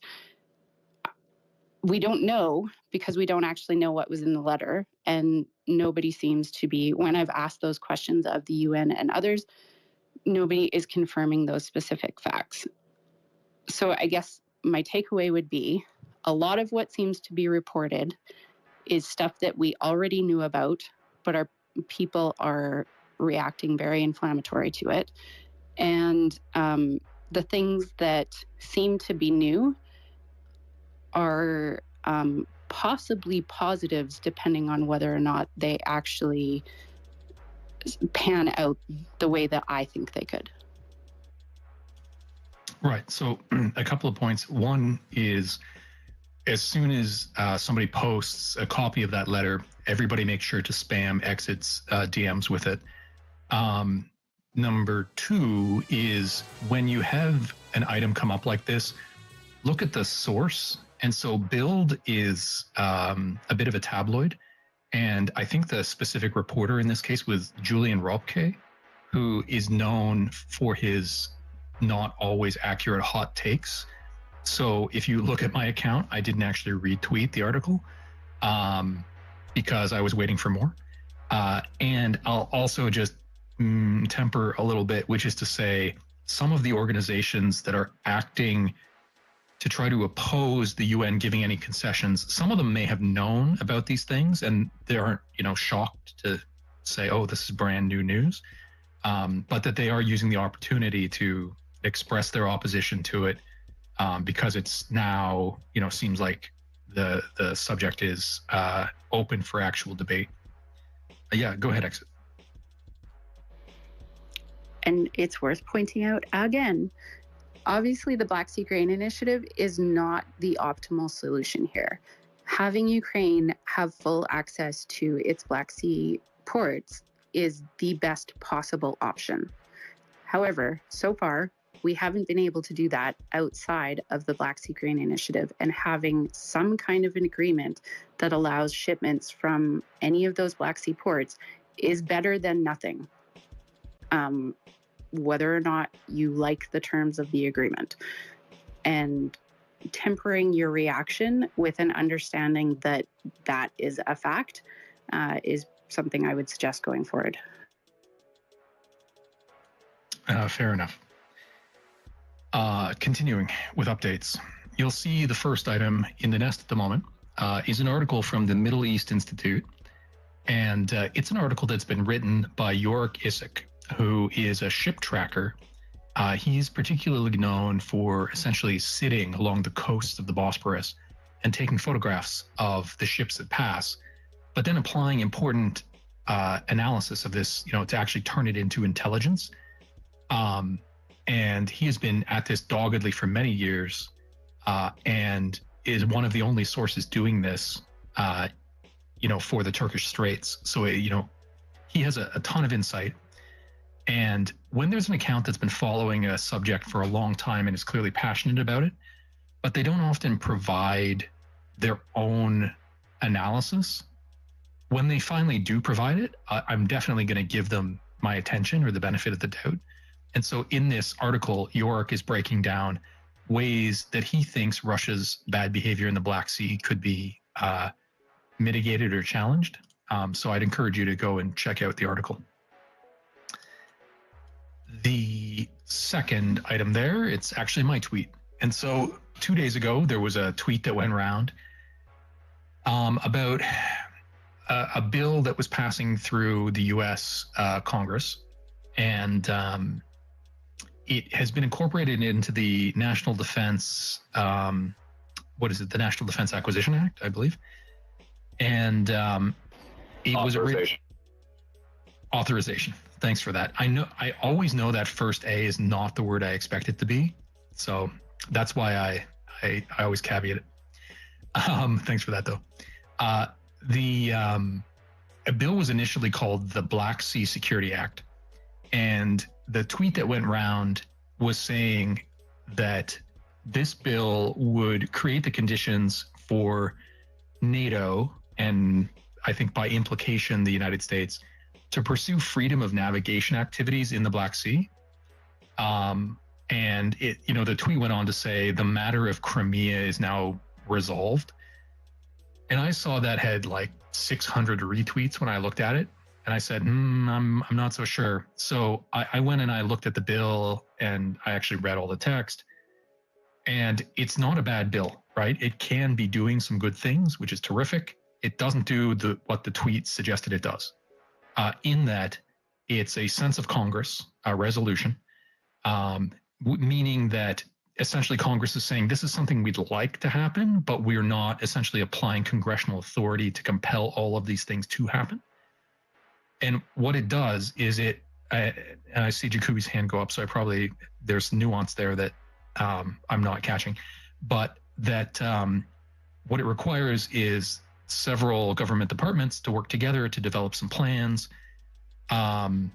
we don't know because we don't actually know what was in the letter. And nobody seems to be, when I've asked those questions of the UN and others, nobody is confirming those specific facts. So I guess my takeaway would be a lot of what seems to be reported is stuff that we already knew about, but our people are reacting very inflammatory to it. And the things that seem to be new are possibly positives, depending on whether or not they actually pan out the way that I think they could. Right. So a couple of points. One is, as soon as somebody posts a copy of that letter, everybody makes sure to spam exits DMs with it. Number two is, when you have an item come up like this, look at the source. And so Build is a bit of a tabloid. And I think the specific reporter in this case was Julian Robke, who is known for his not always accurate hot takes. So if you look at my account, I didn't actually retweet the article because I was waiting for more. And I'll also just temper a little bit, which is to say, some of the organizations that are acting to try to oppose the UN giving any concessions, some of them may have known about these things and they aren't, shocked to say, oh, this is brand new news, but that they are using the opportunity to express their opposition to it because it's now, seems like the subject is open for actual debate. Yeah, go ahead, Exit. And it's worth pointing out again, obviously the Black Sea Grain Initiative is not the optimal solution here. Having Ukraine have full access to its Black Sea ports is the best possible option. However, so far, we haven't been able to do that outside of the Black Sea Grain Initiative, and having some kind of an agreement that allows shipments from any of those Black Sea ports is better than nothing. Whether or not you like the terms of the agreement, and tempering your reaction with an understanding that that is a fact is something I would suggest going forward. Fair enough. Continuing with updates, you'll see the first item in the nest at the moment is an article from the Middle East Institute, and it's an article that's been written by Yorick Isaac, who is a ship tracker. He's particularly known for essentially sitting along the coast of the Bosporus and taking photographs of the ships that pass, but then applying important analysis of this, to actually turn it into intelligence. And he has been at this doggedly for many years and is one of the only sources doing this, for the Turkish Straits. So, he has a ton of insight. And when there's an account that's been following a subject for a long time and is clearly passionate about it, but they don't often provide their own analysis, when they finally do provide it, I'm definitely going to give them my attention or the benefit of the doubt. And so in this article, Yorick is breaking down ways that he thinks Russia's bad behavior in the Black Sea could be mitigated or challenged. So I'd encourage you to go and check out the article. The second item there, it's actually my tweet. And so 2 days ago, there was a tweet that went around about a bill that was passing through the U.S. Congress. And it has been incorporated into the National Defense, the National Defense Acquisition Act, I believe. And it was authorization. Thanks for that. I always know that first A is not the word I expect it to be. So that's why I always caveat it. Thanks for that, though. A bill was initially called the Black Sea Security Act. And the tweet that went round was saying that this bill would create the conditions for NATO, and I think by implication the United States, to pursue freedom of navigation activities in the Black Sea. And the tweet went on to say the matter of Crimea is now resolved. And I saw that had like 600 retweets when I looked at it. And I said, I'm not so sure. So I went and I looked at the bill and I actually read all the text. And it's not a bad bill, right? It can be doing some good things, which is terrific. It doesn't do what the tweet suggested it does. In that it's a sense of Congress, a resolution, meaning that essentially Congress is saying this is something we'd like to happen, but we're not essentially applying congressional authority to compel all of these things to happen. And what it does is and I see Jacoby's hand go up, so there's nuance there that I'm not catching, but that what it requires is several government departments to work together to develop some plans. And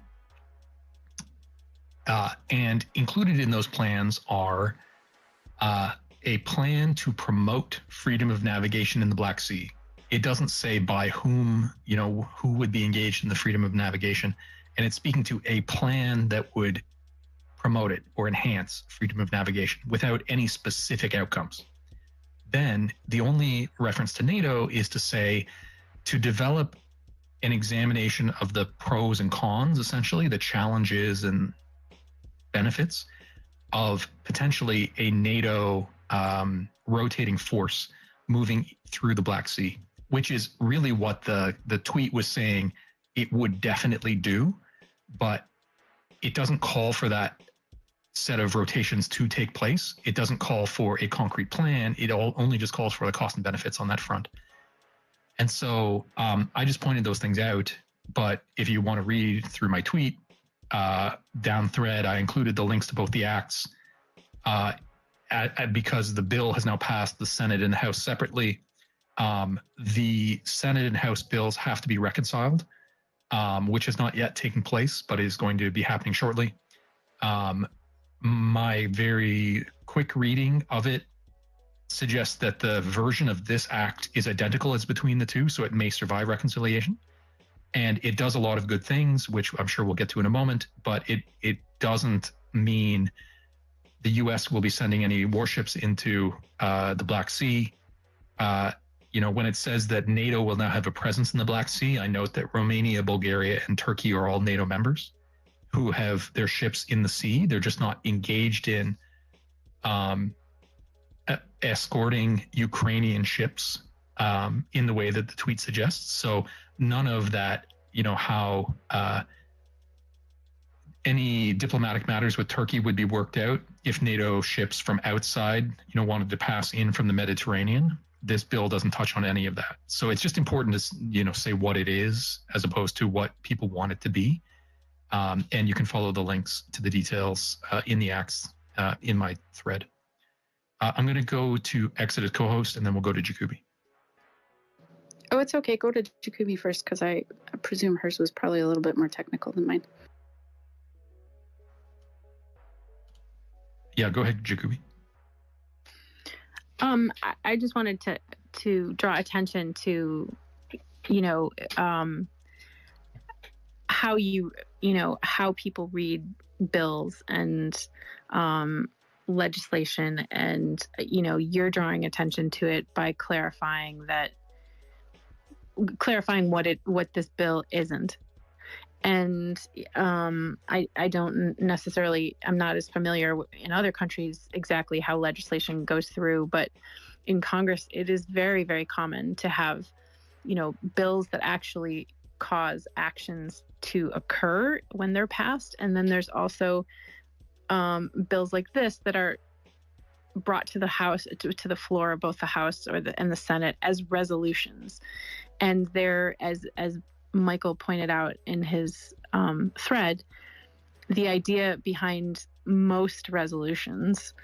included in those plans are a plan to promote freedom of navigation in the Black Sea. It doesn't say by whom, who would be engaged in the freedom of navigation. And it's speaking to a plan that would promote it or enhance freedom of navigation without any specific outcomes. Then the only reference to NATO is to say to develop an examination of the pros and cons, essentially the challenges and benefits of potentially a NATO rotating force moving through the Black Sea, which is really what the tweet was saying it would definitely do, but it doesn't call for that set of rotations to take place. It doesn't call for a concrete plan. It only just calls for the cost and benefits on that front. And so I just pointed those things out, but if you want to read through my tweet, down thread, I included the links to both the acts because the bill has now passed the Senate and the House separately. The Senate and House bills have to be reconciled, which has not yet taken place, but is going to be happening shortly. My very quick reading of it suggests that the version of this act is identical as between the two, so it may survive reconciliation. And it does a lot of good things, which I'm sure we'll get to in a moment, but it doesn't mean the U.S. will be sending any warships into the Black Sea. When it says that NATO will now have a presence in the Black Sea, I note that Romania, Bulgaria, and Turkey are all NATO members who have their ships in the sea. They're just not engaged in escorting Ukrainian ships in the way that the tweet suggests. So none of that, how any diplomatic matters with Turkey would be worked out if NATO ships from outside, wanted to pass in from the Mediterranean. This bill doesn't touch on any of that. So it's just important to, say what it is as opposed to what people want it to be. And you can follow the links to the details in the acts in my thread. I'm going to go to Exit as co-host, and then we'll go to Jacoby. Oh, it's okay. Go to Jacoby first, because I presume hers was probably a little bit more technical than mine. Yeah, go ahead, Jacoby. I just wanted to draw attention to, how people read bills and legislation, and you're drawing attention to it by clarifying what this bill isn't. And I don't necessarily, I'm not as familiar in other countries exactly how legislation goes through, but in Congress it is very, very common to have bills that actually cause actions to occur when they're passed, and then there's also bills like this that are brought to the House, to the floor of both the House and the Senate as resolutions, and they're, as Michael pointed out in his thread, the idea behind most resolutions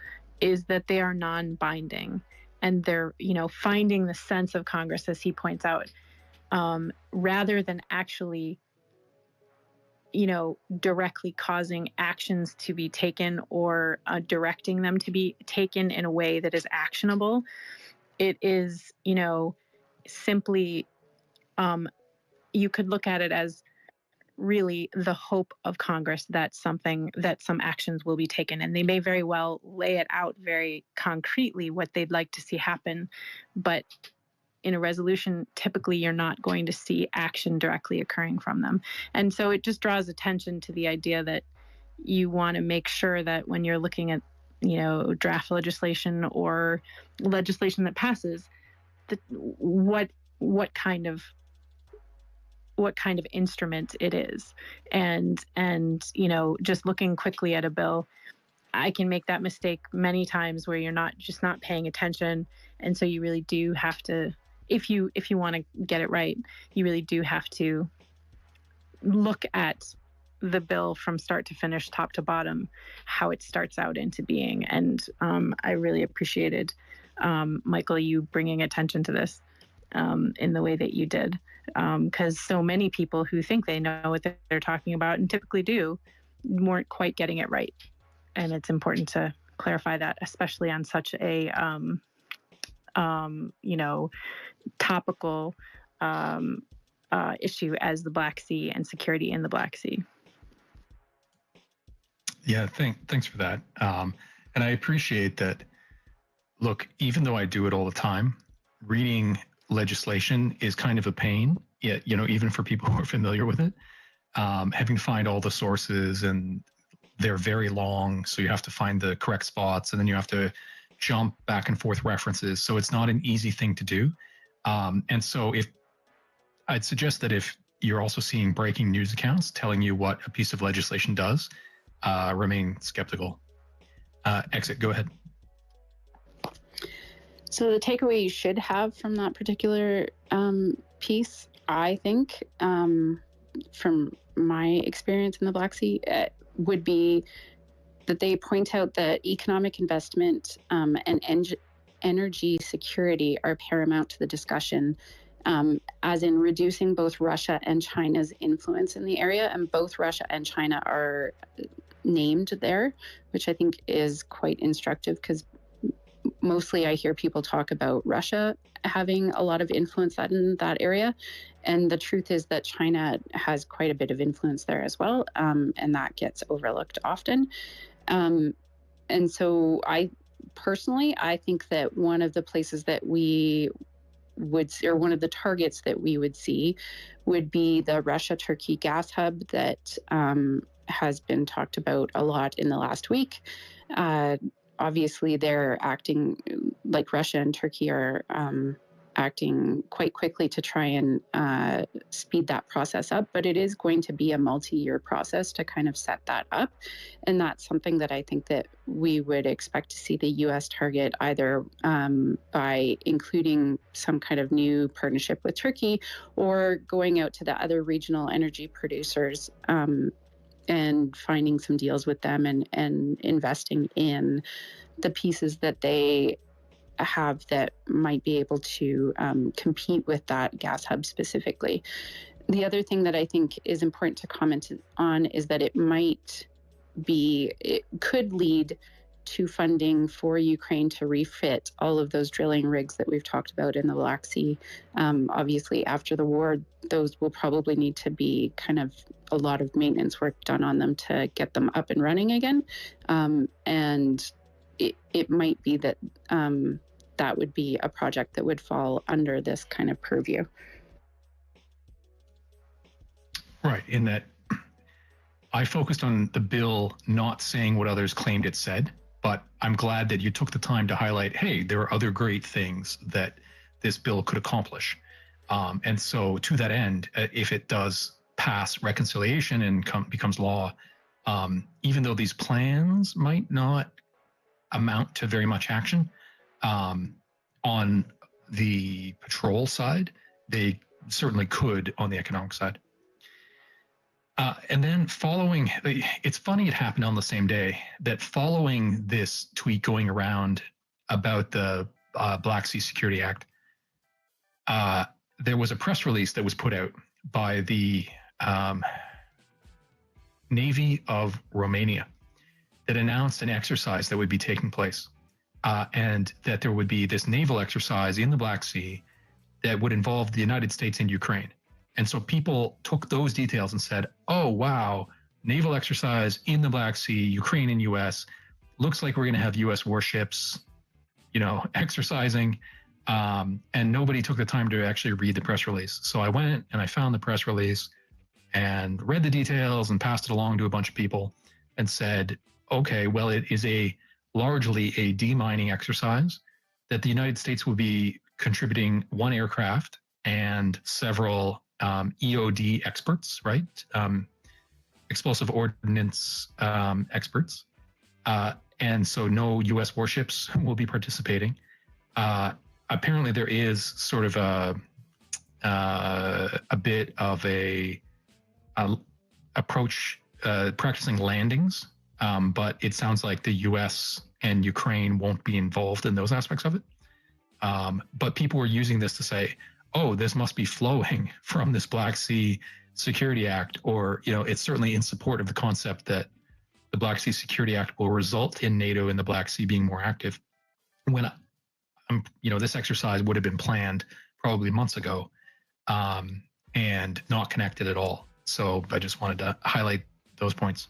is that they are non-binding, and they're finding the sense of Congress, as he points out, rather than actually directly causing actions to be taken or directing them to be taken in a way that is actionable. It is, simply, you could look at it as really the hope of Congress that some actions will be taken, and they may very well lay it out very concretely what they'd like to see happen, but in a resolution, typically you're not going to see action directly occurring from them. And so it just draws attention to the idea that you want to make sure that when you're looking at, draft legislation or legislation that passes, that what kind of instrument it is. And just looking quickly at a bill, I can make that mistake many times where you're not paying attention. And so you really do have to, if you want to get it right, you really do have to look at the bill from start to finish, top to bottom, how it starts out into being. And I really appreciated, Michael, you bringing attention to this in the way that you did. Because so many people who think they know what they're talking about, and typically do, weren't quite getting it right. And it's important to clarify that, especially on such a, topical issue as the Black Sea and security in the Black Sea. Yeah, thanks for that. And I appreciate that. Look, even though I do it all the time, reading legislation is kind of a pain, even for people who are familiar with it. Having to find all the sources, and they're very long, so you have to find the correct spots, and then you have to jump back and forth references. So it's not an easy thing to do. And so I'd suggest that if you're also seeing breaking news accounts telling you what a piece of legislation does, remain skeptical. Exit, go ahead. So the takeaway you should have from that particular piece, I think, from my experience in the Black Sea, would be that they point out that economic investment and energy security are paramount to the discussion, as in reducing both Russia and China's influence in the area. And both Russia and China are named there, which I think is quite instructive, because mostly I hear people talk about Russia having a lot of influence in that area. And the truth is that China has quite a bit of influence there as well. And that gets overlooked often. And so I think that one of the places that we would, or one of the targets that we would see, would be the Russia-Turkey gas hub that has been talked about a lot in the last week. Obviously, they're acting like Russia and Turkey are acting quite quickly to try and speed that process up. But it is going to be a multi-year process to kind of set that up. And that's something that I think that we would expect to see the U.S. target, either by including some kind of new partnership with Turkey, or going out to the other regional energy producers and finding some deals with them and investing in the pieces that they have that might be able to compete with that gas hub specifically. The other thing that I think is important to comment on is that it could lead to funding for Ukraine to refit all of those drilling rigs that we've talked about in the Black Sea. Obviously, after the war, those will probably need to be kind of a lot of maintenance work done on them to get them up and running again. And it might be that that would be a project that would fall under this kind of purview. Right, in that I focused on the bill not saying what others claimed it said, but I'm glad that you took the time to highlight, hey, there are other great things that this bill could accomplish. And so to that end, if it does pass reconciliation and becomes law, even though these plans might not amount to very much action, on the patrol side, they certainly could on the economic side. And then following, it's funny it happened on the same day, that following this tweet going around about the Black Sea Security Act, there was a press release that was put out by the Navy of Romania that announced an exercise that would be taking place, and that there would be this naval exercise in the Black Sea that would involve the United States and Ukraine. And so people took those details and said, oh, wow, naval exercise in the Black Sea, Ukraine and U.S. Looks like we're going to have U.S. warships, exercising. And nobody took the time to actually read the press release. So I went and I found the press release and read the details and passed it along to a bunch of people and said, okay, well, it is largely a demining exercise that the United States will be contributing one aircraft and several EOD experts, right? Explosive ordnance experts. And so no U.S. warships will be participating. Apparently there is sort of a bit of a approach practicing landings, but it sounds like the U.S. and Ukraine won't be involved in those aspects of it. But people were using this to say, oh, this must be flowing from this Black Sea Security Act, or, you know, it's certainly in support of the concept that the Black Sea Security Act will result in NATO in the Black Sea being more active. When, you know, this exercise would have been planned probably months ago, and not connected at all. So I just wanted to highlight those points.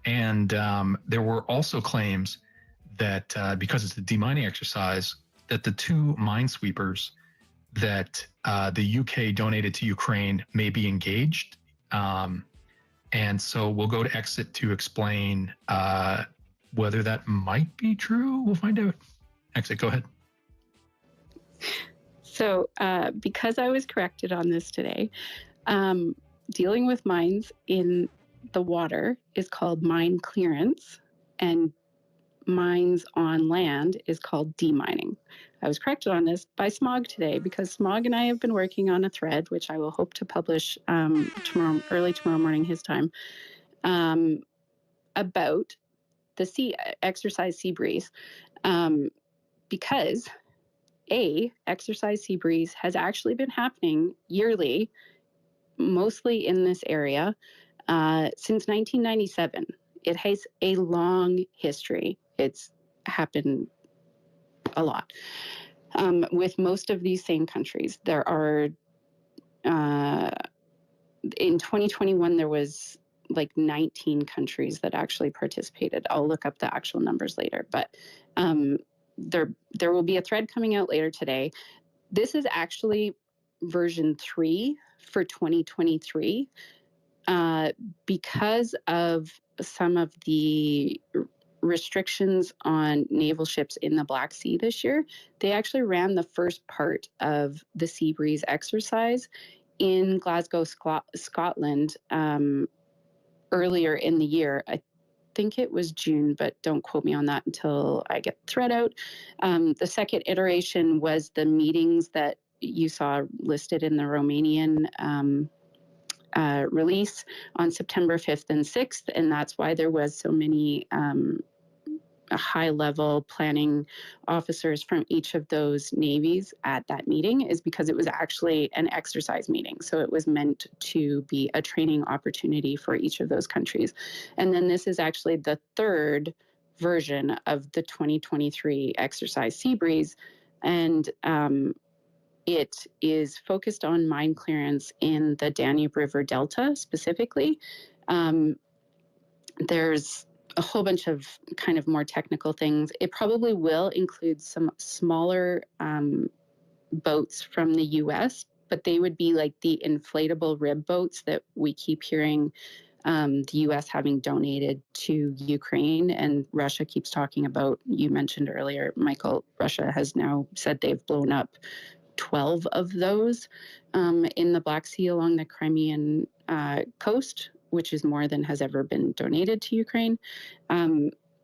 And there were also claims that because it's a demining exercise, that the two minesweepers that the UK donated to Ukraine may be engaged. And so we'll go to Exit to explain whether that might be true. We'll find out. Exit, go ahead. So because I was corrected on this today, dealing with mines in the water is called mine clearance, and mines on land is called demining. I was corrected on this by Smog today, because Smog and I have been working on a thread, which I will hope to publish early tomorrow morning his time, about the exercise Sea Breeze, because exercise Sea Breeze has actually been happening yearly, mostly in this area, since 1997. It has a long history. It's happened a lot with most of these same countries. There are, in 2021, there was like 19 countries that actually participated. I'll look up the actual numbers later, but there will be a thread coming out later today. This is actually version 3 for 2023. Because of some of the restrictions on naval ships in the Black Sea this year, they actually ran the first part of the Sea Breeze exercise in Glasgow, Scotland, earlier in the year. I think it was June, but don't quote me on that until I get the thread out. The second iteration was the meetings that you saw listed in the Romanian release on September 5th and 6th, and that's why there was so many high-level planning officers from each of those navies at that meeting, is because it was actually an exercise meeting. So it was meant to be a training opportunity for each of those countries. And then this is actually the third version of the 2023 exercise Sea Breeze, and it is focused on mine clearance in the Danube River Delta specifically. There's a whole bunch of kind of more technical things. It probably will include some smaller boats from the US, but they would be like the inflatable rib boats that we keep hearing the US having donated to Ukraine, and Russia keeps talking about. You mentioned earlier, Michael, Russia has now said they've blown up 12 of those in the Black Sea along the Crimean coast, which is more than has ever been donated to Ukraine.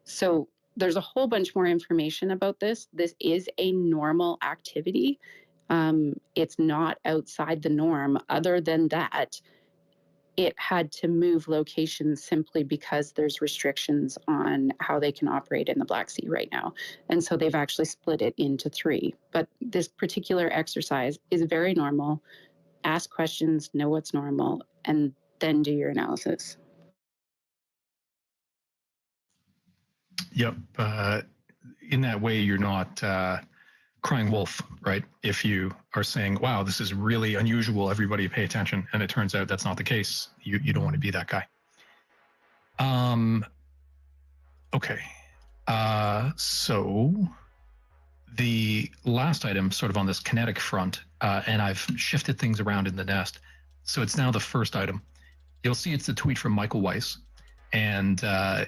So there's a whole bunch more information about this. This is a normal activity. It's not outside the norm. Other than that, it had to move locations simply because there's restrictions on how they can operate in the Black Sea right now. And so they've actually split it into 3. But this particular exercise is very normal. Ask questions, know what's normal, and then do your analysis. Yep. In that way, you're not crying wolf, right? If you are saying, wow, this is really unusual, everybody pay attention, and it turns out that's not the case, you don't want to be that guy. Okay. So the last item, sort of on this kinetic front, and I've shifted things around in the nest. So it's now the first item. You'll see it's a tweet from Michael Weiss, and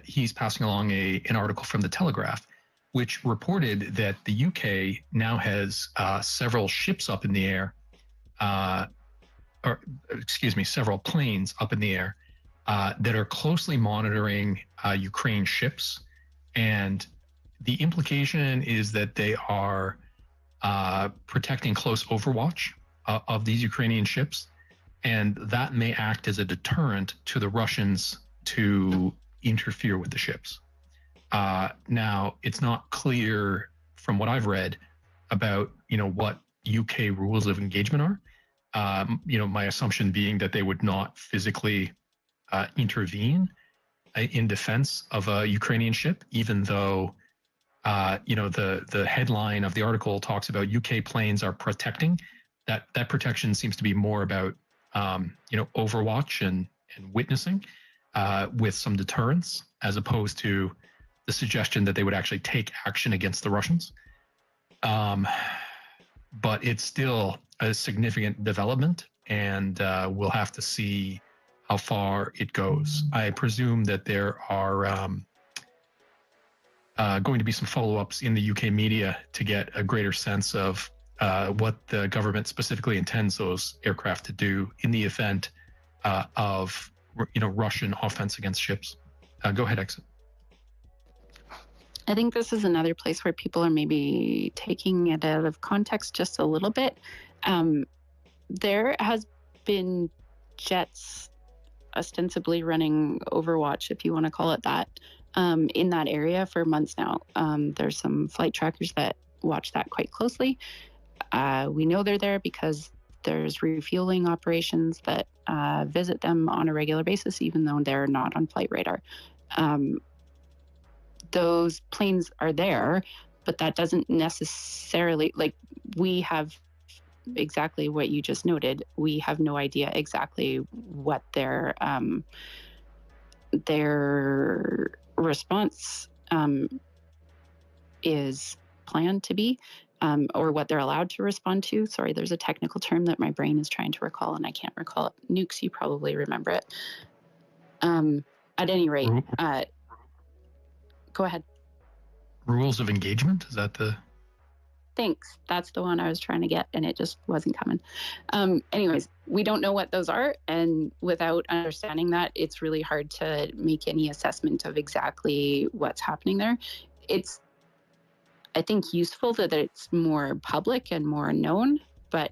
he's passing along an article from The Telegraph, which reported that the UK now has several ships up in the air, several planes up in the air that are closely monitoring Ukraine ships. And the implication is that they are protecting close overwatch of these Ukrainian ships. And that may act as a deterrent to the Russians to interfere with the ships. Now, it's not clear from what I've read about, what UK rules of engagement are. My assumption being that they would not physically intervene in defense of a Ukrainian ship, even though, the headline of the article talks about UK planes are protecting. That protection seems to be more about, overwatch and witnessing with some deterrence, as opposed to the suggestion that they would actually take action against the Russians. But it's still a significant development, and we'll have to see how far it goes. I presume that there are going to be some follow-ups in the UK media to get a greater sense of what the government specifically intends those aircraft to do in the event of Russian offense against ships. Go ahead, Exit. I think this is another place where people are maybe taking it out of context just a little bit. There has been jets ostensibly running Overwatch, if you want to call it that, in that area for months now. There's some flight trackers that watch that quite closely. We know they're there because there's refueling operations that visit them on a regular basis, even though they're not on flight radar. Those planes are there, but that doesn't necessarily, we have exactly what you just noted. We have no idea exactly what their response is planned to be, or what they're allowed to respond to. Sorry, there's a technical term that my brain is trying to recall, and I can't recall it. Nukes, you probably remember it. At any rate, go ahead. Rules of engagement? Is that the... Thanks. That's the one I was trying to get, and it just wasn't coming. Anyways, we don't know what those are, and without understanding that, it's really hard to make any assessment of exactly what's happening there. It's, I think, useful that it's more public and more known, but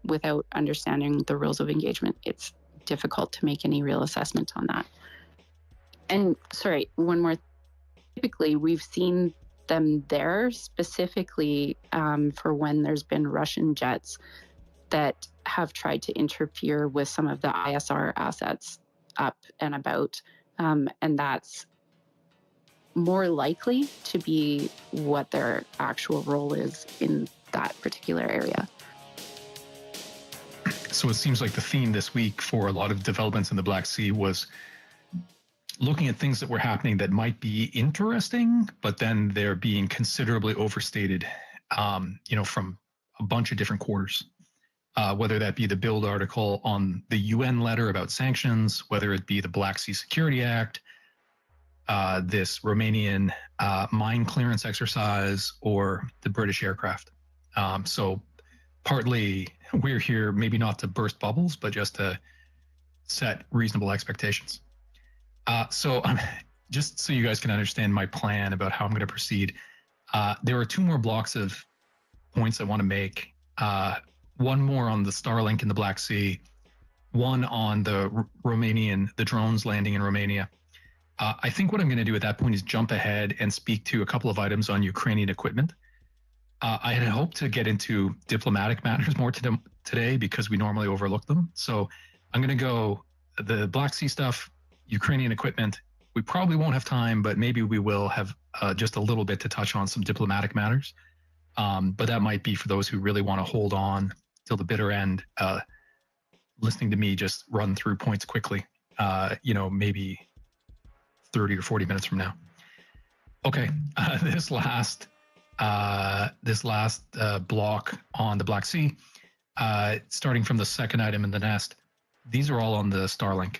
without understanding the rules of engagement, it's difficult to make any real assessment on that. And sorry, one more. Typically, we've seen them there specifically for when there's been Russian jets that have tried to interfere with some of the ISR assets up and about. And that's more likely to be what their actual role is in that particular area. So it seems like the theme this week for a lot of developments in the Black Sea was looking at things that were happening that might be interesting, but then they're being considerably overstated, from a bunch of different quarters. Whether that be the Bild article on the UN letter about sanctions, whether it be the Black Sea Security Act, this Romanian mine clearance exercise, or the British aircraft. So partly we're here maybe not to burst bubbles, but just to set reasonable expectations. So just so you guys can understand my plan about how I'm going to proceed, there are two more blocks of points I want to make. One more on the Starlink in the Black Sea, one on the the drones landing in Romania. I think what I'm going to do at that point is jump ahead and speak to a couple of items on Ukrainian equipment. I had hoped to get into diplomatic matters more today because we normally overlook them. So I'm going to go the Black Sea stuff, Ukrainian equipment. We probably won't have time, but maybe we will have just a little bit to touch on some diplomatic matters. But that might be for those who really want to hold on till the bitter end, listening to me just run through points quickly, maybe 30 or 40 minutes from now. Okay, this last this last block on the Black Sea, starting from the second item in the nest. These are all on the Starlink.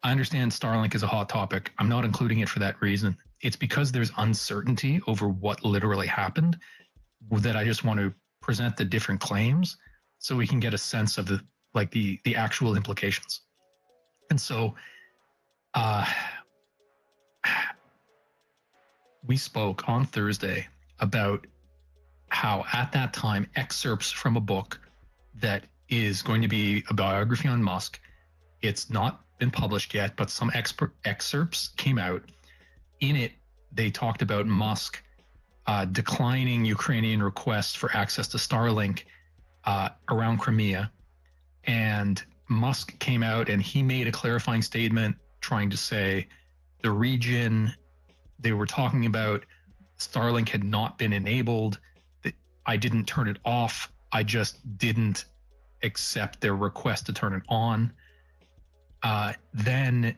I understand Starlink is a hot topic. I'm not including it for that reason. It's because there's uncertainty over what literally happened that I just want to present the different claims so we can get a sense of the actual implications. And so we spoke on Thursday about how at that time excerpts from a book that is going to be a biography on Musk. It's not been published yet, but some excerpts came out. In it, they talked about Musk declining Ukrainian requests for access to Starlink around Crimea. And Musk came out and he made a clarifying statement trying to say the region they were talking about, Starlink had not been enabled. I didn't turn it off. I just didn't accept their request to turn it on. Then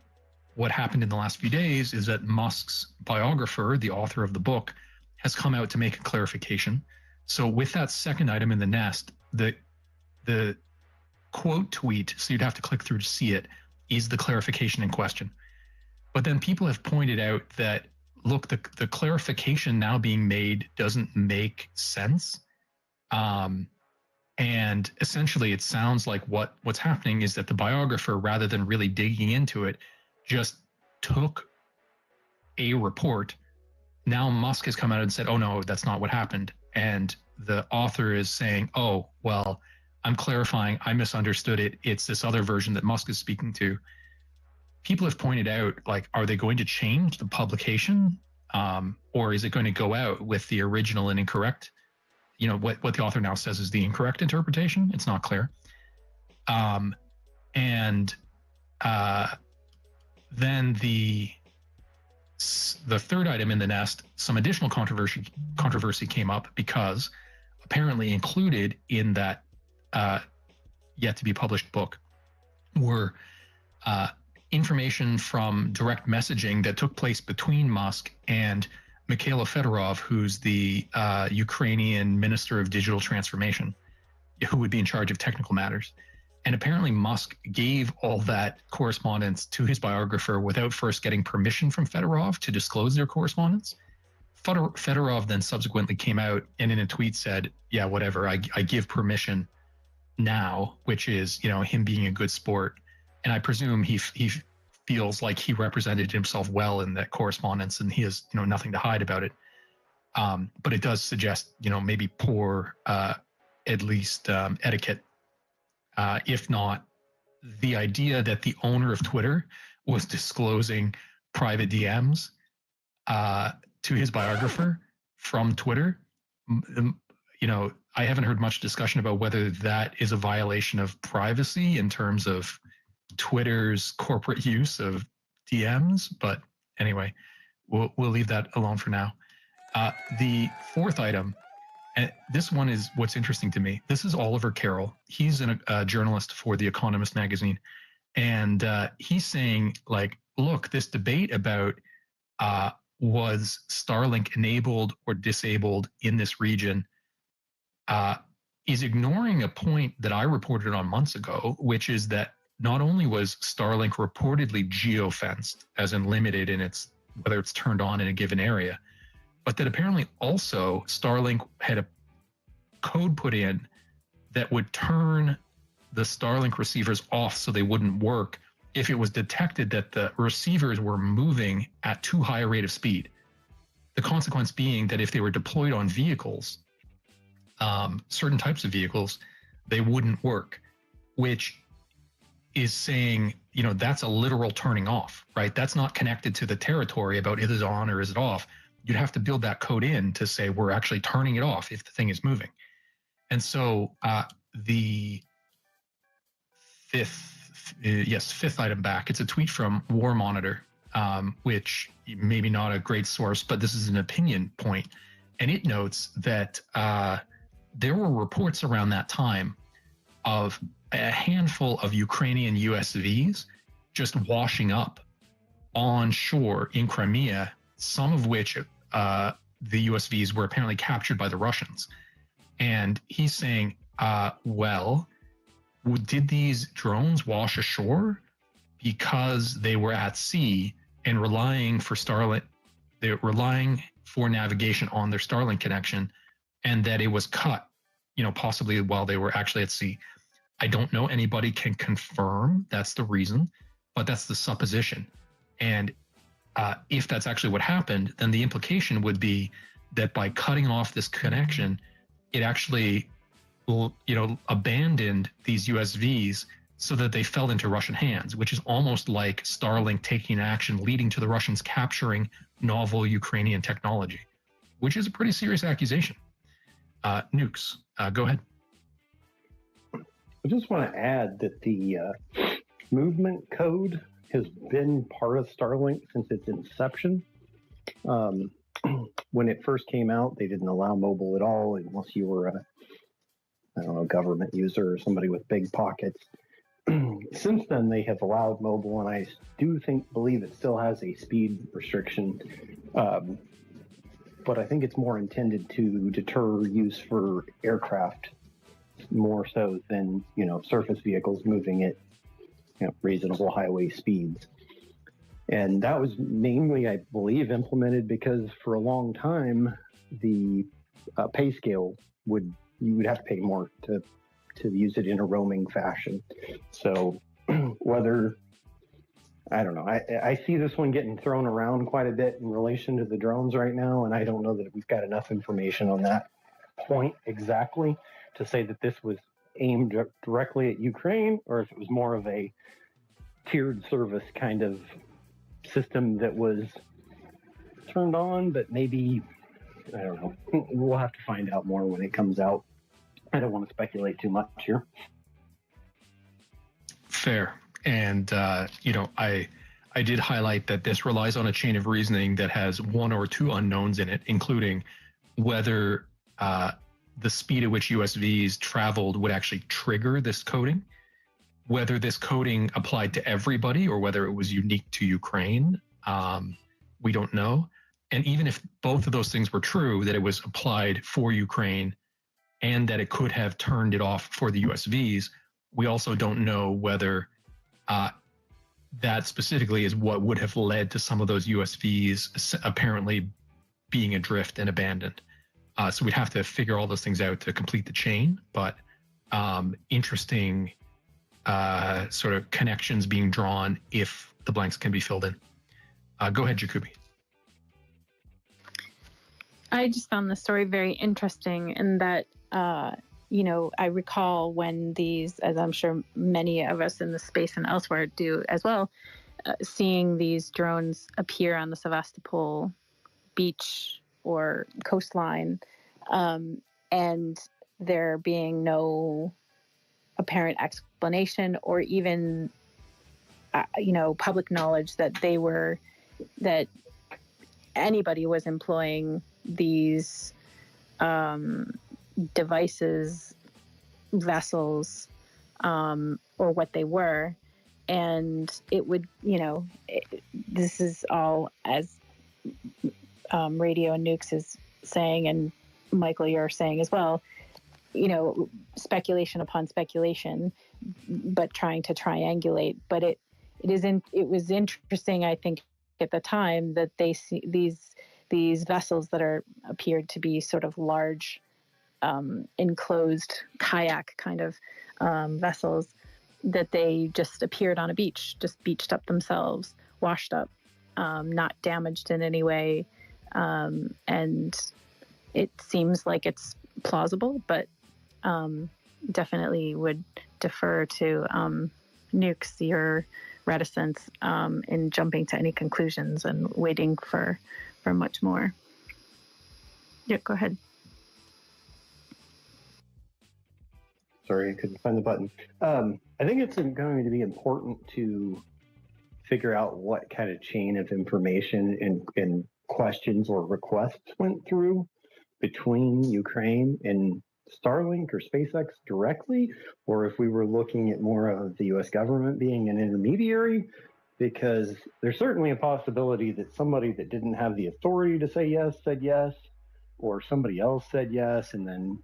what happened in the last few days is that Musk's biographer, the author of the book, has come out to make a clarification. So with that second item in the nest, the quote tweet, so you'd have to click through to see it, is the clarification in question. But then people have pointed out that, look, the clarification now being made doesn't make sense. And essentially it sounds like what's happening is that the biographer, rather than really digging into it, just took a report. Now Musk has come out and said, oh no, that's not what happened. And the author is saying, oh, well, I'm clarifying, I misunderstood it. It's this other version that Musk is speaking to. People have pointed out, like, are they going to change the publication? Or is it going to go out with the original and incorrect? You know, what the author now says is the incorrect interpretation. It's not clear. Then the third item in the nest, some additional controversy came up because apparently included in that yet to be published book were information from direct messaging that took place between Musk and Mikhailo Fedorov, who's the Ukrainian Minister of Digital Transformation, who would be in charge of technical matters. And apparently Musk gave all that correspondence to his biographer without first getting permission from Fedorov to disclose their correspondence. Fedorov then subsequently came out and in a tweet said, yeah, whatever, I give permission now, which is, you know, him being a good sport. And I presume he feels like he represented himself well in that correspondence and he has, you know, nothing to hide about it. But it does suggest, you know, maybe poor, at least etiquette. If not, the idea that the owner of Twitter was disclosing private DMs to his biographer from Twitter, you know, I haven't heard much discussion about whether that is a violation of privacy in terms of Twitter's corporate use of DMs. But anyway, we'll leave that alone for now. The fourth item, and this one is what's interesting to me. This is Oliver Carroll. He's a journalist for The Economist magazine. And he's saying, like, look, this debate about was Starlink enabled or disabled in this region is ignoring a point that I reported on months ago, which is that not only was Starlink reportedly geofenced, as in limited in its whether it's turned on in a given area, but that apparently also Starlink had a code put in that would turn the Starlink receivers off so they wouldn't work if it was detected that the receivers were moving at too high a rate of speed. The consequence being that if they were deployed on vehicles, certain types of vehicles, they wouldn't work, which is saying, you know, that's a literal turning off, right? That's not connected to the territory about is it on or is it off. You'd have to build that code in to say we're actually turning it off if the thing is moving. And so the fifth item back, it's a tweet from War Monitor, which maybe not a great source, but this is an opinion point. And it notes that there were reports around that time of a handful of Ukrainian USVs just washing up on shore in Crimea, some of which the USVs were apparently captured by the Russians. And he's saying, well, did these drones wash ashore because they were at sea and relying for Starlink? They're relying for navigation on their Starlink connection, and that it was cut, possibly while they were actually at sea. I don't know. Anybody can confirm that's the reason, but that's the supposition. And if that's actually what happened, then the implication would be that by cutting off this connection, it actually, abandoned these USVs so that they fell into Russian hands, which is almost like Starlink taking action, leading to the Russians capturing novel Ukrainian technology, which is a pretty serious accusation. Nukes, go ahead. I just want to add that the movement code has been part of Starlink since its inception. When it first came out, they didn't allow mobile at all unless you were a government user or somebody with big pockets. Since then, they have allowed mobile, and I do believe it still has a speed restriction. But I think it's more intended to deter use for aircraft more so than, surface vehicles moving at, reasonable highway speeds. And that was mainly, I believe, implemented because for a long time, the pay scale you would have to pay more to use it in a roaming fashion. So I don't know. I see this one getting thrown around quite a bit in relation to the drones right now, and I don't know that we've got enough information on that point exactly to say that this was aimed directly at Ukraine, or if it was more of a tiered service kind of system that was turned on, but maybe, I don't know. We'll have to find out more when it comes out. I don't want to speculate too much here. Fair. And, I did highlight that this relies on a chain of reasoning that has one or two unknowns in it, including whether the speed at which USVs traveled would actually trigger this coding, whether this coding applied to everybody or whether it was unique to Ukraine. We don't know. And even if both of those things were true, that it was applied for Ukraine and that it could have turned it off for the USVs, we also don't know whether that specifically is what would have led to some of those USVs apparently being adrift and abandoned. So we'd have to figure all those things out to complete the chain, but interesting sort of connections being drawn if the blanks can be filled in. Go ahead, Jacoby. I just found the story very interesting in that, I recall when these, as I'm sure many of us in the space and elsewhere do as well, seeing these drones appear on the Sevastopol beach or coastline, and there being no apparent explanation or even, public knowledge that that anybody was employing these devices, vessels, or what they were. And it would, this is all, as Radio and Nukes is saying, and Michael, you're saying as well, speculation upon speculation, but trying to triangulate. But it was interesting, I think, at the time that they see these vessels that appeared to be sort of large, enclosed kayak kind of vessels, that they just appeared on a beach, just beached up themselves, washed up, not damaged in any way. And it seems like it's plausible, but definitely would defer to Nukes, your reticence in jumping to any conclusions and waiting for much more. Yeah, go ahead. Sorry, I couldn't find the button. I think it's going to be important to figure out what kind of chain of information and questions or requests went through between Ukraine and Starlink or SpaceX directly, or if we were looking at more of the U.S. government being an intermediary. because there's certainly a possibility that somebody that didn't have the authority to say yes said yes, or somebody else said yes and then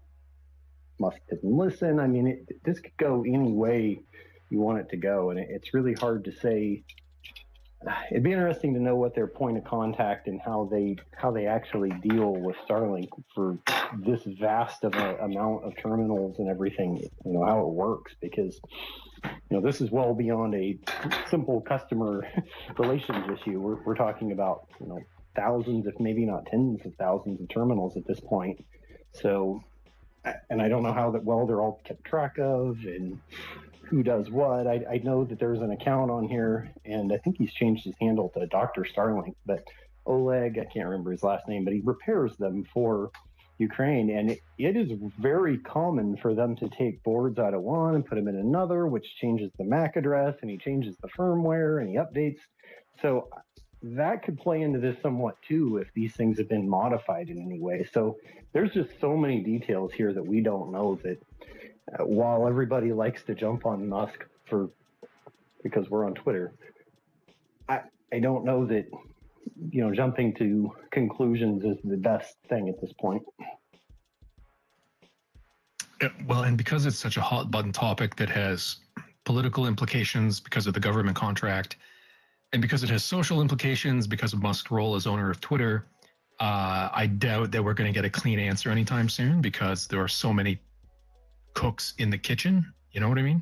Musk didn't listen. I mean, this could go any way you want it to go, and it's really hard to say. It'd be interesting to know what their point of contact and how they actually deal with Starlink for this vast of an amount of terminals and everything. You know, how it works, because this is well beyond a simple customer relations issue. We're talking about thousands, if maybe not tens of thousands of terminals at this point. So, and I don't know how well they're all kept track of and who does what. I know that there's an account on here, and I think he's changed his handle to Dr. Starlink, but Oleg, I can't remember his last name, but he repairs them for Ukraine. And it is very common for them to take boards out of one and put them in another, which changes the MAC address, and he changes the firmware and he updates. So that could play into this somewhat too, if these things have been modified in any way. So there's just so many details here that we don't know, that while everybody likes to jump on Musk because we're on Twitter, I don't know that jumping to conclusions is the best thing at this point. Well, and because it's such a hot button topic that has political implications because of the government contract, and because it has social implications because of Musk's role as owner of Twitter, I doubt that we're going to get a clean answer anytime soon, because there are so many cooks in the kitchen, you know what I mean?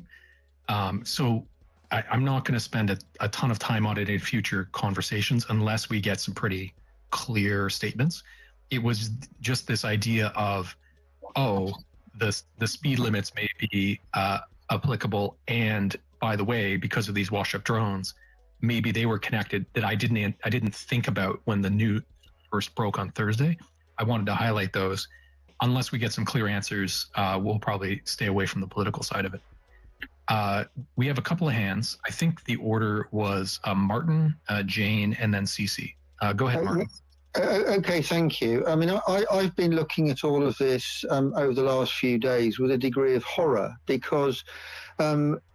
So I'm not going to spend a ton of time on it in future conversations unless we get some pretty clear statements. It was just this idea of, the speed limits may be applicable, and by the way, because of these wash-up drones, maybe they were connected that I didn't think about when the news first broke on Thursday. I wanted to highlight those. Unless we get some clear answers, we'll probably stay away from the political side of it. We have a couple of hands. I think the order was Martin, Jane, and then Cece. Go ahead, Martin. Okay, thank you. I mean, I've been looking at all of this over the last few days with a degree of horror, because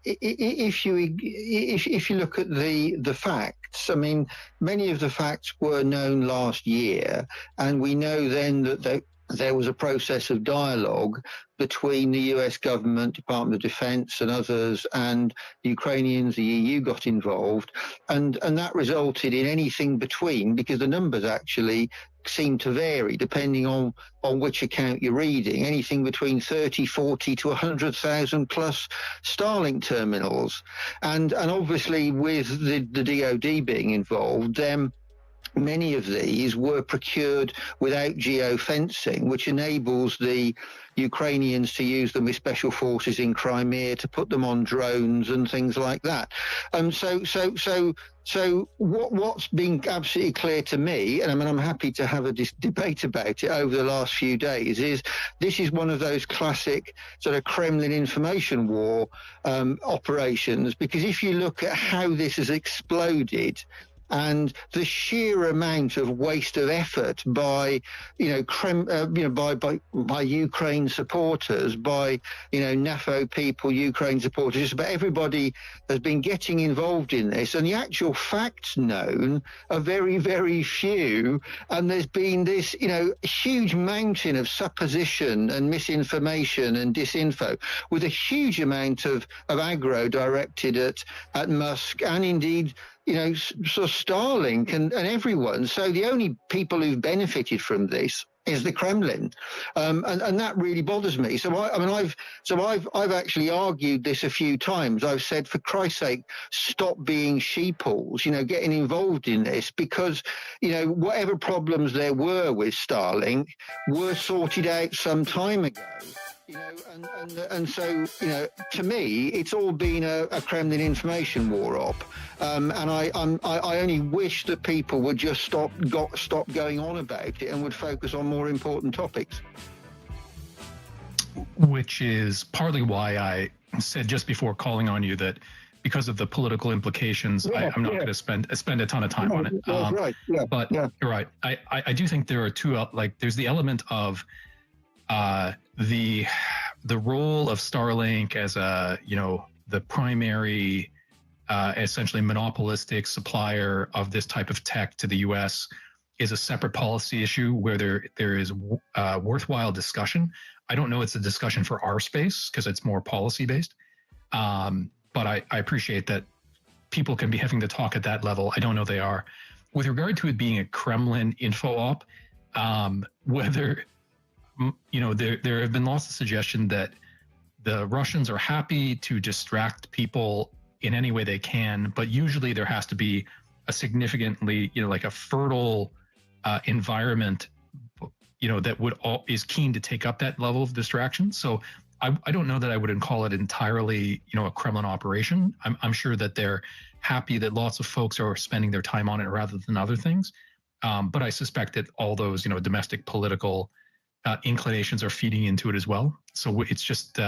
if you look at the facts, I mean, many of the facts were known last year, and we know then that there was a process of dialogue between the US government, Department of Defense and others, and the Ukrainians. The EU got involved, and that resulted in anything between, because the numbers actually seem to vary depending on which account you're reading, anything between 30, 40 to 100,000 plus Starlink terminals. And obviously with the DoD being involved, many of these were procured without geofencing, which enables the Ukrainians to use them with special forces in Crimea to put them on drones and things like that. So what's been absolutely clear to me, and I mean, I'm happy to have a debate about it over the last few days, is this is one of those classic sort of Kremlin information war operations, because if you look at how this has exploded, and the sheer amount of waste of effort by, by Ukraine supporters, by, NAFO people, Ukraine supporters, just about everybody has been getting involved in this. And the actual facts known are very, very few. And there's been this, huge mountain of supposition and misinformation and disinfo, with a huge amount of aggro directed at Musk and indeed, sort of Starlink and everyone. So the only people who've benefited from this is the Kremlin, and that really bothers me. So I've actually argued this a few times. I've said, for Christ's sake, stop being sheeples, getting involved in this, because whatever problems there were with Starlink were sorted out some time ago. And so, to me, it's all been a Kremlin information war op, and I only wish that people would just stop going on about it and would focus on more important topics. Which is partly why I said just before calling on you that, because of the political implications, I'm not going to spend a ton of time on it. Right. Yeah. But you're right. I do think there are two. There's the element of the role of Starlink as the primary essentially monopolistic supplier of this type of tech to the U.S. is a separate policy issue where there is worthwhile discussion. I don't know it's a discussion for our space because it's more policy based, but I appreciate that people can be having the talk at that level. I don't know they are. With regard to it being a Kremlin info op, whether, there have been lots of suggestion that the Russians are happy to distract people in any way they can, but usually there has to be a significantly, like a fertile environment, that is keen to take up that level of distraction. So I don't know that I wouldn't call it entirely, a Kremlin operation. I'm sure that they're happy that lots of folks are spending their time on it rather than other things. But I suspect that all those, domestic political inclinations are feeding into it as well. So it's just,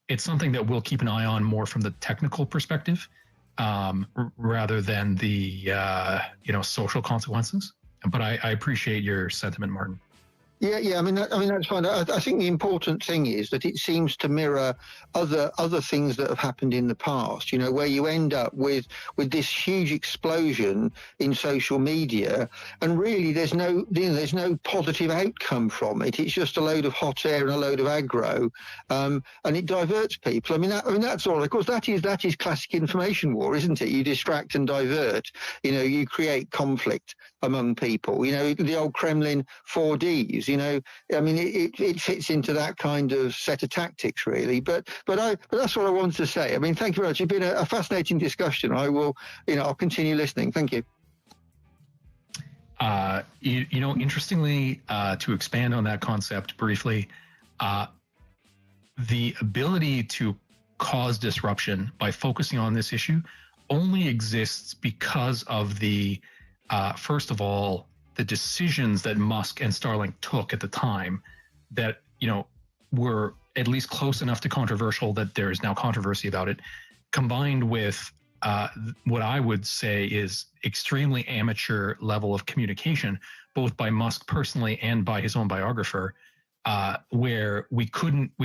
it's something that we'll keep an eye on more from the technical perspective, rather than the, social consequences. But I appreciate your sentiment, Martin. Yeah. I mean that's fine. I think the important thing is that it seems to mirror other things that have happened in the past. Where you end up with this huge explosion in social media, and really there's no positive outcome from it. It's just a load of hot air and a load of aggro, and it diverts people. I mean that's all. Of course, that is classic information war, isn't it? You distract and divert. You create conflict among people. The old Kremlin 4Ds. It fits into that kind of set of tactics, really. But that's what I wanted to say. Thank you very much. It's been a fascinating discussion. I'll continue listening. Thank you. Interestingly, to expand on that concept briefly, the ability to cause disruption by focusing on this issue only exists because of the, first of all, the decisions that Musk and Starlink took at the time that, were at least close enough to controversial that there is now controversy about it, combined with what I would say is extremely amateur level of communication, both by Musk personally and by his own biographer, where we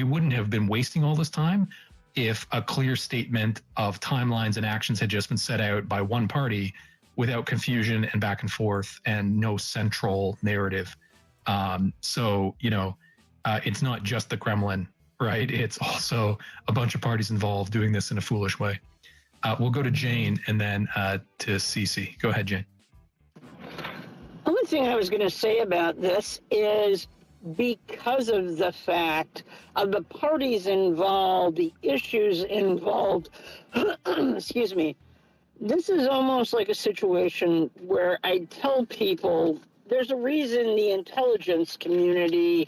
wouldn't have been wasting all this time if a clear statement of timelines and actions had just been set out by one party without confusion and back and forth and no central narrative. It's not just the Kremlin, right? It's also a bunch of parties involved doing this in a foolish way. We'll go to Jane and then to Cece. Go ahead, Jane. One thing I was going to say about this is because of the fact of the parties involved, the issues involved, excuse me, this is almost like a situation where I tell people there's a reason the intelligence community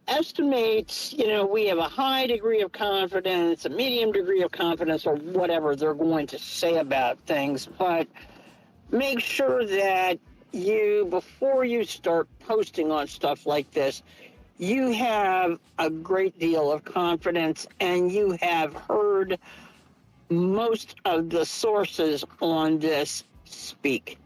estimates, we have a high degree of confidence, a medium degree of confidence, or whatever they're going to say about things. But make sure that before you start posting on stuff like this, you have a great deal of confidence and you have heard most of the sources on this speak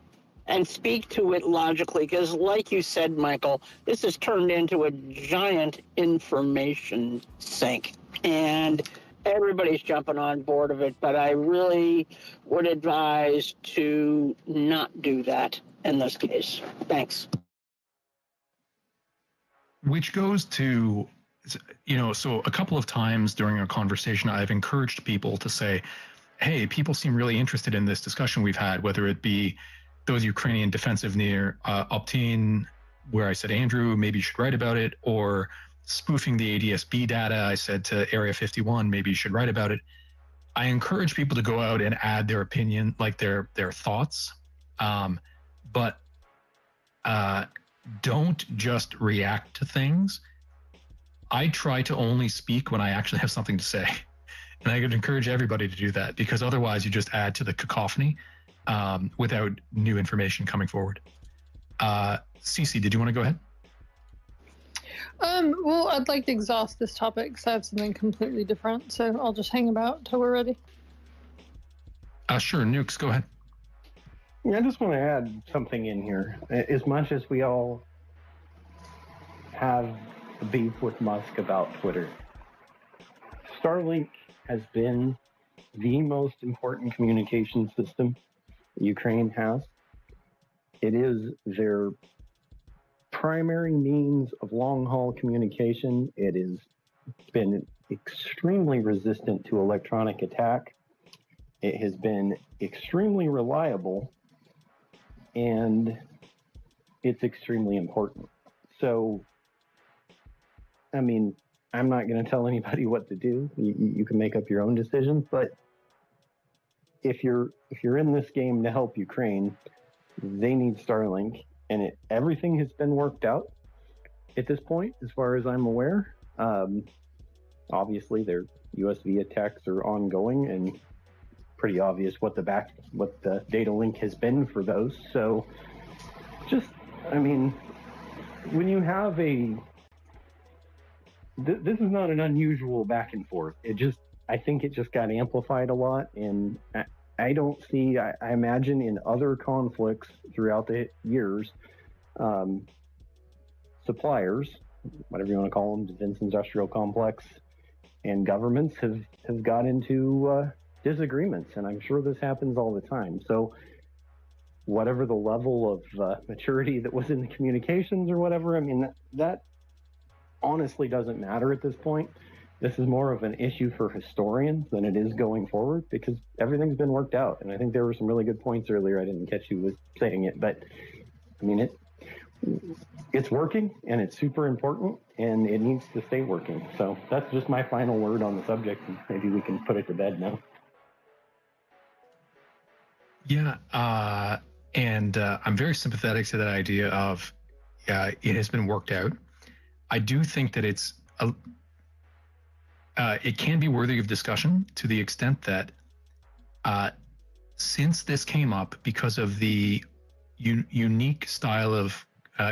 to it logically, because like you said, Michael, this has turned into a giant information sink and everybody's jumping on board of it, but I really would advise to not do that in this case. Thanks. Which goes to, so a couple of times during our conversation, I've encouraged people to say, hey, people seem really interested in this discussion we've had, whether it be those Ukrainian defensive near Optane, where I said, Andrew, maybe you should write about it, or spoofing the ADSB data. I said to Area 51, maybe you should write about it. I encourage people to go out and add their opinion, like their thoughts, but don't just react to things. I try to only speak when I actually have something to say. And I would encourage everybody to do that, because otherwise you just add to the cacophony without new information coming forward. Cece, did you want to go ahead? Well, I'd like to exhaust this topic because I have something completely different, so I'll just hang about till we're ready. Sure, Nukes, go ahead. Yeah, I just want to add something in here. As much as we all have a beef with Musk about Twitter, Starlink has been the most important communication system Ukraine has. It is their primary means of long-haul communication. It has been extremely resistant to electronic attack. It has been extremely reliable, and it's extremely important. So, I mean, I'm not going to tell anybody what to do. You can make up your own decisions, but if you're in this game to help Ukraine, they need Starlink, and everything has been worked out at this point, as far as I'm aware. Obviously, their USB attacks are ongoing, and pretty obvious what the data link has been for those. So, I mean, when you have this is not an unusual back and forth. I think it just got amplified a lot, and I don't see, I imagine in other conflicts throughout the years, suppliers, whatever you want to call them, defense industrial complex, and governments have got into disagreements, and I'm sure this happens all the time. So whatever the level of maturity that was in the communications or whatever, I mean, that honestly doesn't matter at this point. This is more of an issue for historians than it is going forward, because everything's been worked out. And I think there were some really good points earlier. I didn't catch who was saying it, but I mean, it's working, and it's super important, and it needs to stay working. So that's just my final word on the subject, and maybe we can put it to bed now. Yeah, and I'm very sympathetic to that idea of it has been worked out. I do think that it can be worthy of discussion to the extent that since this came up because of the unique style of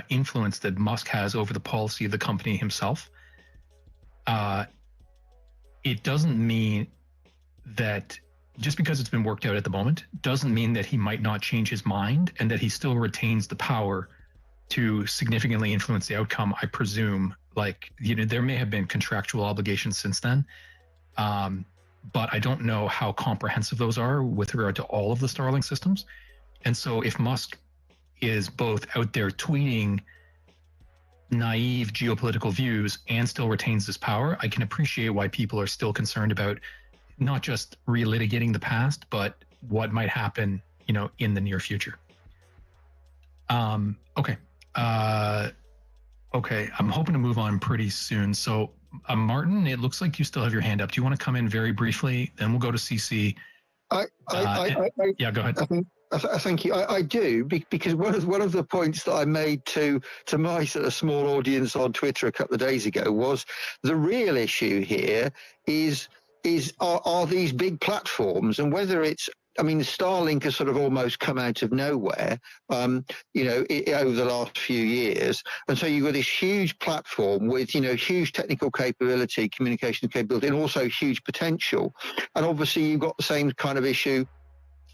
influence that Musk has over the policy of the company himself, it doesn't mean that just because it's been worked out at the moment doesn't mean that he might not change his mind, and that he still retains the power to significantly influence the outcome. I presume, there may have been contractual obligations since then, but I don't know how comprehensive those are with regard to all of the Starlink systems. And so if Musk is both out there tweeting naive geopolitical views and still retains this power, I can appreciate why people are still concerned about not just relitigating the past, but what might happen, in the near future. Okay. Okay, I'm hoping to move on pretty soon. So, Martin, it looks like you still have your hand up. Do you want to come in very briefly? Then we'll go to CC. Yeah, go ahead. Thank you. I do, because one of the points that I made to my sort of small audience on Twitter a couple of days ago was the real issue here are these big platforms, and whether it's, Starlink has sort of almost come out of nowhere, over the last few years. And so you've got this huge platform with, huge technical capability, communication capability, and also huge potential. And obviously you've got the same kind of issue,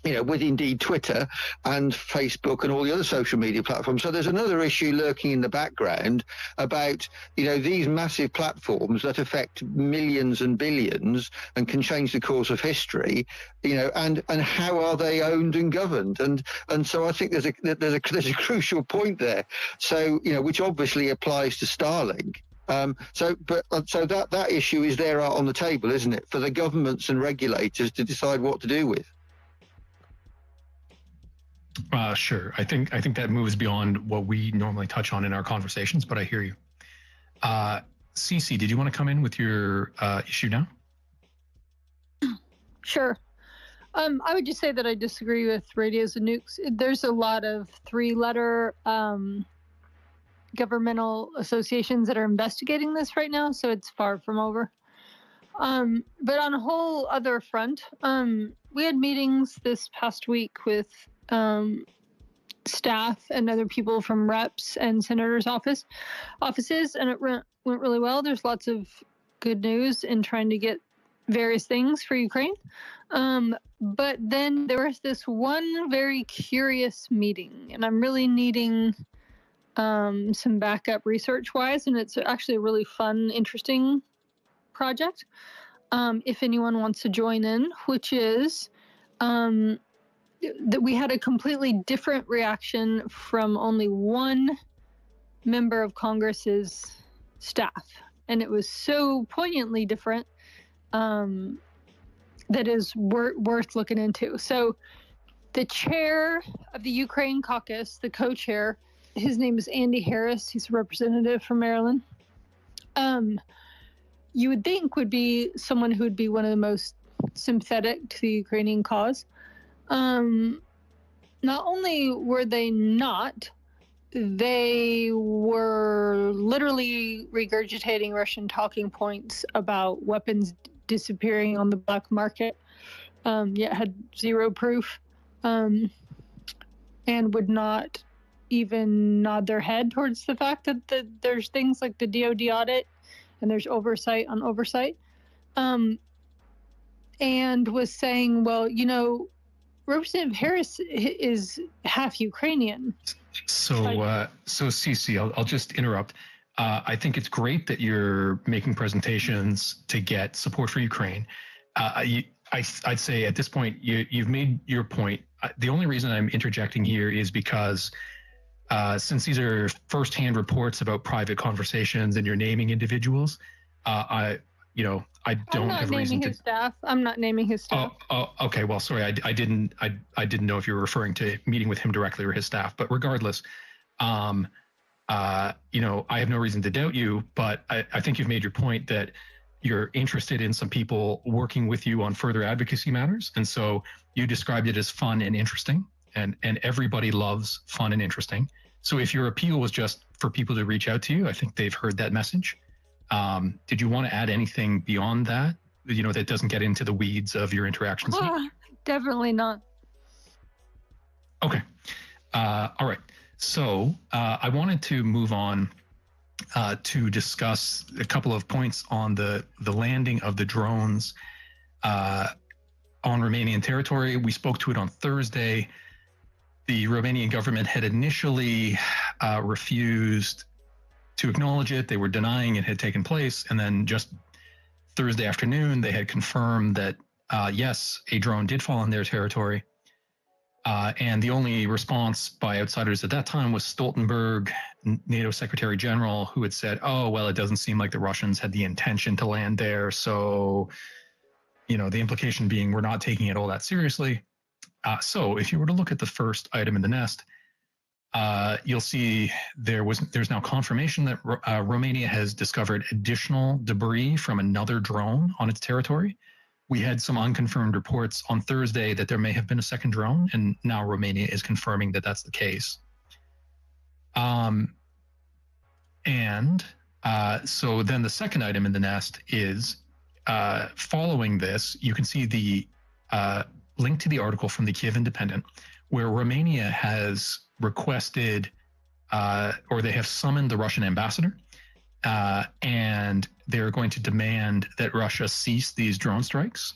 with indeed Twitter and Facebook and all the other social media platforms. So there's another issue lurking in the background about, these massive platforms that affect millions and billions and can change the course of history, and how are they owned and governed? And so I think there's a crucial point there. So, which obviously applies to Starlink. So that issue is there on the table, isn't it, for the governments and regulators to decide what to do with? Sure. I think that moves beyond what we normally touch on in our conversations, but I hear you. Cece, did you want to come in with your issue now? Sure. I would just say that I disagree with radios and nukes. There's a lot of three-letter governmental associations that are investigating this right now, so it's far from over. But on a whole other front, we had meetings this past week with staff and other people from reps and senators' offices, and it went really well. There's lots of good news in trying to get various things for Ukraine. But then there was this one very curious meeting, and I'm really needing some backup research-wise, and it's actually a really fun, interesting project. if anyone wants to join in, which is that we had a completely different reaction from only one member of Congress's staff. And it was so poignantly different that is worth looking into. So the chair of the Ukraine caucus, the co-chair, his name is Andy Harris. He's a representative from Maryland. You would think would be someone who would be one of the most sympathetic to the Ukrainian cause. Not only were they not, they were literally regurgitating Russian talking points about weapons disappearing on the black market, yet had zero proof, and would not even nod their head towards the fact that there's things like the DoD audit and there's oversight on oversight, and was saying, well, you know, Representative Harris is half Ukrainian. So Cece, I'll just interrupt. I think it's great that you're making presentations to get support for Ukraine. I'd say at this point, you've made your point. The only reason I'm interjecting here is because since these are firsthand reports about private conversations and you're naming individuals, I don't have reason to. I'm not naming his staff. Oh, okay. Well, sorry, I didn't know if you were referring to meeting with him directly or his staff. But regardless, I have no reason to doubt you. But I think you've made your point that you're interested in some people working with you on further advocacy matters, and so you described it as fun and interesting, and everybody loves fun and interesting. So if your appeal was just for people to reach out to you, I think they've heard that message. Did you want to add anything beyond that, that doesn't get into the weeds of your interactions? Definitely not. Okay. All right. So I wanted to move on to discuss a couple of points on the landing of the drones on Romanian territory. We spoke to it on Thursday. The Romanian government had initially refused to acknowledge it. They were denying it had taken place. And then just Thursday afternoon, they had confirmed that, yes, a drone did fall on their territory. And the only response by outsiders at that time was Stoltenberg, NATO Secretary General, who had said, oh, well, it doesn't seem like the Russians had the intention to land there. So, the implication being we're not taking it all that seriously. So if you were to look at the first item in the nest, you'll see there's now confirmation that Romania has discovered additional debris from another drone on its territory. We had some unconfirmed reports on Thursday that there may have been a second drone, and now Romania is confirming that that's the case. So then the second item in the nest is following this, you can see the link to the article from the Kiev Independent, where Romania has requested or they have summoned the Russian ambassador, and they're going to demand that Russia cease these drone strikes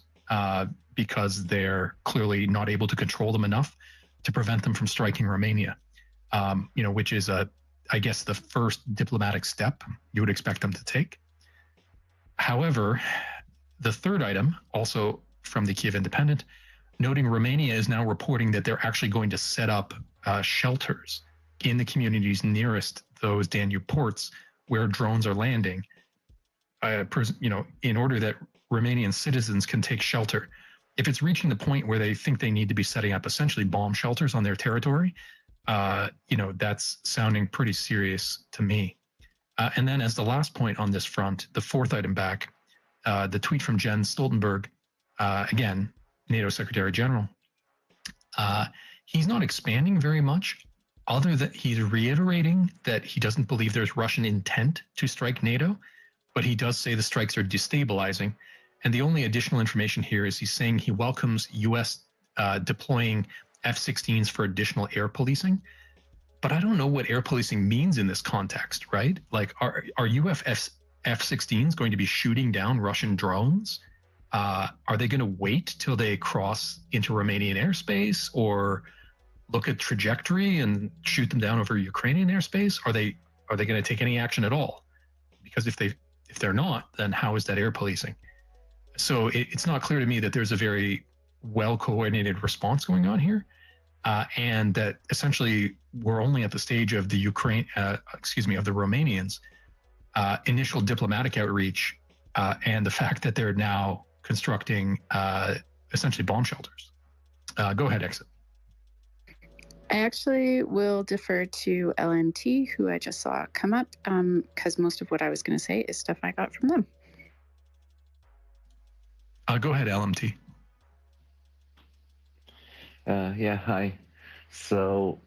because they're clearly not able to control them enough to prevent them from striking Romania, which is, I guess, the first diplomatic step you would expect them to take. However, the third item, also from the Kiev Independent, noting Romania is now reporting that they're actually going to set up shelters in the communities nearest those Danube ports where drones are landing, in order that Romanian citizens can take shelter. If it's reaching the point where they think they need to be setting up essentially bomb shelters on their territory, that's sounding pretty serious to me. And then as the last point on this front, the fourth item back, the tweet from Jens Stoltenberg, again, NATO Secretary General, he's not expanding very much, other than he's reiterating that he doesn't believe there's Russian intent to strike NATO, but he does say the strikes are destabilizing. And the only additional information here is he's saying he welcomes U.S. Deploying F-16s for additional air policing. But I don't know what air policing means in this context, right? Like, are U.S. F-16s going to be shooting down Russian drones? Are they going to wait till they cross into Romanian airspace, or look at trajectory and shoot them down over Ukrainian airspace? Are they going to take any action at all? Because if they're not, then how is that air policing? So it's not clear to me that there's a very well-coordinated response going on here, and that essentially we're only at the stage of the of the Romanians' initial diplomatic outreach, and the fact that they're now constructing essentially bomb shelters. Go ahead, Exit. I actually will defer to LMT, who I just saw come up, because most of what I was going to say is stuff I got from them. Go ahead, LMT. Yeah, hi. So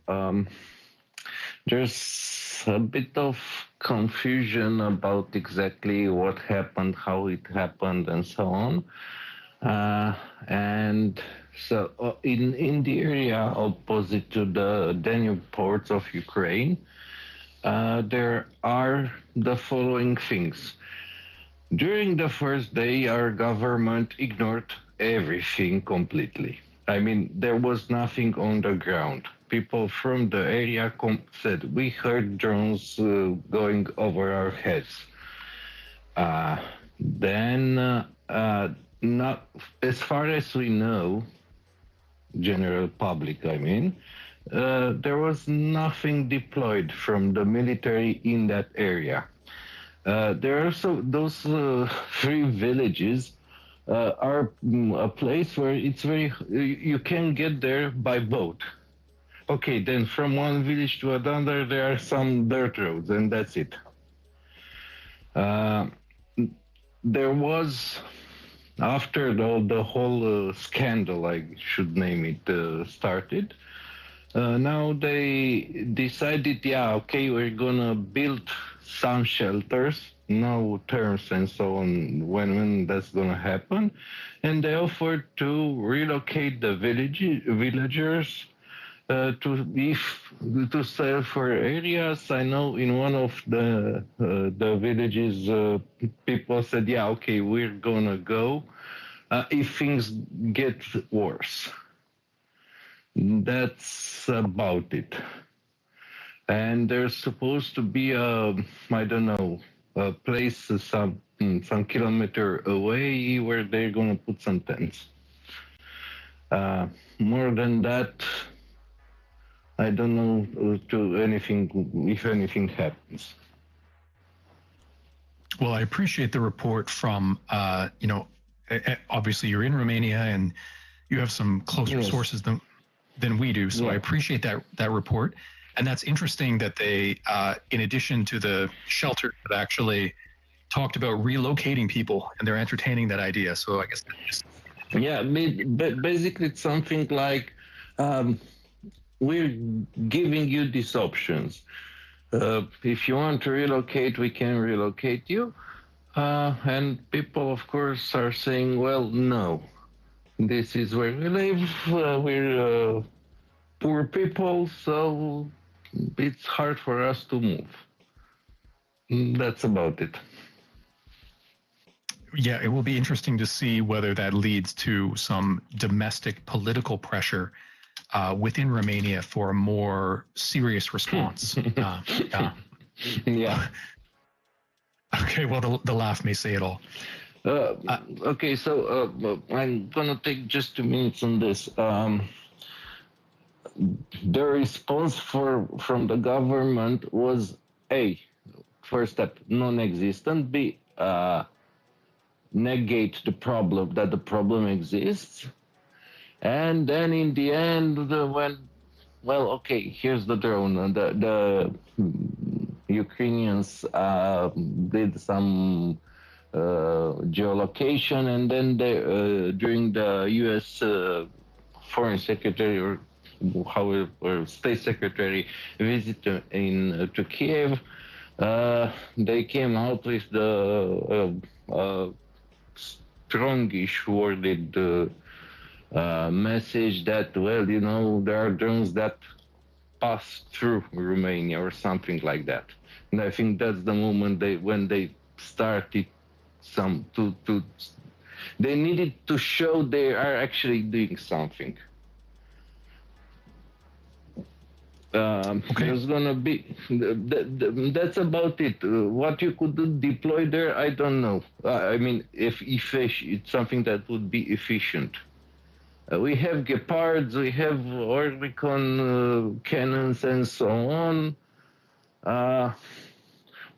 there's a bit of confusion about exactly what happened, how it happened, and so on. And so in the area opposite to the Danube ports of Ukraine, there are the following things. During the first day, our government ignored everything completely. I mean, there was nothing on the ground. People from the area said, we heard drones going over our heads. Not as far as we know, general public, I mean, there was nothing deployed from the military in that area. There are also those 3 villages are a place where it's you can get there by boat. Okay, then from one village to another, there are some dirt roads, and that's it. There was, after the whole scandal, I should name it, started, now they decided, yeah, okay, we're gonna build some shelters, no terms and so on when that's gonna happen, and they offered to relocate the villagers to sell for areas. I know in one of the villages, people said, yeah, okay, we're gonna go if things get worse. That's about it. And there's supposed to be a place some kilometer away where they're gonna put some tents. More than that, I don't know if anything happens. Well, I appreciate the report from, obviously you're in Romania and you have some closer sources than we do. So I appreciate that report. And that's interesting that they, in addition to the shelter, have actually talked about relocating people, and they're entertaining that idea. So I guess basically it's something like, we're giving you these options. If you want to relocate, we can relocate you. And people, of course, are saying, well, no, this is where we live. We're poor people, so it's hard for us to move. That's about it. Yeah, it will be interesting to see whether that leads to some domestic political pressure within Romania for a more serious response. Yeah. Okay, well, the laugh may say it all. Okay, so I'm gonna take just 2 minutes on this. The response from the government was A, first step, non-existent. B, negate the problem, that the problem exists. And then in the end, here's the drone. And the Ukrainians did some geolocation, and then during the U.S. Foreign Secretary or State Secretary visit to Kiev, they came out with the strongish worded message that, there are drones that pass through Romania or something like that. And I think that's the moment when they started they needed to show they are actually doing something. Okay. There's gonna be that's about it. What you could deploy there, I don't know. I mean, if it's something that would be efficient. We have Gepards, we have Oerlikon cannons, and so on.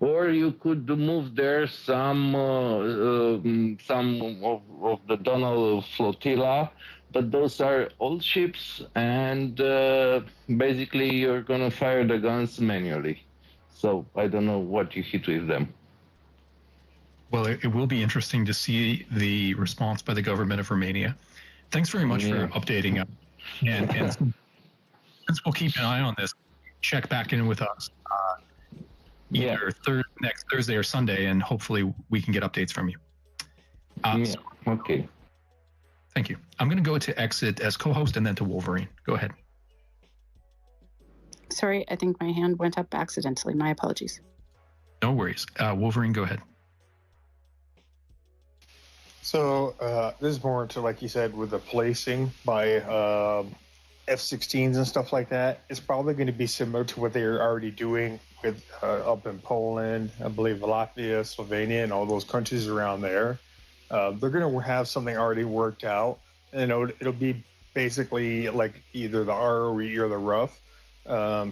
Or you could move there some of the Donald flotilla, but those are old ships, and basically you're gonna fire the guns manually. So I don't know what you hit with them. Well, it will be interesting to see the response by the government of Romania. Thanks very much for updating us. And since we'll keep an eye on this, check back in with us either next Thursday or Sunday, and hopefully we can get updates from you. Okay. Thank you. I'm going to go to Exit as co-host and then to Wolverine. Go ahead. Sorry, I think my hand went up accidentally. My apologies. No worries. Wolverine, go ahead. So this is more into, like you said, with the placing by F-16s and stuff like that. It's probably going to be similar to what they're already doing with up in Poland, I believe Latvia, Slovenia, and all those countries around there. They're going to have something already worked out, and it'll be basically like either the ROE or the RUF.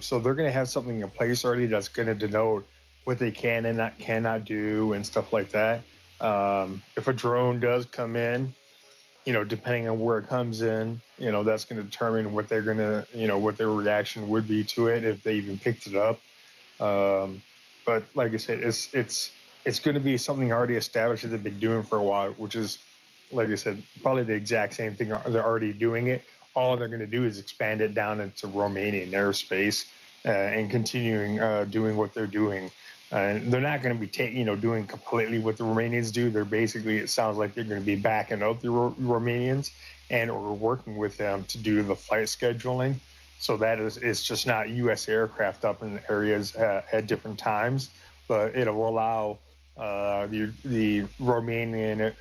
So they're going to have something in place already that's going to denote what they can and cannot do and stuff like that. If a drone does come in, depending on where it comes in, that's going to determine what they're going to, what their reaction would be to it if they even picked it up. But like I said, it's going to be something already established that they've been doing for a while, which is, like I said, probably the exact same thing. They're already doing it. All they're going to do is expand it down into Romanian airspace and continuing doing what they're doing. And they're not going to be doing completely what the Romanians do. They're basically, it sounds like they're going to be backing up the Romanians and or working with them to do the flight scheduling. So that it's just not U.S. aircraft up in areas at different times, but it'll allow the Romanian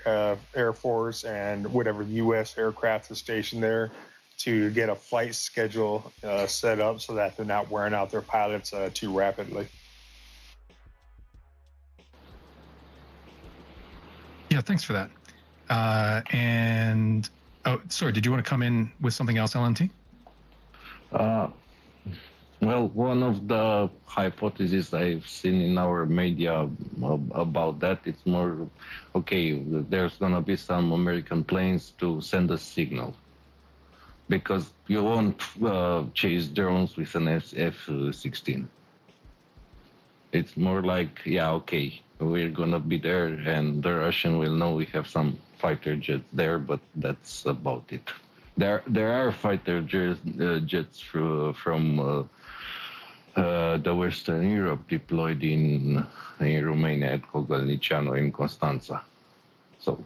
Air Force and whatever U.S. aircraft is stationed there to get a flight schedule set up so that they're not wearing out their pilots too rapidly. Yeah, thanks for that. Sorry, did you want to come in with something else, LMT? Well, one of the hypotheses I've seen in our media about that, it's more, okay, there's going to be some American planes to send a signal. Because you won't chase drones with an F-16. It's more like, yeah, okay, we're going to be there, and the Russian will know we have some fighter jets there, but that's about it. There are fighter jets from the Western Europe deployed in Romania at Cogălnicianu in Constanța. So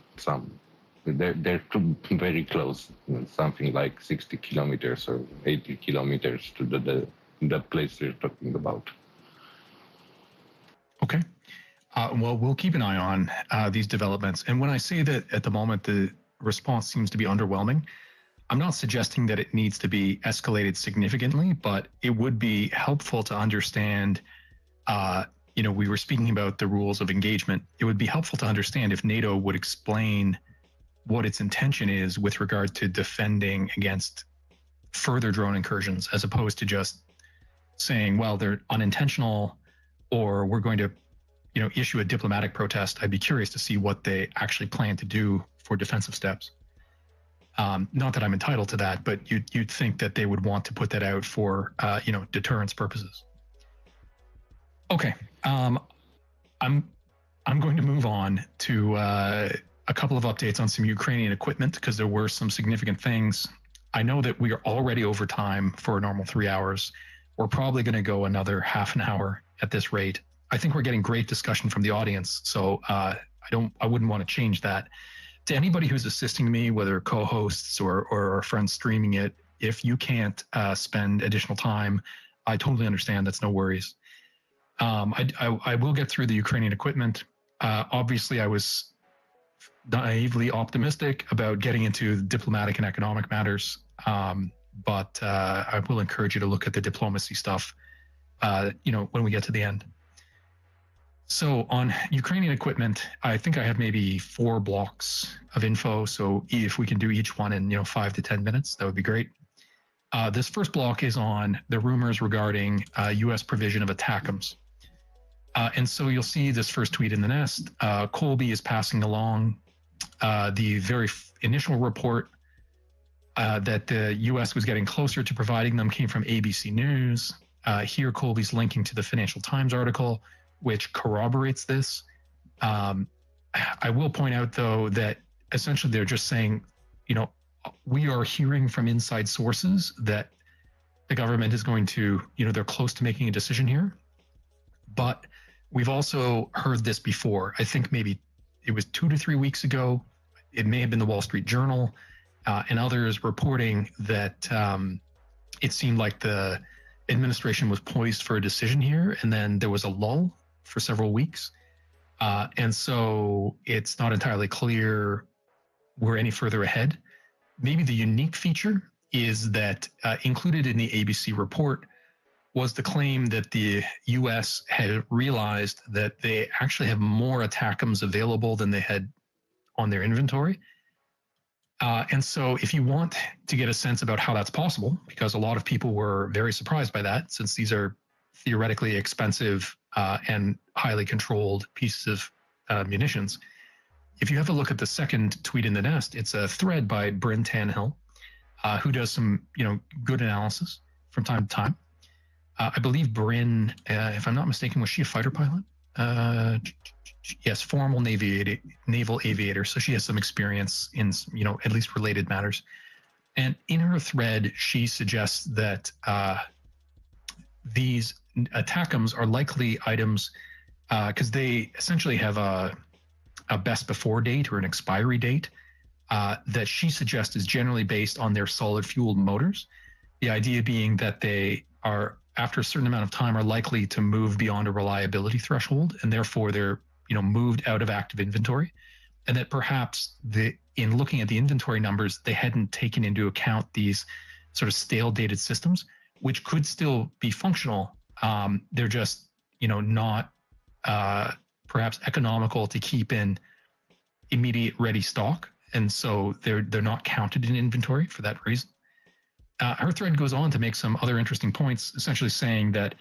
they're very close, something like 60 kilometers or 80 kilometers to the place we're talking about. Okay. Well, we'll keep an eye on these developments. And when I say that at the moment the response seems to be underwhelming, I'm not suggesting that it needs to be escalated significantly, but it would be helpful to understand, we were speaking about the rules of engagement. It would be helpful to understand if NATO would explain what its intention is with regard to defending against further drone incursions, as opposed to just saying, well, they're unintentional, or we're going to, issue a diplomatic protest. I'd be curious to see what they actually plan to do for defensive steps. Not that I'm entitled to that, but you'd think that they would want to put that out for, deterrence purposes. Okay. I'm going to move on to a couple of updates on some Ukrainian equipment, because there were some significant things. I know that we are already over time for a normal 3 hours. We're probably going to go another half an hour at this rate. I think we're getting great discussion from the audience, so I wouldn't want to change that. To anybody who's assisting me, whether co-hosts or friends streaming it, if you can't spend additional time, I totally understand. That's no worries. I will get through the Ukrainian equipment. Obviously, I was naively optimistic about getting into diplomatic and economic matters, but I will encourage you to look at the diplomacy stuff, when we get to the end. So on Ukrainian equipment, I think I have maybe 4 blocks of info. So if we can do each one in 5 to 10 minutes, that would be great. This first block is on the rumors regarding U.S. provision of ATACMS. And so you'll see this first tweet in the nest. Colby is passing along the very initial report that the U.S. was getting closer to providing them came from ABC News. Here, Colby's linking to the Financial Times article, which corroborates this. I will point out, though, that essentially they're just saying, we are hearing from inside sources that the government is going to, they're close to making a decision here. But we've also heard this before. I think maybe it was 2 to 3 weeks ago. It may have been the Wall Street Journal and others reporting that it seemed like the administration was poised for a decision here, and then there was a lull for several weeks. And so it's not entirely clear we're any further ahead. Maybe the unique feature is that included in the ABC report was the claim that the U.S. had realized that they actually have more ATACMS available than they had on their inventory. And so if you want to get a sense about how that's possible, because a lot of people were very surprised by that, since these are theoretically expensive and highly controlled pieces of munitions. If you have a look at the second tweet in the nest, it's a thread by Bryn Tannehill, who does some, good analysis from time to time. I believe Bryn, if I'm not mistaken, was she a fighter pilot? Yes, formal naval aviator. So she has some experience in, at least related matters. And in her thread, she suggests that these ATACMS are likely items because they essentially have a best before date or an expiry date that she suggests is generally based on their solid fueled motors. The idea being that they are, after a certain amount of time, are likely to move beyond a reliability threshold, and therefore they're moved out of active inventory, and that perhaps in looking at the inventory numbers, they hadn't taken into account these sort of stale dated systems, which could still be functional. They're just not perhaps economical to keep in immediate ready stock, and so they're not counted in inventory for that reason. Her thread goes on to make some other interesting points, essentially saying that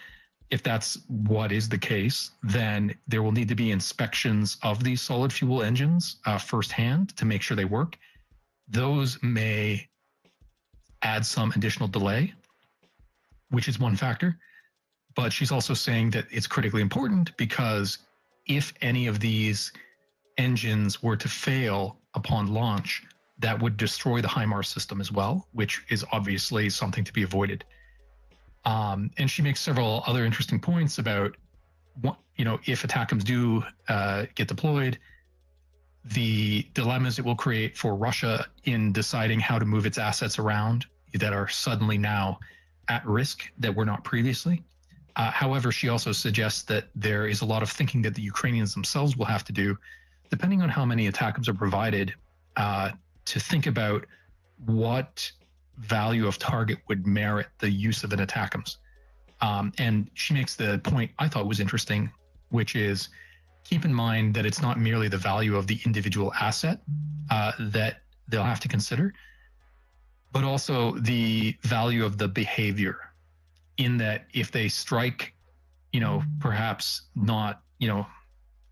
if that's what is the case, then there will need to be inspections of these solid fuel engines firsthand to make sure they work. Those may add some additional delay, which is one factor. But she's also saying that it's critically important because if any of these engines were to fail upon launch, that would destroy the HIMARS system as well, which is obviously something to be avoided. And she makes several other interesting points about, if ATACMS do get deployed, the dilemmas it will create for Russia in deciding how to move its assets around that are suddenly now at risk that were not previously. However, she also suggests that there is a lot of thinking that the Ukrainians themselves will have to do, depending on how many ATACMS are provided, to think about what value of target would merit the use of an ATACMS. And she makes the point I thought was interesting, which is keep in mind that it's not merely the value of the individual asset that they'll have to consider, but also the value of the behavior, in that if they strike, perhaps not,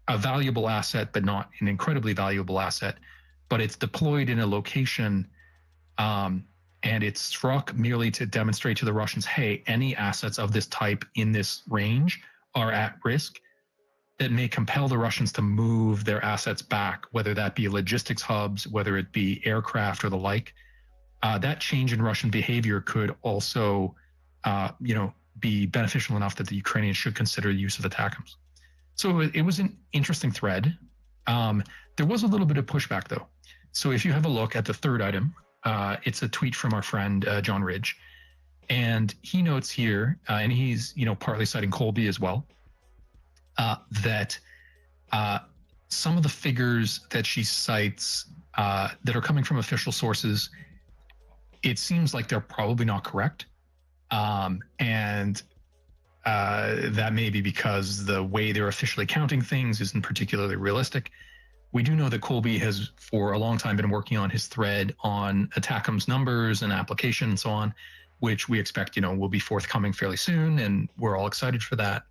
a valuable asset, but not an incredibly valuable asset, but it's deployed in a location and it's struck merely to demonstrate to the Russians, hey, any assets of this type in this range are at risk, that may compel the Russians to move their assets back, whether that be logistics hubs, whether it be aircraft or the like. That change in Russian behavior could also, be beneficial enough that the Ukrainians should consider the use of ATACMS. So it was an interesting thread. There was a little bit of pushback, though. So if you have a look at the third item, it's a tweet from our friend John Ridge, and he notes here, and he's partly citing Colby as well, that some of the figures that she cites that are coming from official sources, it seems like they're probably not correct. And that may be because the way they're officially counting things isn't particularly realistic. We do know that Colby has, for a long time, been working on his thread on ATACMS numbers and application and so on, which we expect, will be forthcoming fairly soon, and we're all excited for that.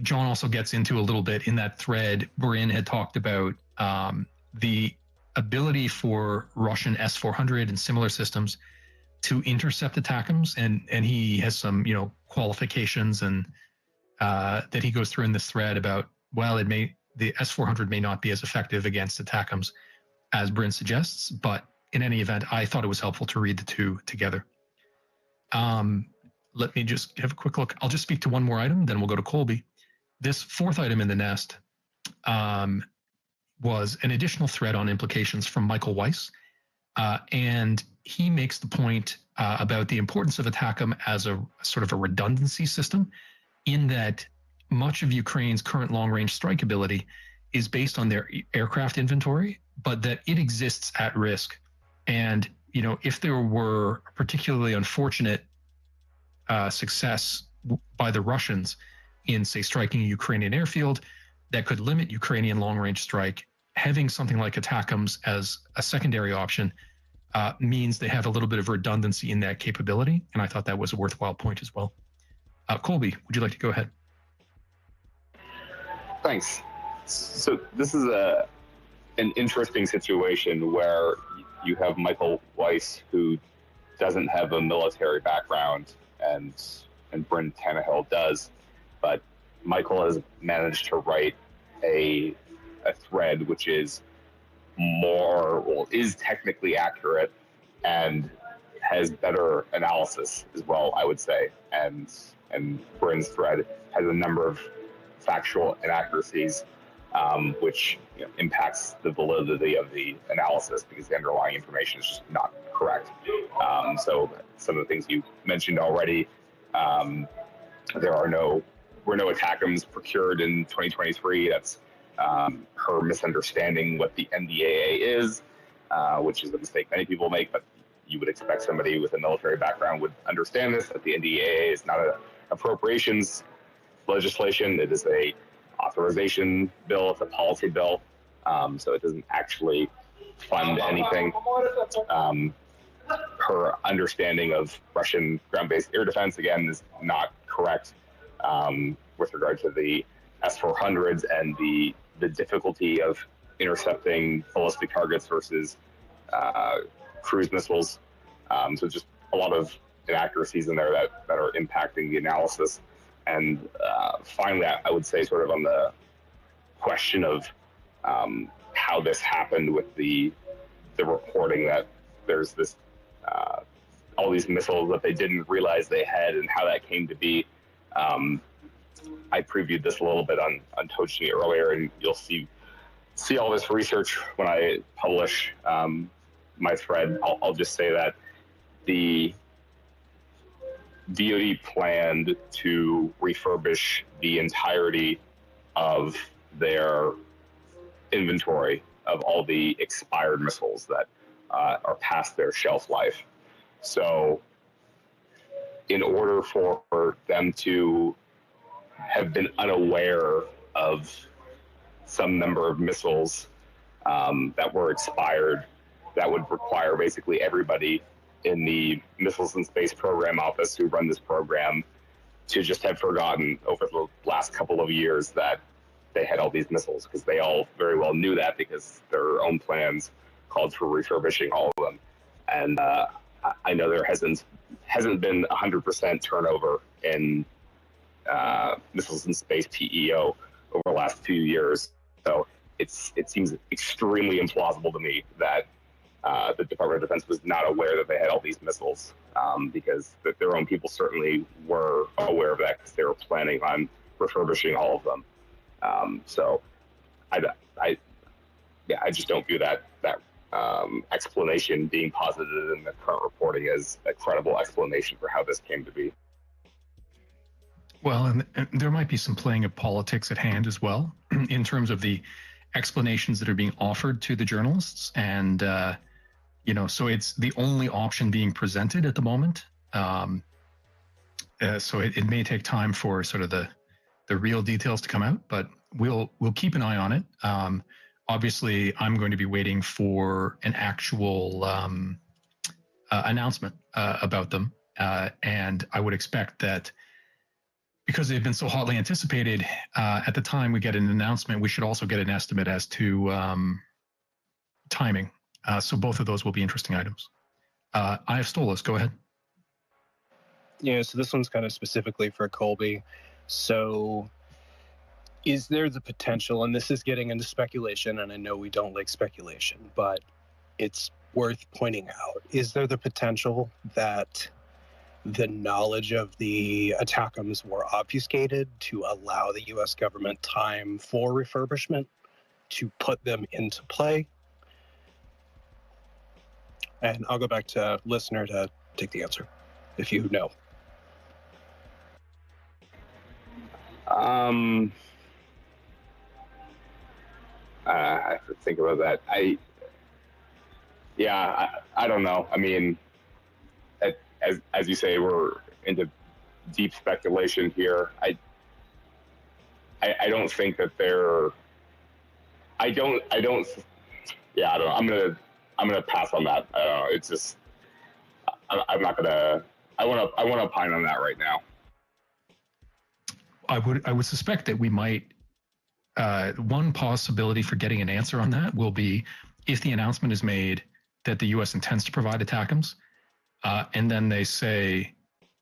John also gets into a little bit in that thread. Bryn had talked about the ability for Russian S-400 and similar systems to intercept ATACMS, and he has some, qualifications and that he goes through in this thread about, well, the S-400 may not be as effective against ATACMS as Bryn suggests, but in any event, I thought it was helpful to read the two together. Let me just have a quick look. I'll just speak to one more item, then we'll go to Colby. This fourth item in the nest was an additional thread on implications from Michael Weiss, and he makes the point about the importance of ATACMS as a sort of a redundancy system, in that much of Ukraine's current long-range strike ability is based on their aircraft inventory, but that it exists at risk. And, if there were a particularly unfortunate success by the Russians in, say, striking a Ukrainian airfield that could limit Ukrainian long-range strike, having something like ATACMS as a secondary option means they have a little bit of redundancy in that capability. And I thought that was a worthwhile point as well. Colby, would you like to go ahead? Thanks. So this is an interesting situation where you have Michael Weiss, who doesn't have a military background, and Bryn Tannehill does, but Michael has managed to write a thread which is is technically accurate and has better analysis as well, I would say. And Bryn's thread has a number of factual inaccuracies, which impacts the validity of the analysis because the underlying information is just not correct. So some of the things you mentioned already, were no ATACMS procured in 2023. That's her misunderstanding what the NDAA is, which is a mistake many people make, but you would expect somebody with a military background would understand this, that the NDAA is not an appropriations legislation. It is a authorization bill. It's a policy bill. So it doesn't actually fund anything. Her understanding of Russian ground-based air defense, again, is not correct with regard to the S-400s and the difficulty of intercepting ballistic targets versus cruise missiles. So just a lot of inaccuracies in there that are impacting the analysis. And finally, I would say sort of on the question of how this happened with the reporting that there's this all these missiles that they didn't realize they had and how that came to be. I previewed this a little bit on Tochny earlier, and you'll see all this research when I publish my thread. I'll just say that the DoD planned to refurbish the entirety of their inventory of all the expired missiles that are past their shelf life. So in order for them to have been unaware of some number of missiles that were expired, that would require basically everybody in the Missiles and Space Program Office who run this program to just have forgotten over the last couple of years that they had all these missiles, because they all very well knew that because their own plans called for refurbishing all of them. And I know there hasn't been 100% turnover in Missiles and Space PEO over the last few years. So it seems extremely implausible to me that the Department of Defense was not aware that they had all these missiles, because their own people certainly were aware of that because they were planning on refurbishing all of them. So I just don't view that explanation being posited in the current reporting as a credible explanation for how this came to be. Well, and there might be some playing of politics at hand as well, in terms of the explanations that are being offered to the journalists, and so it's the only option being presented at the moment. So it may take time for sort of the real details to come out, but we'll keep an eye on it. Obviously, I'm going to be waiting for an actual announcement about them, and I would expect that because they've been so hotly anticipated, at the time we get an announcement, we should also get an estimate as to timing. So both of those will be interesting items. I have Stolas, go ahead. Yeah, so this one's kind of specifically for Colby. So is there the potential, and this is getting into speculation, and I know we don't like speculation, but it's worth pointing out, is there the potential that the knowledge of the attackums were obfuscated to allow the U.S. government time for refurbishment to put them into play? And I'll go back to listener to take the answer, if you know. I have to think about that. I don't know. I mean, as you say, we're into deep speculation here. I don't think that they're. I don't. Yeah, I don't know. I'm gonna pass on that. I don't know. It's just. I'm not gonna. I want to opine on that right now. I would suspect that we might. One possibility for getting an answer on that will be if the announcement is made that the U.S. intends to provide ATACMS, and then they say,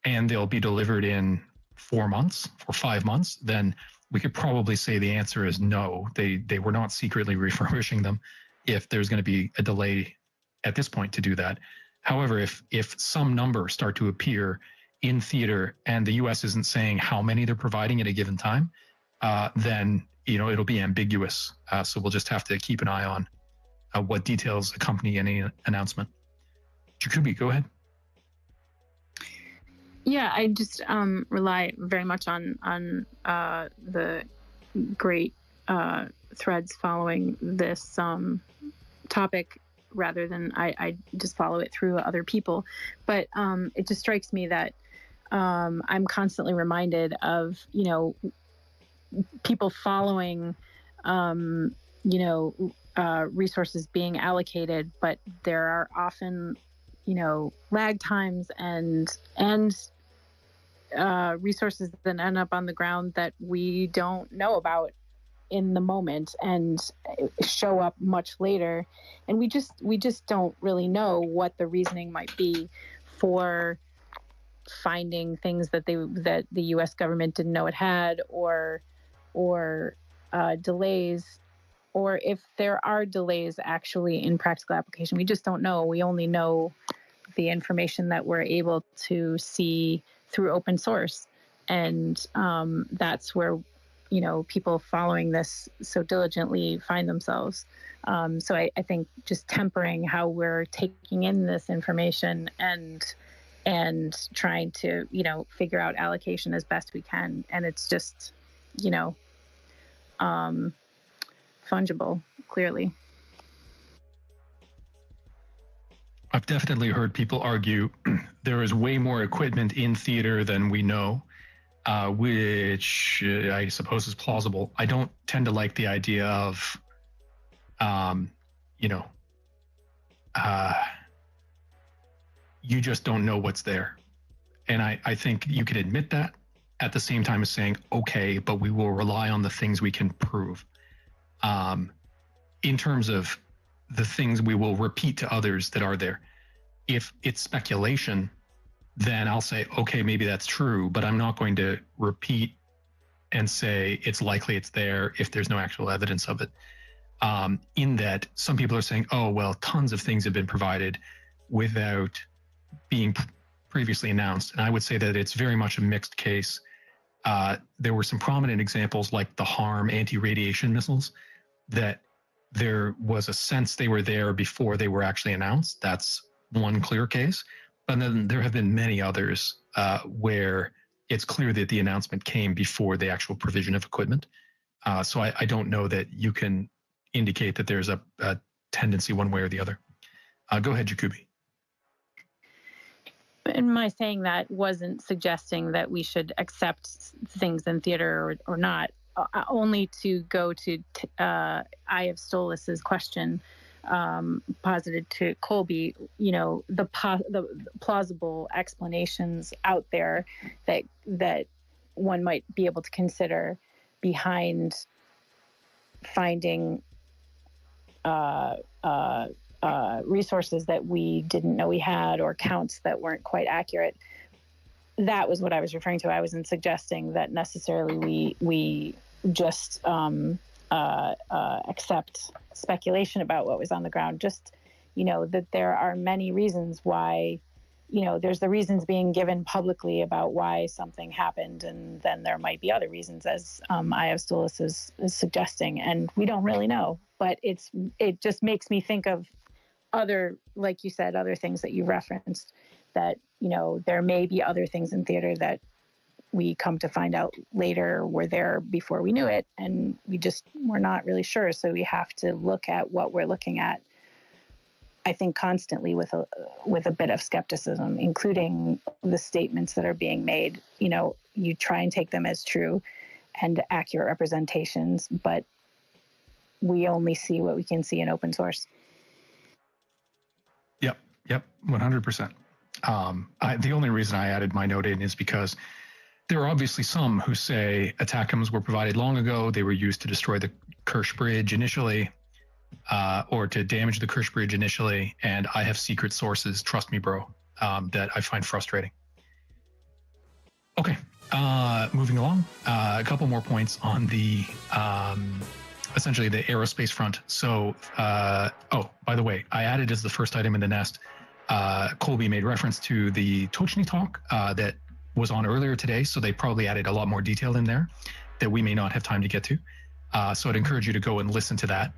and they'll be delivered in 4 months or 5 months, then we could probably say the answer is no. They were not secretly refurbishing them if there's going to be a delay at this point to do that. However, if some numbers start to appear in theater and the U.S. isn't saying how many they're providing at a given time, then it'll be ambiguous. So we'll just have to keep an eye on what details accompany any announcement. Jacoby, go ahead. Yeah, I just rely very much on the great threads following this topic rather than I just follow it through other people. But it just strikes me that I'm constantly reminded of, people following, resources being allocated, but there are often, lag times and resources that end up on the ground that we don't know about in the moment and show up much later. And we just don't really know what the reasoning might be for finding things that the U.S. government didn't know it had, or delays, or if there are delays actually in practical application. We just don't know. We only know the information that we're able to see through open source. And that's where, people following this so diligently find themselves. So I think just tempering how we're taking in this information and trying to, figure out allocation as best we can. And it's just, fungible, clearly. I've definitely heard people argue there is way more equipment in theater than we know, which I suppose is plausible. I don't tend to like the idea of, you just don't know what's there. And I think you can admit that at the same time as saying, okay, but we will rely on the things we can prove. In terms of the things we will repeat to others that are there. If it's speculation, then I'll say, okay, maybe that's true, but I'm not going to repeat and say it's likely it's there if there's no actual evidence of it. In that some people are saying, oh, well, tons of things have been provided without being previously announced. And I would say that it's very much a mixed case. There were some prominent examples like the HARM anti-radiation missiles that there was a sense they were there before they were actually announced. That's one clear case. But then there have been many others where it's clear that the announcement came before the actual provision of equipment. So I don't know that you can indicate that there's a tendency one way or the other. Go ahead, Jacoby. And my saying that wasn't suggesting that we should accept things in theater or not, only to go to Eye of Stolas's question posited to Colby, the plausible explanations out there that one might be able to consider behind finding resources that we didn't know we had or counts that weren't quite accurate. That was what I was referring to. I wasn't suggesting that necessarily we just accept speculation about what was on the ground. Just, that there are many reasons why, there's the reasons being given publicly about why something happened, and then there might be other reasons, as Eye of Stolas is suggesting, and we don't really know. But it just makes me think of other, like you said, other things that you referenced, that, there may be other things in theater that we come to find out later were there before we knew it, and we're not really sure. So we have to look at what we're looking at, I think, constantly with a bit of skepticism, including the statements that are being made. You try and take them as true and accurate representations, but we only see what we can see in open source. Yep, 100%. The only reason I added my note in is because there are obviously some who say ATACMs were provided long ago. They were used to destroy the Kirsch Bridge initially, or to damage the Kirsch Bridge initially. And I have secret sources, trust me, bro, that I find frustrating. Okay, moving along. A couple more points on the essentially the aerospace front. So, by the way, I added as the first item in the nest, Colby made reference to the Tochny talk that was on earlier today. So they probably added a lot more detail in there that we may not have time to get to. So I'd encourage you to go and listen to that.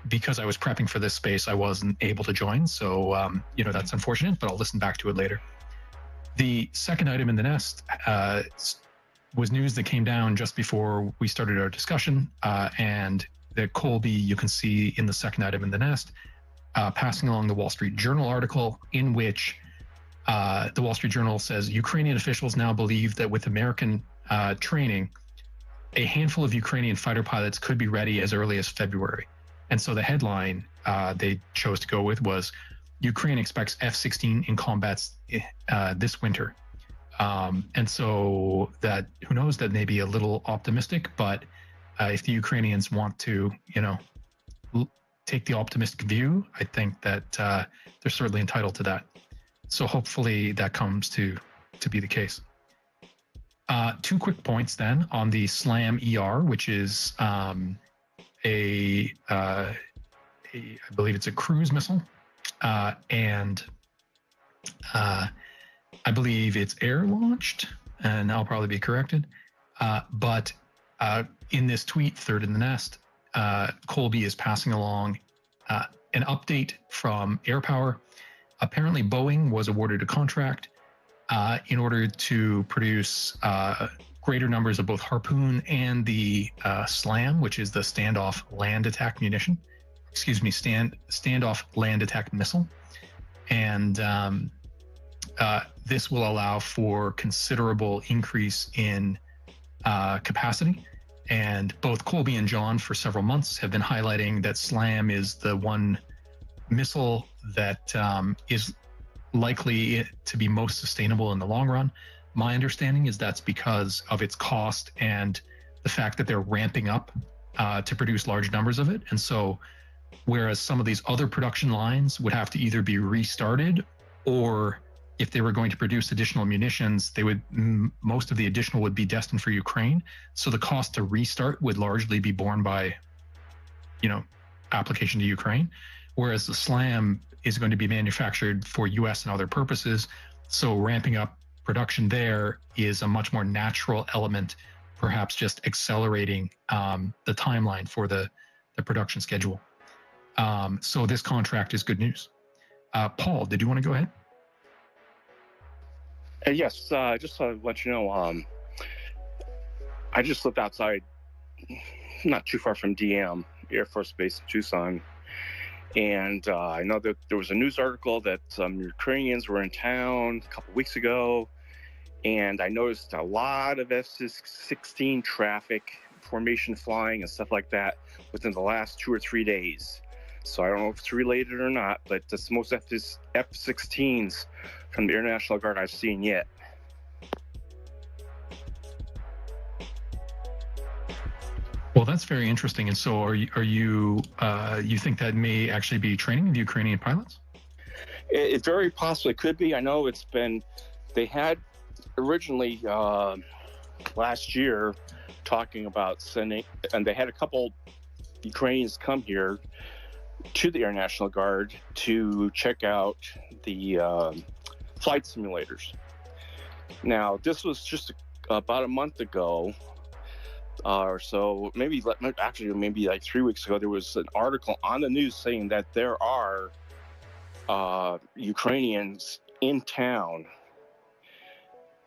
Because I was prepping for this space, I wasn't able to join. So, that's unfortunate, but I'll listen back to it later. The second item in the nest was news that came down just before we started our discussion, and that Colby, you can see in the second item in the nest, passing along the Wall Street Journal article, in which the Wall Street Journal says Ukrainian officials now believe that with American training, a handful of Ukrainian fighter pilots could be ready as early as February. And so the headline they chose to go with was, Ukraine expects F-16 in combats this winter. And so that, who knows, that may be a little optimistic, but if the Ukrainians want to, take the optimistic view, I think that they're certainly entitled to that. So hopefully that comes to be the case. Two quick points then on the SLAM ER, which is I believe it's a cruise missile, and I believe it's air launched, and I'll probably be corrected. But in this tweet, third in the nest, Colby is passing along an update from Air Power. Apparently, Boeing was awarded a contract in order to produce greater numbers of both Harpoon and the SLAM, which is the standoff land attack munition. Excuse me, standoff land attack missile. And this will allow for considerable increase in capacity. And both Colby and John for several months have been highlighting that SLAM is the one missile that is likely to be most sustainable in the long run. My understanding is that's because of its cost and the fact that they're ramping up to produce large numbers of it. And so, whereas some of these other production lines would have to either be restarted, or if they were going to produce additional munitions, they would, most of the additional would be destined for Ukraine. So the cost to restart would largely be borne by, application to Ukraine. Whereas the SLAM is going to be manufactured for US and other purposes. So ramping up production there is a much more natural element, perhaps just accelerating the timeline for the production schedule. So this contract is good news. Paul, did you want to go ahead? Yes, just to let you know, I just lived outside, not too far from DM, Air Force Base in Tucson. And I know that there was a news article that some Ukrainians were in town a couple weeks ago. And I noticed a lot of F-16 traffic, formation flying and stuff like that within the last 2 or 3 days. So I don't know if it's related or not, but it's the most F-16s from the Air National Guard I've seen yet. Well, that's very interesting. And so, are you you think that may actually be training of Ukrainian pilots? It very possibly could be. I know it's been. They had originally last year talking about sending, and they had a couple Ukrainians come here to the Air National Guard to check out the flight simulators. Now, this was just about a month ago. Or so, maybe like 3 weeks ago, there was an article on the news saying that there are Ukrainians in town,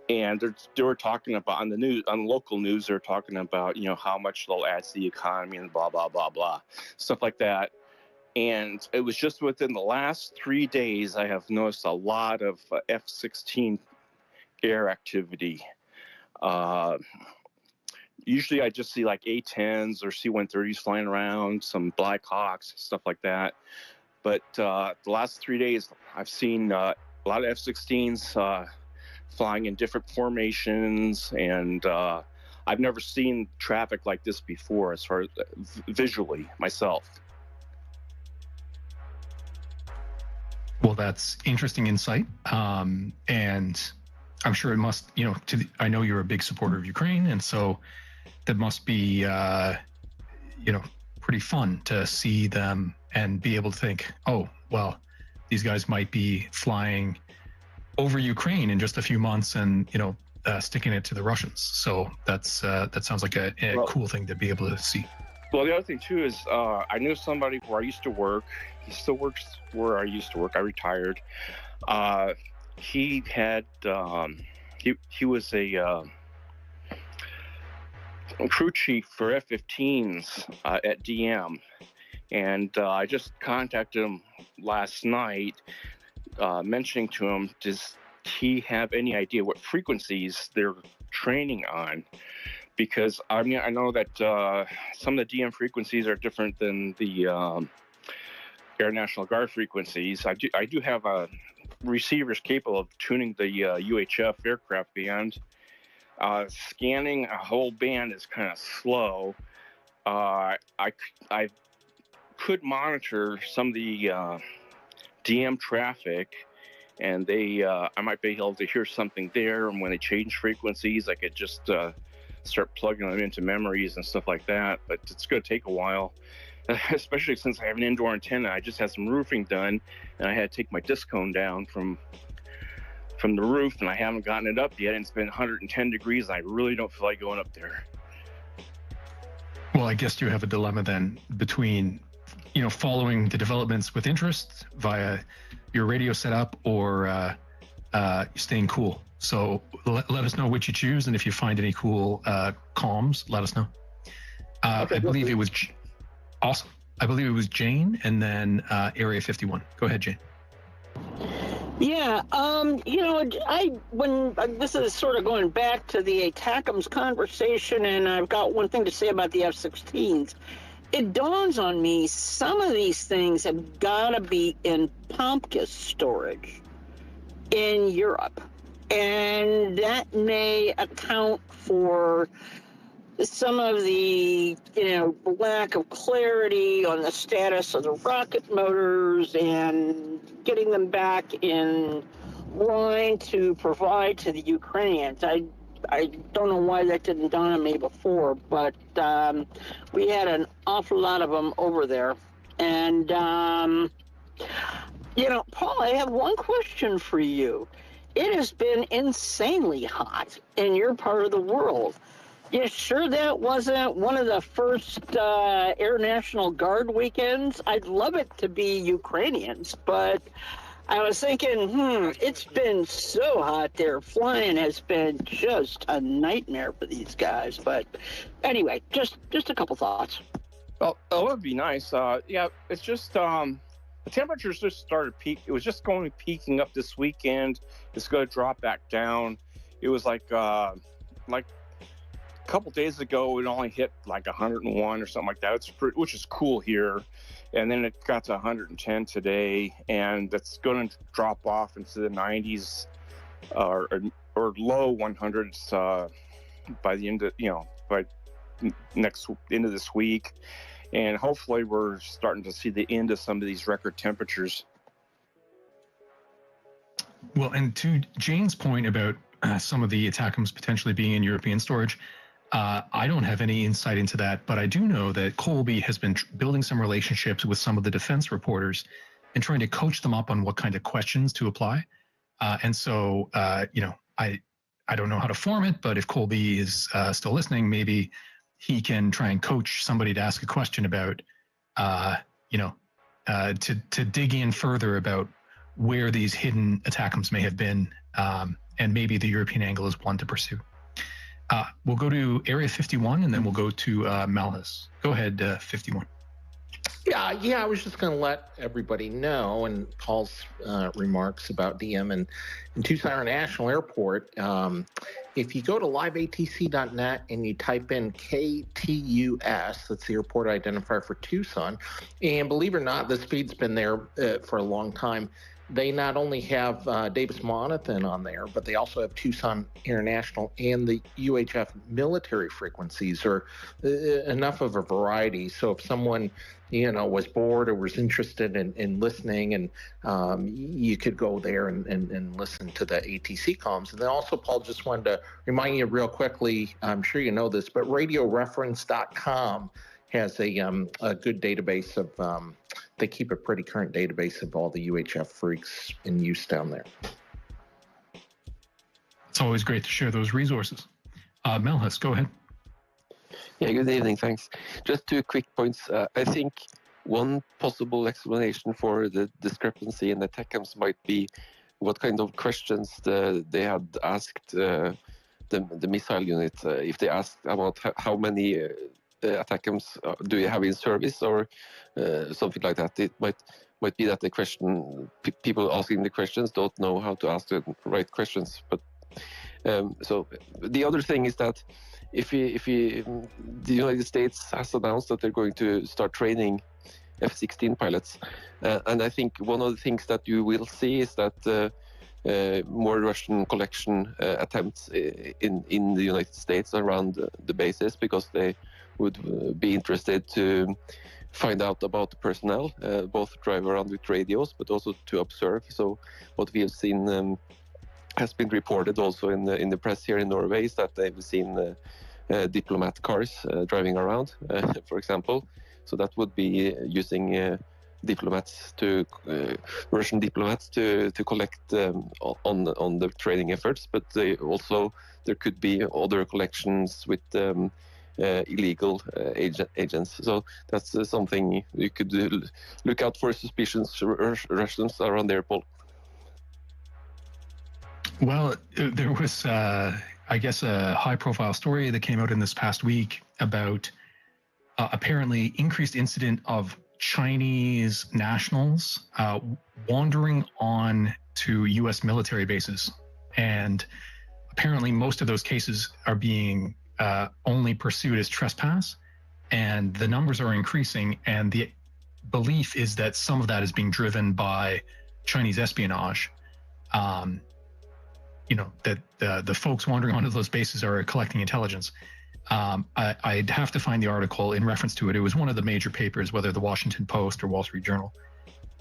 and they were talking about on the news, on local news, they're talking about how much they'll add to the economy and blah blah blah blah, stuff like that. And it was just within the last 3 days I have noticed a lot of F-16 air activity. Usually I just see like A-10s or C-130s flying around, some Black Hawks, stuff like that. But the last 3 days, I've seen a lot of F-16s flying in different formations, and I've never seen traffic like this before as far as visually myself. Well, that's interesting insight. And I'm sure it must, I know you're a big supporter of Ukraine, and so that must be, pretty fun to see them and be able to think, oh, well, these guys might be flying over Ukraine in just a few months and, sticking it to the Russians. So that sounds like a cool thing to be able to see. Well, the other thing, too, is I knew somebody where I used to work. He still works where I used to work. I retired. He had, he was a crew chief for F-15s at DM. And I just contacted him last night, mentioning to him, does he have any idea what frequencies they're training on? Because I know that some of the DM frequencies are different than the Air National Guard frequencies. I do have receivers capable of tuning the UHF aircraft band. Scanning a whole band is kind of slow. I could monitor some of the DM traffic, and I might be able to hear something there. And when they change frequencies, I could just start plugging them into memories and stuff like that. But it's going to take a while, especially since I have an indoor antenna. I just had some roofing done, and I had to take my disc cone down from the roof, and I haven't gotten it up yet. And it's been 110 degrees, and I really don't feel like going up there. Well, I guess you have a dilemma then between, following the developments with interest via your radio setup or staying cool. So let us know which you choose, and if you find any cool comms, let us know. Okay, I believe it was awesome. I believe it was Jane, and then Area 51. Go ahead, Jane. Yeah, this is sort of going back to the ATACMS conversation, and I've got one thing to say about the F-16s. It dawns on me, some of these things have got to be in POMCUS storage in Europe, and that may account for some of the, lack of clarity on the status of the rocket motors and getting them back in line to provide to the Ukrainians. I don't know why that didn't dawn on me before, but we had an awful lot of them over there. And, Paul, I have one question for you. It has been insanely hot in your part of the world. You sure that wasn't one of the first Air National Guard weekends? I'd love it to be Ukrainians, but I was thinking, it's been so hot there. Flying has been just a nightmare for these guys. But anyway, just a couple thoughts. Well, that would be nice. Yeah, it's just the temperatures just started peak. It was just going peaking up this weekend. It's going to drop back down. It was like a couple days ago, it only hit like 101 or something like that. Which is cool here. And then it got to 110 today, and that's going to drop off into the 90s or low 100s by the end of by end of this week. And hopefully we're starting to see the end of some of these record temperatures. Well, and to Jane's point about some of the ATACMS potentially being in European storage, I don't have any insight into that, but I do know that Colby has been building some relationships with some of the defense reporters and trying to coach them up on what kind of questions to apply. And so, I don't know how to form it, but if Colby is still listening, maybe he can try and coach somebody to ask a question about, to dig in further about where these hidden ATACMS may have been, and maybe the European angle is one to pursue. We'll go to Area 51, and then we'll go to Malhus. Go ahead, 51. Yeah, I was just going to let everybody know, and Paul's remarks about DM and Tucson International Airport. If you go to liveatc.net and you type in KTUS, that's the airport identifier for Tucson, and believe it or not, this feed's been there for a long time. They not only have Davis Monathan on there, but they also have Tucson International, and the UHF military frequencies are enough of a variety. So if someone, was bored or was interested in listening, and you could go there and listen to the ATC comms. And then also, Paul, just wanted to remind you real quickly, I'm sure you know this, but radioreference.com has a good database of, they keep a pretty current database of all the UHF freaks in use down there. It's always great to share those resources. Malhus, go ahead. Yeah, good evening, thanks. Just 2 quick points. I think one possible explanation for the discrepancy in the ATACMS might be what kind of questions they had asked the missile unit. If they asked about how many ATACMS do you have in service, or something like that. It might be that the question, people asking the questions don't know how to ask the right questions. But so the other thing is that if the United States has announced that they're going to start training F-16 pilots, and I think one of the things that you will see is that more Russian collection attempts in the United States around the bases, because they would be interested to find out about the personnel, both drive around with radios, but also to observe. So what we have seen has been reported also in the press here in Norway, is that they've seen diplomat cars driving around, for example. So that would be using diplomats Russian diplomats to collect on the training efforts, but there could be other collections with illegal agents. So that's something you could look out for, suspicions Russians around there, Paul. Well, there was, I guess, a high-profile story that came out in this past week about apparently increased incident of Chinese nationals wandering on to U.S. military bases. And apparently most of those cases are being only pursued as trespass, and the numbers are increasing, and the belief is that some of that is being driven by Chinese espionage. That the folks wandering onto those bases are collecting intelligence. I'd have to find the article in reference to it. It was one of the major papers, whether the Washington Post or Wall Street Journal.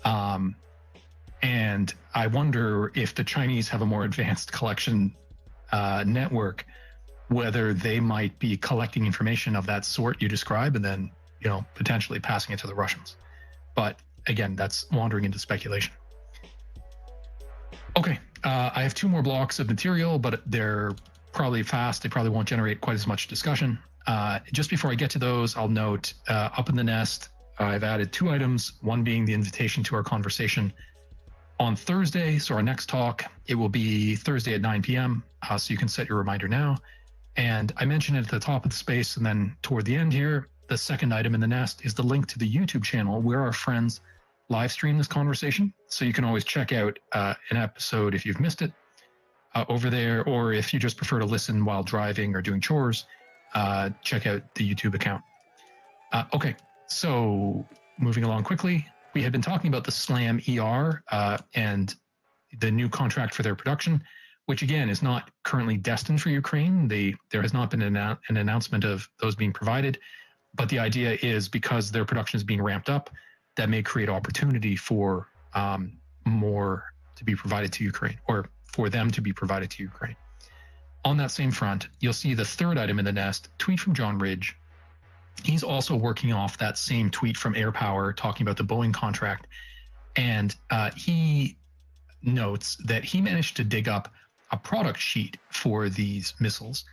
And I wonder if the Chinese have a more advanced collection network, whether they might be collecting information of that sort you describe and then, potentially passing it to the Russians. But again, that's wandering into speculation. Okay, I have 2 more blocks of material, but they're probably fast. They probably won't generate quite as much discussion. Just before I get to those, I'll note up in the nest, I've added 2 items, one being the invitation to our conversation on Thursday. So our next talk, it will be Thursday at 9 p.m. So you can set your reminder now. And I mentioned it at the top of the space, and then toward the end here, the second item in the nest is the link to the YouTube channel where our friends live stream this conversation. So you can always check out an episode if you've missed it over there, or if you just prefer to listen while driving or doing chores, check out the YouTube account. Okay, so moving along quickly, we had been talking about the SLAM ER and the new contract for their production, which again is not currently destined for Ukraine. There has not been an announcement of those being provided, but the idea is because their production is being ramped up, that may create opportunity for more to be provided to Ukraine, or for them to be provided to Ukraine. On that same front, you'll see the third item in the nest, tweet from John Ridge. He's also working off that same tweet from Air Power talking about the Boeing contract. And he notes that he managed to dig up a product sheet for these missiles,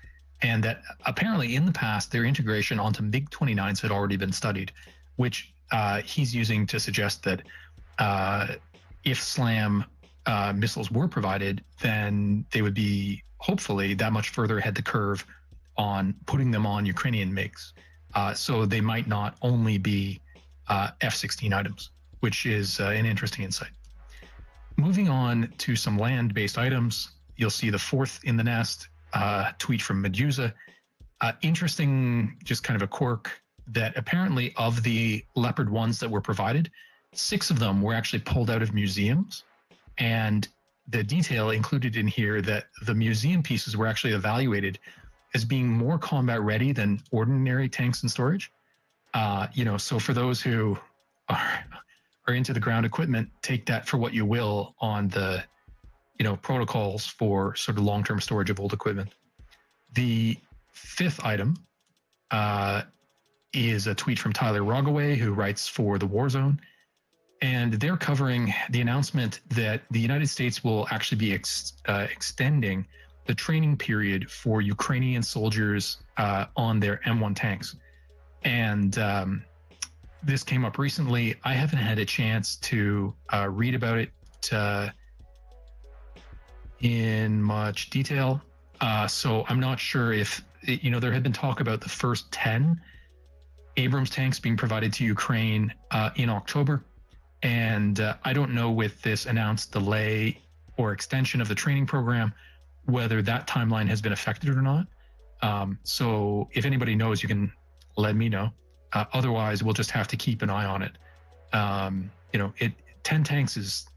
and that apparently in the past their integration onto MiG-29s had already been studied, which he's using to suggest that if SLAM missiles were provided, then they would be hopefully that much further ahead the curve on putting them on Ukrainian MiGs. So they might not only be F-16 items, which is an interesting insight. Moving on to some land-based items, you'll see the fourth in the nest tweet from Medusa. Interesting, just kind of a quirk, that apparently of the Leopard 1s that were provided, 6 of them were actually pulled out of museums. And the detail included in here that the museum pieces were actually evaluated as being more combat ready than ordinary tanks and storage. So for those who are into the ground equipment, take that for what you will on the, protocols for sort of long-term storage of old equipment. The fifth item is a tweet from Tyler Rogaway, who writes for the Warzone. And they're covering the announcement that the United States will actually be extending the training period for Ukrainian soldiers on their M1 tanks. And this came up recently. I haven't had a chance to read about it in much detail. So I'm not sure if, there had been talk about the first 10 Abrams tanks being provided to Ukraine in October. And I don't know, with this announced delay or extension of the training program, whether that timeline has been affected or not. So if anybody knows, you can let me know. Otherwise, we'll just have to keep an eye on it. 10 tanks is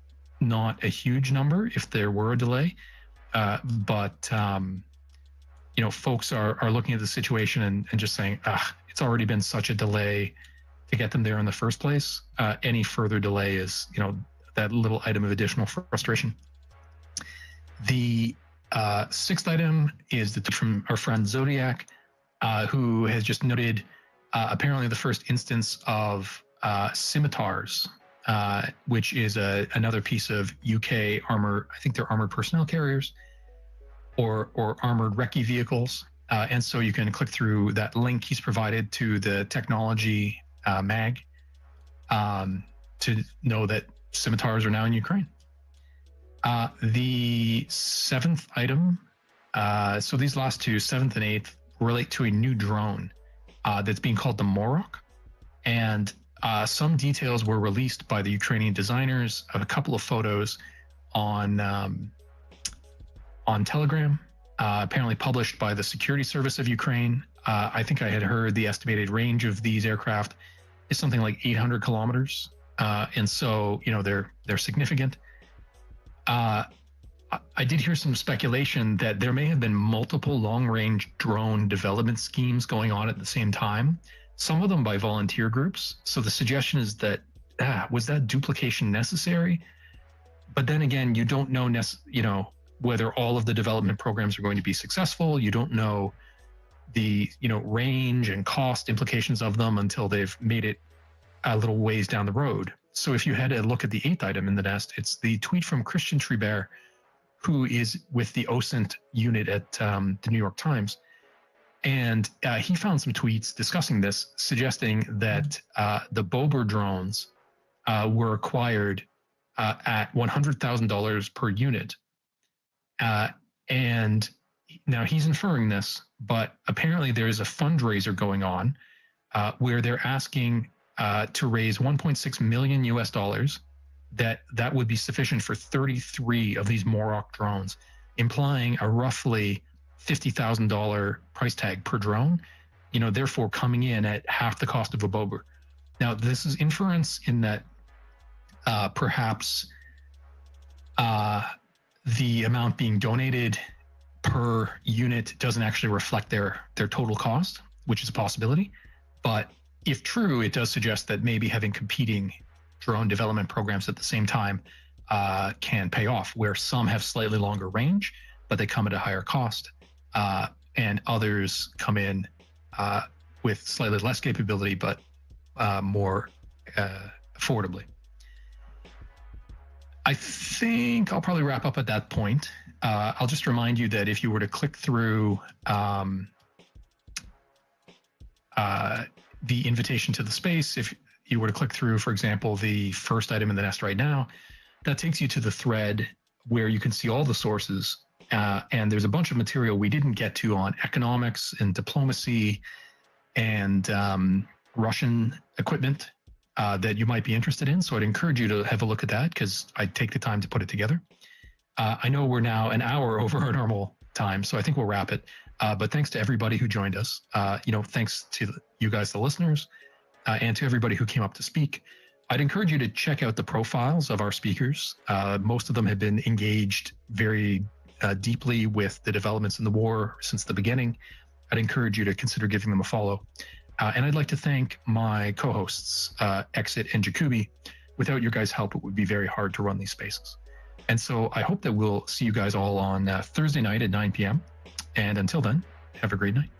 not a huge number if there were a delay. But folks are looking at the situation and just saying, it's already been such a delay to get them there in the first place. Any further delay is, that little item of additional frustration. The sixth item is from our friend Zodiac, who has just noted apparently the first instance of scimitars, which is another piece of UK armor. I think they're armored personnel carriers or armored recce vehicles. And so you can click through that link he's provided to the technology mag to know that scimitars are now in Ukraine. The seventh item, so these last two, seventh and eighth, relate to a new drone that's being called the Morok. And some details were released by the Ukrainian designers of a couple of photos on Telegram, apparently published by the Security Service of Ukraine. I think I had heard the estimated range of these aircraft is something like 800 kilometers. And so, they're significant. I did hear some speculation that there may have been multiple long-range drone development schemes going on at the same time, some of them by volunteer groups. So the suggestion is that, was that duplication necessary? But then again, you don't know, whether all of the development programs are going to be successful. You don't know the, range and cost implications of them until they've made it a little ways down the road. So if you had a look at the eighth item in the nest, it's the tweet from Christian Tribert, who is with the OSINT unit at the New York Times. And he found some tweets discussing this, suggesting that the Bober drones were acquired at $100,000 per unit. And now he's inferring this, but apparently there is a fundraiser going on where they're asking to raise 1.6 million US dollars. That would be sufficient for 33 of these Morok drones, implying a roughly $50,000 price tag per drone, therefore coming in at half the cost of a Bober. Now, this is inference in that perhaps the amount being donated per unit doesn't actually reflect their total cost, which is a possibility. But if true, it does suggest that maybe having competing drone development programs at the same time can pay off, where some have slightly longer range, but they come at a higher cost, and others come in with slightly less capability, but more affordably. I think I'll probably wrap up at that point. I'll just remind you that if you were to click through the invitation to the space, if you were to click through, for example, the first item in the nest right now, that takes you to the thread where you can see all the sources. And there's a bunch of material we didn't get to on economics and diplomacy and Russian equipment that you might be interested in. So I'd encourage you to have a look at that, because I take the time to put it together. I know we're now an hour over our normal time, so I think we'll wrap it. But thanks to everybody who joined us. Thanks to you guys, the listeners, and to everybody who came up to speak. I'd encourage you to check out the profiles of our speakers. Most of them have been engaged very deeply with the developments in the war since the beginning. I'd encourage you to consider giving them a follow. And I'd like to thank my co-hosts, Exit and Jacoby. Without your guys' help, it would be very hard to run these spaces. And so I hope that we'll see you guys all on Thursday night at 9 p.m. And until then, have a great night.